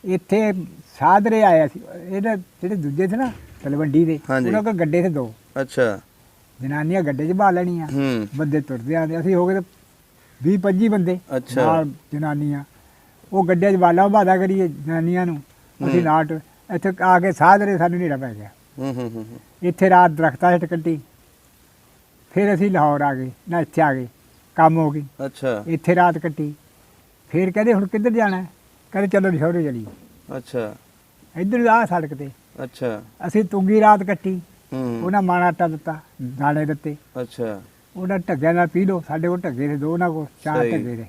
ਇੱਥੇ ਸਾਦਰੇ ਆਇਆ ਸੀ ਇਹਦੇ ਜਿਹੜੇ ਦੂਜੇ ਸੀ ਨਾ ਤਲਵੰਡੀ ਦੇ ਹਾਂਜੀ। ਉਹਨਾਂ ਕੋਲ ਗੱਡੇ ਤੇ 2 ਅੱਛਾ ਜਨਾਨੀਆਂ ਗੱਡੇ 'ਚ ਬਾ ਲੈਣੀਆਂ ਹੂੰ ਬੰਦੇ ਤੁਰਦੇ ਆਂਦੇ ਅਸੀਂ ਹੋ ਗਏ 20-25 ਬੰਦੇ ਅੱਛਾ। ਨਾਲ ਜਨਾਨੀਆਂ ਉਹ ਗੱਡੇ 'ਚ ਬਾਲਾ ਬਾਦਾ ਕਰੀਏ ਜਨਾਨੀਆਂ ਨੂੰ ਅਸੀਂ ਨਾਟ ਇੱਥੇ ਆ ਕੇ ਸਾਦਰੇ ਸਾਨੂੰ ਨੇੜਾ ਪੈ ਗਿਆ ਹੂੰ ਇੱਥੇ ਰਾਤ ਦਰਖਤਾਂ ਹੇਠ ਕੱਟੀ ਫਿਰ ਅਸੀਂ ਲਾਹੌਰ ਆ ਗਏ ਨਾ ਇੱਥੇ ਆ ਗਏ ਕੰਮ ਹੋ ਗਈ ਅੱਛਾ ਇੱਥੇ ਰਾਤ ਕੱਟੀ ਫਿਰ ਕਹਿੰਦੇ ਹੁਣ ਕਿੱਧਰ ਜਾਣਾ ਹੈ? ਕਹਿੰਦੇ ਚਲੋ ਨਿਸ਼ੋਰੇ ਚਲੀਏ ਅੱਛਾ ਇੱਧਰ ਆ ਸੜਕ ਤੇ ਅੱਛਾ ਅਸੀਂ ਤੁੰਗੀ ਰਾਤ ਕੱਟੀ ਹੂੰ ਉਹਨਾਂ ਮਾਣਾ ਆਟਾ ਦਿੱਤਾ ਦਾਣੇ ਦਿੱਤੇ ਅੱਛਾ ਉਹਨਾਂ ਢੱਗਿਆਂ ਨਾਲ ਪੀ ਲਓ ਸਾਡੇ ਕੋਲ ਢੱਗੇ ਨੇ 2 ਉਹਨਾਂ ਕੋਲ 4 ਸਹੀ। ਢੱਗੇ ਨੇ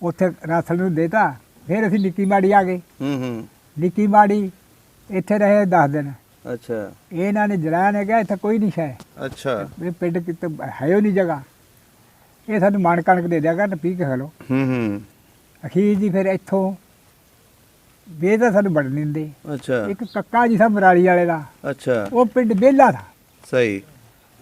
ਉੱਥੇ ਰਾਸਲ ਨੂੰ ਦੇਤਾ ਫਿਰ ਅਸੀਂ ਨਿੱਕੀ ਮਾੜੀ ਆ ਗਏ ਹੂੰ ਨਿੱਕੀ ਮਾੜੀ ਇੱਥੇ ਰਹੇ 10 ਦਿਨ ਅੱਛਾ ਇਹਨਾਂ ਨੇ ਜਲਾਇਆ ਨੇ ਕਿਹਾ ਇੱਥੇ ਕੋਈ ਨਹੀਂ ਹੈ ਅੱਛਾ ਇਹ ਪਿੰਡ ਕਿਤੇ ਹੈ ਓ ਨਹੀਂ ਜਗ੍ਹਾ ਇਹ ਸਾਨੂੰ ਮਣ ਕਣਕ ਦੇ ਦਿਆ ਕਰ ਪੀ ਕੇ ਖਾ ਲਓ ਹੂੰ ਅਖੀਰ ਜੀ ਫਿਰ ਇੱਥੋਂ ਵੇ ਤਾਂ ਸਾਨੂੰ ਵੜ ਨਹੀਂ ਦਿੰਦੇ ਅੱਛਾ ਇੱਕ ਕੱਕਾ ਜੀ ਸਾ ਮਰਾਲੀ ਵਾਲੇ ਦਾ ਅੱਛਾ ਉਹ ਪਿੰਡ ਵਿਹਲਾ ਥਾ ਸਹੀ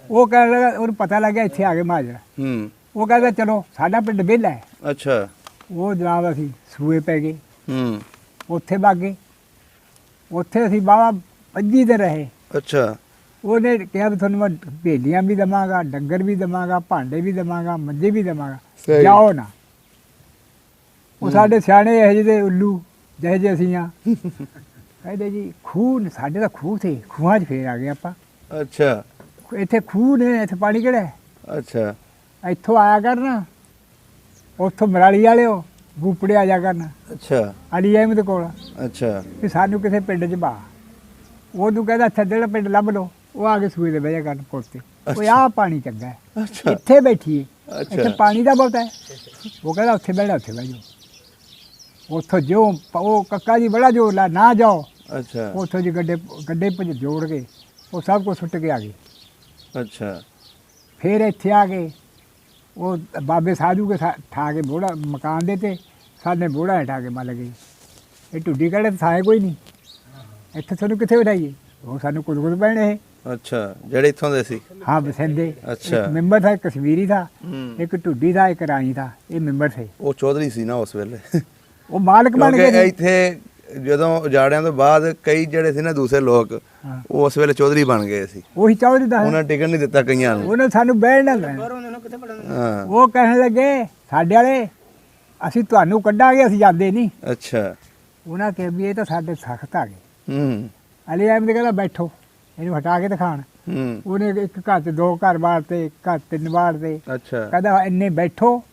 ਉਹ ਕਹਿਣ ਲੱਗਾ ਉਹਨੂੰ ਪਤਾ ਲੱਗਿਆ ਇੱਥੇ ਆ ਗਏ ਮਾਜਰਾ ਹੂੰ ਉਹ ਕਹਿੰਦਾ ਚਲੋ ਸਾਡਾ ਪਿੰਡ ਵਿਹਲਾ ਹੈ ਅੱਛਾ ਉਹ ਜਨਾਬ ਅਸੀਂ ਸੂਏ ਪੈ ਗਏ ਹੂੰ ਉੱਥੇ ਵਗ ਗਏ ਉੱਥੇ ਅਸੀਂ ਬਾਵਾ 25 ਦਿਨ ਰਹੇ ਅੱਛਾ ਉਹਨੇ ਕਿਹਾ ਵੀ ਤੁਹਾਨੂੰ ਮੈਂ ਭੇਲੀਆਂ ਵੀ ਦੇਵਾਂਗਾ, ਡੰਗਰ ਵੀ ਦੇਵਾਂਗਾ, ਭਾਂਡੇ ਵੀ ਦੇਵਾਂਗਾ, ਮੰਜੇ ਵੀ ਦੇਵਾਂਗਾ, ਸਹੀ। ਜਾਓ ਨਾ। ਉਹ ਸਾਡੇ ਸਿਆਣੇ ਇਹੋ ਜਿਹੇ ਦੇ ਉੱਲੂ ਜਿਹੇ ਜਿਹੇ ਅਸੀਂ ਆ ਕਹਿੰਦੇ ਜੀ ਖੂਹ ਸਾਡੇ ਤਾਂ ਖੂਹ ਸੀ, ਖੂਹਾਂ 'ਚ ਫੇਰ ਆ ਗਏ ਆਪਾਂ। ਅੱਛਾ ਇੱਥੇ ਖੂਹ ਨੇ, ਇੱਥੇ ਪਾਣੀ ਕਿਹੜਾ ਹੈ? ਅੱਛਾ ਇੱਥੋਂ ਆਇਆ ਕਰਨ, ਉੱਥੋਂ ਮਰਾਲੀ ਵਾਲਿਓ ਗੂਪੜੇ ਆ ਜਾ ਕਰਨ ਅੱਛਾ ਅਲੀ ਅਹਿਮਦ ਕੋਲ ਅੱਛਾ ਵੀ ਸਾਨੂੰ ਕਿਸੇ ਪਿੰਡ 'ਚ ਬਾ। ਉਹਨੂੰ ਕਹਿੰਦਾ ਅੱਛਾ ਜਿਹੜਾ ਪਿੰਡ ਲੱਭ ਲਓ। ਉਹ ਆ ਕੇ ਸੂਏ ਦੇ ਬਹਿ ਜਾ ਕਰਨ ਪੁੱਲ ਤੇ। ਉਹ ਆਹ ਪਾਣੀ ਚੰਗਾ ਹੈ, ਅੱਛਾ ਇੱਥੇ ਬੈਠੀਏ, ਅੱਛਾ। ਇੱਥੇ ਪਾਣੀ ਦਾ ਬਹੁਤ ਹੈ। ਉਹ ਕਹਿੰਦਾ ਉੱਥੇ ਬਹਿਣਾ, ਉੱਥੇ ਬਹਿ ਜਾਓ। ਉੱਥੋਂ ਜਿਉਂ ਉਹ ਕੱਕਾ ਜੀ ਬੜਾ ਜ਼ੋਰ ਲਾ ਨਾ ਜਾਓ। ਅੱਛਾ ਉੱਥੋਂ ਜੀ ਗੱਡੇ ਭਜ ਜੋੜ ਕੇ ਉਹ ਸਭ ਕੁਝ ਸੁੱਟ ਕੇ ਆ ਗਏ। ਅੱਛਾ ਫਿਰ ਇੱਥੇ ਆ ਗਏ ਉਹ ਬਾਬੇ ਸਾਧੂ ਕੇ ਠਾ ਕੇ ਬੋੜਾ ਮਕਾਨ ਦੇ ਤੇ ਸਾਡੇ ਬੋੜਾ ਹਟਾ ਕੇ ਮੱਲ ਗਏ। ਇਹ ਢੁੱਡੀ ਕਿਹੜੇ ਥਾਂ ਕੋਈ ਨਹੀਂ, ਇੱਥੇ ਤੁਹਾਨੂੰ ਕਿੱਥੇ ਬਿਠਾਈਏ? ਉਹ ਸਾਨੂੰ ਕੁਦ ਪੈਣੇ। ਅੱਛਾ ਜਿਹੜੇ ਇੱਥੋਂ ਦੇ ਸੀ। हाँ बसेंदे। अच्छा। एक मेंबर था, एक कश्मीरी था, हम्म। एक टुड्डी था, एक रानी था। ये मेंबर थे। ਉਹ ਚੌਧਰੀ ਸੀ ਨਾ ਉਸ ਵੇਲੇ वो मालिक बन ਕਿਉਂਕਿ गए थे। ਇੱਥੇ ਜਦੋਂ ਉਜਾੜਿਆਂ ਤੋਂ ਬਾਅਦ ਕਈ ਜਿਹੜੇ ਸੀ ਨਾ ਦੂਸਰੇ ਲੋਕ हाँ। ਉਹ ਉਸ ਵੇਲੇ ਚੌਧਰੀ ਬਣ ਗਏ ਸੀ। वही चौधरी था। ਉਹਨਾਂ ਟਿਕਣ ਨਹੀਂ ਦਿੱਤਾ ਕਈਆਂ ਨੂੰ। ਉਹਨੇ ਸਾਨੂੰ ਬਹਿਣ ਨਾ ਦੇਣਾ। ਹਾਂ ਉਹ ਕਹਿਣ ਲੱਗੇ ਸਾਡੇ ਵਾਲੇ ਅਸੀਂ ਤੁਹਾਨੂੰ ਕੱਢਾਂਗੇ, ਅਸੀਂ ਜਾਂਦੇ ਨਹੀਂ। ਅੱਛਾ ਉਹਨਾਂ ਕਿਹਾ ਵੀ ਇਹ ਤਾਂ ਸਾਡੇ ਸਖਤ ਆ ਗਏ। ਹੂੰ ਅਲੀ ਅਹਿਮਦ ਕਹਿੰਦਾ ਬੈਠੋ, ਇਹਨੂੰ ਹਟਾ ਕੇ ਦਿਖਾਣ। ਹੂੰ ਉਹਨੇ ਇੱਕ ਘਰ 'ਚ 2 ਘਰ ਬਾੜਤੇ, ਇੱਕ ਘਰ 3 ਬਾੜਤੇ। ਅੱਛਾ ਕਹਿੰਦਾ ਇੰਨੇ ਬੈਠੋ,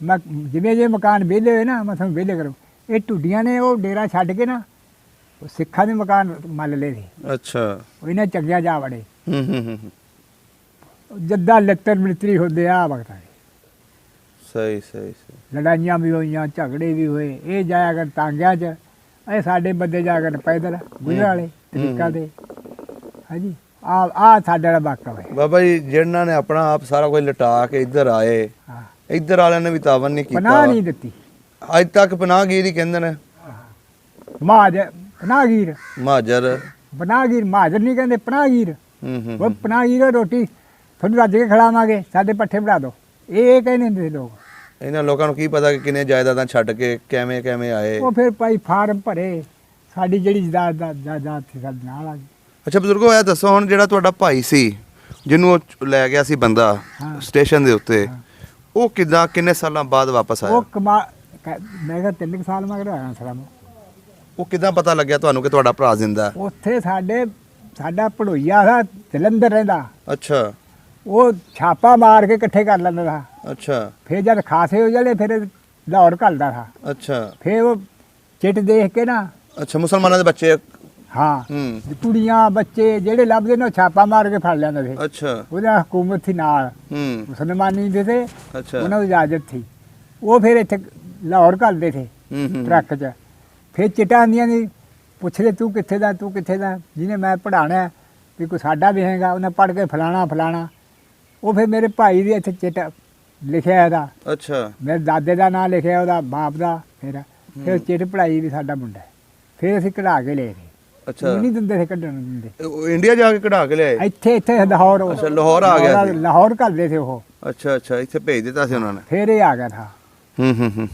ਮੈਂ ਜਿਵੇਂ ਜੇ ਮਕਾਨ ਵਿਹਲੇ ਹੋਏ ਨਾ ਮੈਂ ਤੁਹਾਨੂੰ ਵਿਹਲੇ ਕਰੂੰ। ਇਹ ਟੁੱਡੀਆਂ ਨੇ ਉਹ ਡੇਰਾ ਛੱਡ ਕੇ ਨਾ ਉਹ ਸਿੱਖਾਂ ਦੇ ਮਕਾਨ ਮੱਲ ਲਏ ਸੀ। ਅੱਛਾ ਉਹ ਇਹਨਾਂ ਚੰਗਿਆ ਜਾ ਵੜੇ। ਹੂੰ ਹੂੰ ਹੂੰ ਜੱਦਾ ਲੱਤਰ ਮਿਲਤਰੀ ਹੁੰਦੇ ਆ ਵਕਤਾਂ ਦੇ। ਸਹੀ ਸਹੀ ਸਹੀ ਲੜਾਈਆਂ ਵੀ ਹੋਈਆਂ, ਝਗੜੇ ਵੀ ਹੋਏ। ਇਹ ਜਾਇਆ ਕਰ ਟਾਂਗਿਆਂ 'ਚ, ਇਹ ਸਾਡੇ ਬੰਦੇ ਜਾ ਕਰ ਪੈਦਲ ਗੁਜਰ ਵਾਲੇ ਤਰੀਕਾ ਦੇ। ਹਾਂਜੀ ਆ ਸਾਡੇ ਵਾਲਾ ਵਾਕਾ ਹੈ। ਬਾਬਾ ਜੀ ਜਿਹਨਾਂ ਨੇ ਆਪਣਾ ਆਪ ਸਾਰਾ ਕੁਝ ਲਟਾ ਕੇ ਇੱਧਰ ਆਏ, ਹਾਂ ਇੱਧਰ ਵਾਲਿਆਂ ਨੇ ਵੀ ਤਾਵਨ ਨਹੀਂ ਕੀਤਾ। ਪਨਾਹ ਨਹੀਂ ਦਿੱਤੀ। ਅੱਜ ਤੱਕ ਪਨਾਹਗੀਰ ਹੀ ਕਹਿੰਦੇ ਨੇ। ਮਹਾਜਰ ਪਨਾਹਗੀਰ, ਮਹਾਜਰ ਮਹਾਜਰ ਨਹੀਂ ਕਹਿੰਦੇ ਪਨਾਹਗੀਰ। ਹੂੰ ਹੂੰ ਉਹ ਪਨਾਹਗੀਰ ਰੋਟੀ ਤੁਹਾਨੂੰ ਰੱਜ ਕੇ ਖਿਲਾਵਾਂਗੇ, ਸਾਡੇ ਪੱਠੇ ਬਣਾ ਦਿਓ, ਇਹ ਕਹਿੰਦੇ ਹੁੰਦੇ ਸੀ ਲੋਕ। ਇਹਨਾਂ ਲੋਕਾਂ ਨੂੰ ਕੀ ਪਤਾ ਕਿ ਕਿੰਨੇ ਜਾਇਦਾਦਾਂ ਛੱਡ ਕੇ ਕਿਵੇਂ ਕਿਵੇਂ ਆਏ। ਉਹ ਫਿਰ ਭਾਈ ਫਾਰਮ ਭਰੇ, ਸਾਡੀ ਜਿਹੜੀ ਜਾਇਦਾਦ ਸੀ ਸਾਡੇ ਨਾਲ ਆ ਗਈ। ਅੱਛਾ ਬਜ਼ੁਰਗੋ ਇਹ ਦੱਸੋ ਹੁਣ ਜਿਹੜਾ ਤੁਹਾਡਾ ਭਾਈ ਸੀ ਜਿਹਨੂੰ ਉਹ ਲੈ ਗਿਆ ਸੀ ਬੰਦਾ ਹਾਂ। ਸਟੇਸ਼ਨ ਦੇ ਉੱਤੇ, ਹਾਂ। ਉਹ ਕਿੱਦਾਂ ਕਿੰਨੇ ਸਾਲਾਂ ਬਾਅਦ ਵਾਪਸ ਆਇਆ? ਉਹ ਮੈਂ ਕਿਹਾ 3 ਸਾਲ ਮਗਰ ਆਇਆ ਸਲਾਮ। ਉਹ ਕਿੱਦਾਂ ਪਤਾ ਲੱਗਿਆ ਤੁਹਾਨੂੰ ਕਿ ਤੁਹਾਡਾ ਭਰਾ ਜ਼ਿੰਦਾ? ਉੱਥੇ ਸਾਡਾ ਪੜੋਈਆ ਦਾ ਜਲੰਧਰ ਰਹਿੰਦਾ। ਅੱਛਾ ਉਹ ਛਾਪਾ ਮਾਰ ਕੇ ਇਕੱਠੇ ਕਰ ਲੈਂਦਾ ਸੀ। ਅੱਛਾ ਫਿਰ ਜਦ ਖਾਸੇ ਹੋ ਜਾਣੇ ਫਿਰ ਲਾਹੌਰ ਘੱਲਦਾ ਸੀ। ਅੱਛਾ ਫਿਰ ਉਹ ਚਿੱਟ ਦੇਖ ਕੇ ਨਾ, ਅੱਛਾ ਮੁਸਲਮਾਨਾਂ ਦੇ ਬੱਚੇ। ਹਾਂ ਹੂੰ ਕੁੜੀਆਂ ਬੱਚੇ ਜਿਹੜੇ ਲੱਭਦੇ ਨੇ ਉਹ ਛਾਪਾ ਮਾਰ ਕੇ ਫੜ ਲੈਂਦੇ ਸੀ। ਅੱਛਾ ਉਹਦਾ ਹਕੂਮਤ ਸੀ ਨਾਲ, ਹੂੰ ਮੁਸਲਮਾਨੀ ਦੇ ਤੇ ਅੱਛਾ ਉਹਨਾਂ ਨੂੰ ਇਜਾਜ਼ਤ ਸੀ। ਉਹ ਫਿਰ ਇੱਥੇ ਲਾਹੌਰ ਘੱਲਦੇ ਸੀ ਹੂੰ ਹੂੰ ਟਰੱਕ 'ਚ। ਫਿਰ ਚਿੱਟਾਂ ਆਉਂਦੀਆਂ ਨੇ, ਪੁੱਛਦੇ ਤੂੰ ਕਿੱਥੇ ਦਾ, ਤੂੰ ਕਿੱਥੇ ਦਾ, ਜਿਹਨੇ ਮੈਂ ਪੜ੍ਹਾਉਣਾ ਵੀ ਕੋਈ ਸਾਡਾ ਵੀ ਹੈਗਾ, ਉਹਨੇ ਪੜ੍ਹ ਕੇ ਫਲਾਣਾ। ਉਹ ਫਿਰ ਮੇਰੇ ਭਾਈ ਦੀ ਇੱਥੇ ਚਿੱਟ ਲਿਖਿਆ ਇਹਦਾ, ਅੱਛਾ ਮੇਰੇ ਦਾਦੇ ਦਾ ਨਾਂ ਲਿਖਿਆ, ਉਹਦਾ ਬਾਪ ਦਾ। ਫਿਰ ਚਿੱਟ ਪੜ੍ਹਾਈ ਵੀ ਸਾਡਾ ਮੁੰਡਾ ਹੈ। ਫਿਰ ਅਸੀਂ ਕਢਾ ਕੇ ਲੈ ਗਏ। ਅੱਛਾ ਨਹੀਂ ਦਿੰਦੇ ਸੀ, ਕੱਢਣ ਨੂੰ ਦਿੰਦੇ। ਉਹ ਇੰਡੀਆ ਜਾ ਕੇ ਕਢਾ ਕੇ ਲਿਆਏ? ਇੱਥੇ ਲਾਹੌਰ। ਅੱਛਾ, ਲਾਹੌਰ ਆ ਗਿਆ ਸੀ। ਲਾਹੌਰ ਘੱਲਦੇ ਸੀ ਉਹ। ਅੱਛਾ ਅੱਛਾ ਇੱਥੇ ਭੇਜ ਦਿੱਤਾ ਸੀ ਉਹਨਾਂ ਨੇ। ਫਿਰ ਇਹ ਆ ਗਿਆ ਥਾ। ਹੂੰ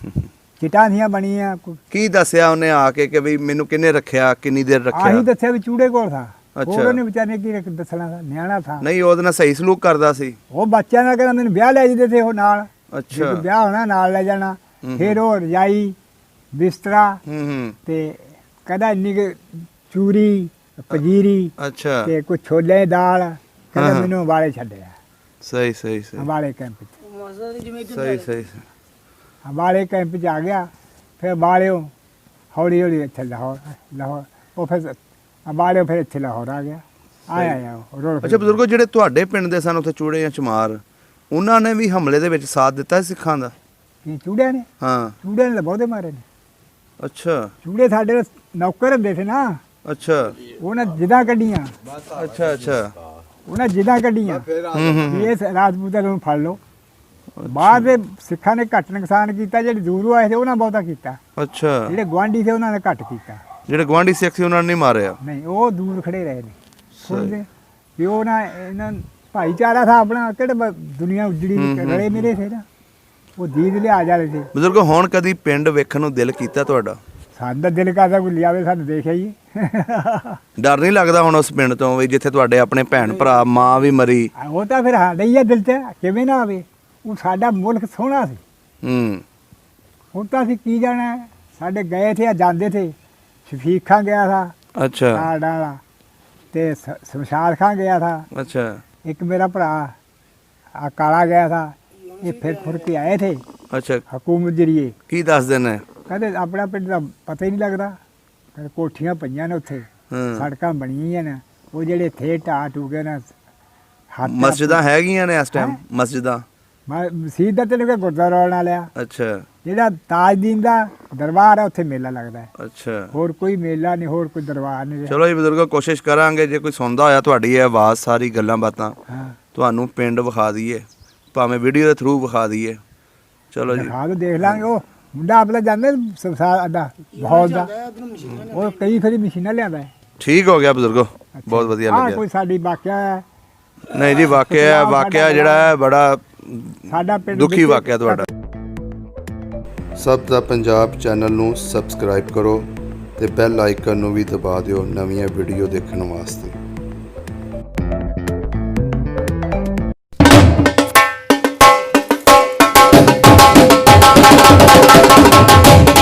ਚਿੱਟਾਂ ਦੀਆਂ ਬਣੀਆਂ। ਕੀ ਦੱਸਿਆ ਉਹਨੇ ਆ ਕੇ ਕਿ ਵੀ ਮੈਨੂੰ ਕਿਹਨੇ ਰੱਖਿਆ, ਕਿੰਨੀ ਦੇਰ ਰੱਖਿਆ? ਆਹੀ ਦੱਸਿਆ ਵੀ ਚੂੜੇ ਕੋਲ ਥਾ। ਅੱਛਾ। ਹੋਰ ਉਹਨੇ ਵਿਚਾਰੇ ਕੀ ਦੱਸਣਾ ਥਾ, ਨਿਆਣਾ ਥਾ। ਨਹੀਂ ਉਹਦੇ ਨਾਲ ਸਹੀ ਸਲੂਕ ਕਰਦਾ ਸੀ? ਉਹ ਬੱਚਿਆਂ ਦਾ ਕਹਿੰਦਾ ਮੈਨੂੰ ਵਿਆਹ ਲੈ ਜਾਂਦੇ ਸੀ ਉਹ ਨਾਲ। ਅੱਛਾ ਜੇ ਵਿਆਹ ਹੋਣਾ ਨਾਲ ਲੈ ਜਾਣਾ। ਫਿਰ ਉਹ ਰਜਾਈ ਬਿਸਤਰਾ ਹੂੰ ਤੇ ਕਹਿੰਦਾ ਇੰਨੀ ਕੁ ਚੂਰੀ ਪੰਜੀਰੀ ਅੱਛਾ ਤੇ ਕੁਛ ਛੋਲੇ ਦਾਲ। ਕਹਿੰਦਾ ਹਾਂ। ਮੈਨੂੰ ਅੰਬਾਲੇ ਛੱਡਿਆ, ਸਹੀ ਸਹੀ ਸਹੀ ਅੰਬਾਲੇ ਕੈਂਪ 'ਚ। ਸਹੀ ਸਹੀ ਅੰਬਾਲੇ ਕੈਂਪ 'ਚ ਆ ਗਿਆ। ਫਿਰ ਅੰਬਾਲਿਓ ਹੌਲੀ ਹੌਲੀ ਇੱਥੇ ਲਾਹੌਰ ਉਹ ਫਿਰ ਅੰਬਾਲਿਓ ਫਿਰ ਇੱਥੇ ਲਾਹੌਰ ਆ ਗਿਆ। ਆਇਆ ਉਹ ਰੋਡ। ਅੱਛਾ ਬਜ਼ੁਰਗੋ ਜਿਹੜੇ ਤੁਹਾਡੇ ਪਿੰਡ ਦੇ ਸਨ ਉੱਥੇ ਚੂੜੇ ਜਾਂ ਚਮਾਰ, ਉਹਨਾਂ ਨੇ ਵੀ ਹਮਲੇ ਦੇ ਵਿੱਚ ਸਾਥ ਦਿੱਤਾ ਸੀ ਸਿੱਖਾਂ ਦਾ? ਕੀ ਚੂੜਿਆਂ ਨੇ? ਹਾਂ ਚੂੜਿਆਂ ਨੇ ਤਾਂ ਬਹੁਤੇ ਮਾਰੇ ਨੇ। ਅੱਛਾ ਚੂੜੇ ਸਾਡੇ ਨੌਕਰ ਹੁੰਦੇ ਸੀ ਨਾ, ਅੱਛਾ ਉਹਨਾਂ ਜਿੱਦਾਂ ਕੱਢੀਆਂ। ਅੱਛਾ ਅੱਛਾ ਉਹਨਾਂ ਜਿੱਦਾਂ ਕੱਢੀਆਂ ਹੂੰ ਇਹ ਰਾਜਪੂਤਾਂ ਨੂੰ ਫੜ ਲਓ। ਬਾਅਦ ਦੇ ਸਿੱਖਾਂ ਨੇ ਘੱਟ ਨੁਕਸਾਨ ਕੀਤਾ, ਜਿਹੜੇ ਦੂਰੋਂ ਆਏ ਸੀ ਉਹਨਾਂ ਬਹੁਤਾ ਕੀਤਾ। ਅੱਛਾ ਜਿਹੜੇ ਗੁਆਂਢੀ ਸੀ ਉਹਨਾਂ ਨੇ ਘੱਟ ਕੀਤਾ। ਜਿਹੜੇ ਗਵਾਂਢੀ ਸਿੱਖ ਸੀ ਉਹਨਾਂ ਨੇ ਨਹੀਂ ਮਾਰਿਆ? ਨਹੀਂ ਉਹ ਦੂਰ ਖੜੇ ਰਹੇ ਨੇ ਸੁਣਦੇ ਵੀ ਉਹ ਨਾ ਇਹਨਾਂ ਭਾਈਚਾਰਾ ਥਾ ਆਪਣਾ। ਕਿਹੜੇ ਦੁਨੀਆ ਉਜੜੀ ਰਲੇ ਮੇਰੇ ਸੀ ਨਾ, ਉਹ ਦੀਦ ਲਿਹਾਜ਼ ਵਾਲੇ ਸੀ। ਬਜ਼ੁਰਗੋ ਹੁਣ ਕਦੀ ਪਿੰਡ ਵੇਖਣ ਨੂੰ ਦਿਲ ਕੀਤਾ ਤੁਹਾਡਾ? ਸਾਡਾ ਦਿਲ ਕਰਦਾ ਕੋਈ ਲਿਆਵੇ ਸਾਨੂੰ ਦੇਖਿਆ ਹੀ ਡਰ ਨਹੀਂ ਲੱਗਦਾ ਹੁਣ ਉਸ ਪਿੰਡ ਤੋਂ ਵੀ ਜਿੱਥੇ ਤੁਹਾਡੇ ਆਪਣੇ ਭੈਣ ਭਰਾ ਮਾਂ ਵੀ ਮਰੀ? ਉਹ ਤਾਂ ਫਿਰ ਸਾਡਾ ਹੀ ਆ ਦਿਲ 'ਚ, ਕਿਵੇਂ ਨਾ ਆਵੇ। ਉਹ ਸਾਡਾ ਮੁਲਕ ਸੋਹਣਾ ਸੀ। ਹੁਣ ਤਾਂ ਅਸੀਂ ਕੀ ਜਾਣਾ ਹੈ। ਸਾਡੇ ਗਏ ਥੇ ਜਾਂਦੇ ਥੇ, ਸ਼ਫੀਕ ਖਾਂ ਗਿਆ ਥਾ ਅੱਛਾ ਕਾਰਡਾਂ ਵਾਲਾ, ਤੇ ਸ਼ਮਸ਼ਾਦ ਖਾਂ ਗਿਆ ਥਾ, ਅੱਛਾ ਇੱਕ ਮੇਰਾ ਭਰਾ ਆ ਕਾਲਾ ਗਿਆ ਥਾ। ਇਹ ਫਿਰ ਫੁਰ ਕੇ ਆਏ ਥੇ ਅੱਛਾ। ਹਕੂਮਤ ਜਰੀਏ। ਕੀ ਦੱਸਦੇ ਨੇ? ਕਹਿੰਦੇ ਆਪਣਾ ਪਿੰਡ ਦਾ ਪਤਾ ਹੀ ਨਹੀਂ ਲੱਗਦਾ। ਕਹਿੰਦੇ ਕੋਠੀਆਂ ਪਈਆਂ ਨੇ ਉੱਥੇ, ਸੜਕਾਂ ਬਣੀਆਂ ਨੇ, ਉਹ ਜਿਹੜੇ ਥੇ ਢਾਹ ਟੂ ਗਏ ਨਾ। ਮਸਜਿਦਾਂ ਹੈਗੀਆਂ ਨੇ ਇਸ ਟਾਈਮ? ਮਸਜਿਦਾਂ ਮਸਜਿਦ ਦਾ ਤੇ ਗੁਰਦੁਆਰਾ ਵਾਲਾ ਲਿਆ। ਅੱਛਾ। ਜਿਹੜਾ ਤਾਜਦੀਨ ਦਾ ਦਰਬਾਰ ਹੈ ਉੱਥੇ ਮੇਲਾ ਲੱਗਦਾ ਹੈ। ਅੱਛਾ। ਹੋਰ ਕੋਈ ਮੇਲਾ ਨਹੀਂ, ਹੋਰ ਕੋਈ ਦਰਬਾਰ ਨਹੀਂ। ਚਲੋ ਜੀ ਬਜ਼ੁਰਗੋ, ਕੋਸ਼ਿਸ਼ ਕਰਾਂਗੇ ਜੇ ਕੋਈ ਸੁਣਦਾ ਹੋਇਆ ਤੁਹਾਡੀ ਇਹ ਆਵਾਜ਼, ਸਾਰੀ ਗੱਲਾਂ ਬਾਤਾਂ, ਤੁਹਾਨੂੰ ਪਿੰਡ ਵਿਖਾ ਦਈਏ, ਭਾਵੇਂ ਵੀਡੀਓ ਦੇ ਥਰੂ ਵਿਖਾ ਦਈਏ। ਚਲੋ ਜੀ ਹਾਂ, ਦੇਖ ਲਾਂਗੇ। ਉਹ ਮੁੰਡਾ ਆਪਣਾ ਜਾਂਦਾ ਸੰਸਾਰ ਦਾ ਬਹੁਤ ਦਾ, ਉਹ ਕਈ ਖਰੀ ਮਸ਼ੀਨਾਂ ਲਿਆਂਦਾ ਹੈ। ਠੀਕ ਹੋ ਗਿਆ ਬਜ਼ੁਰਗੋ, ਬਹੁਤ ਵਧੀਆ ਲੱਗਿਆ। ਕੋਈ ਸਾਡੀ ਵਾਕਿਆ ਹੈ? ਨਹੀਂ ਜੀ, ਵਾਕਿਆ ਜਿਹੜਾ ਹੈ ਬੜਾ ਸਾਡਾ ਪਿੰਡ ਦੁਖੀ ਵਾਕਿਆ ਤੁਹਾਡਾ। ਸਭ ਦਾ ਪੰਜਾਬ ਚੈਨਲ ਨੂੰ ਸਬਸਕ੍ਰਾਈਬ ਕਰੋ ਤੇ ਬੈਲ ਆਈਕਨ ਨੂੰ ਵੀ ਦਬਾ ਦਿਓ ਨਵੀਆਂ ਵੀਡੀਓ ਦੇਖਣ ਵਾਸਤੇ।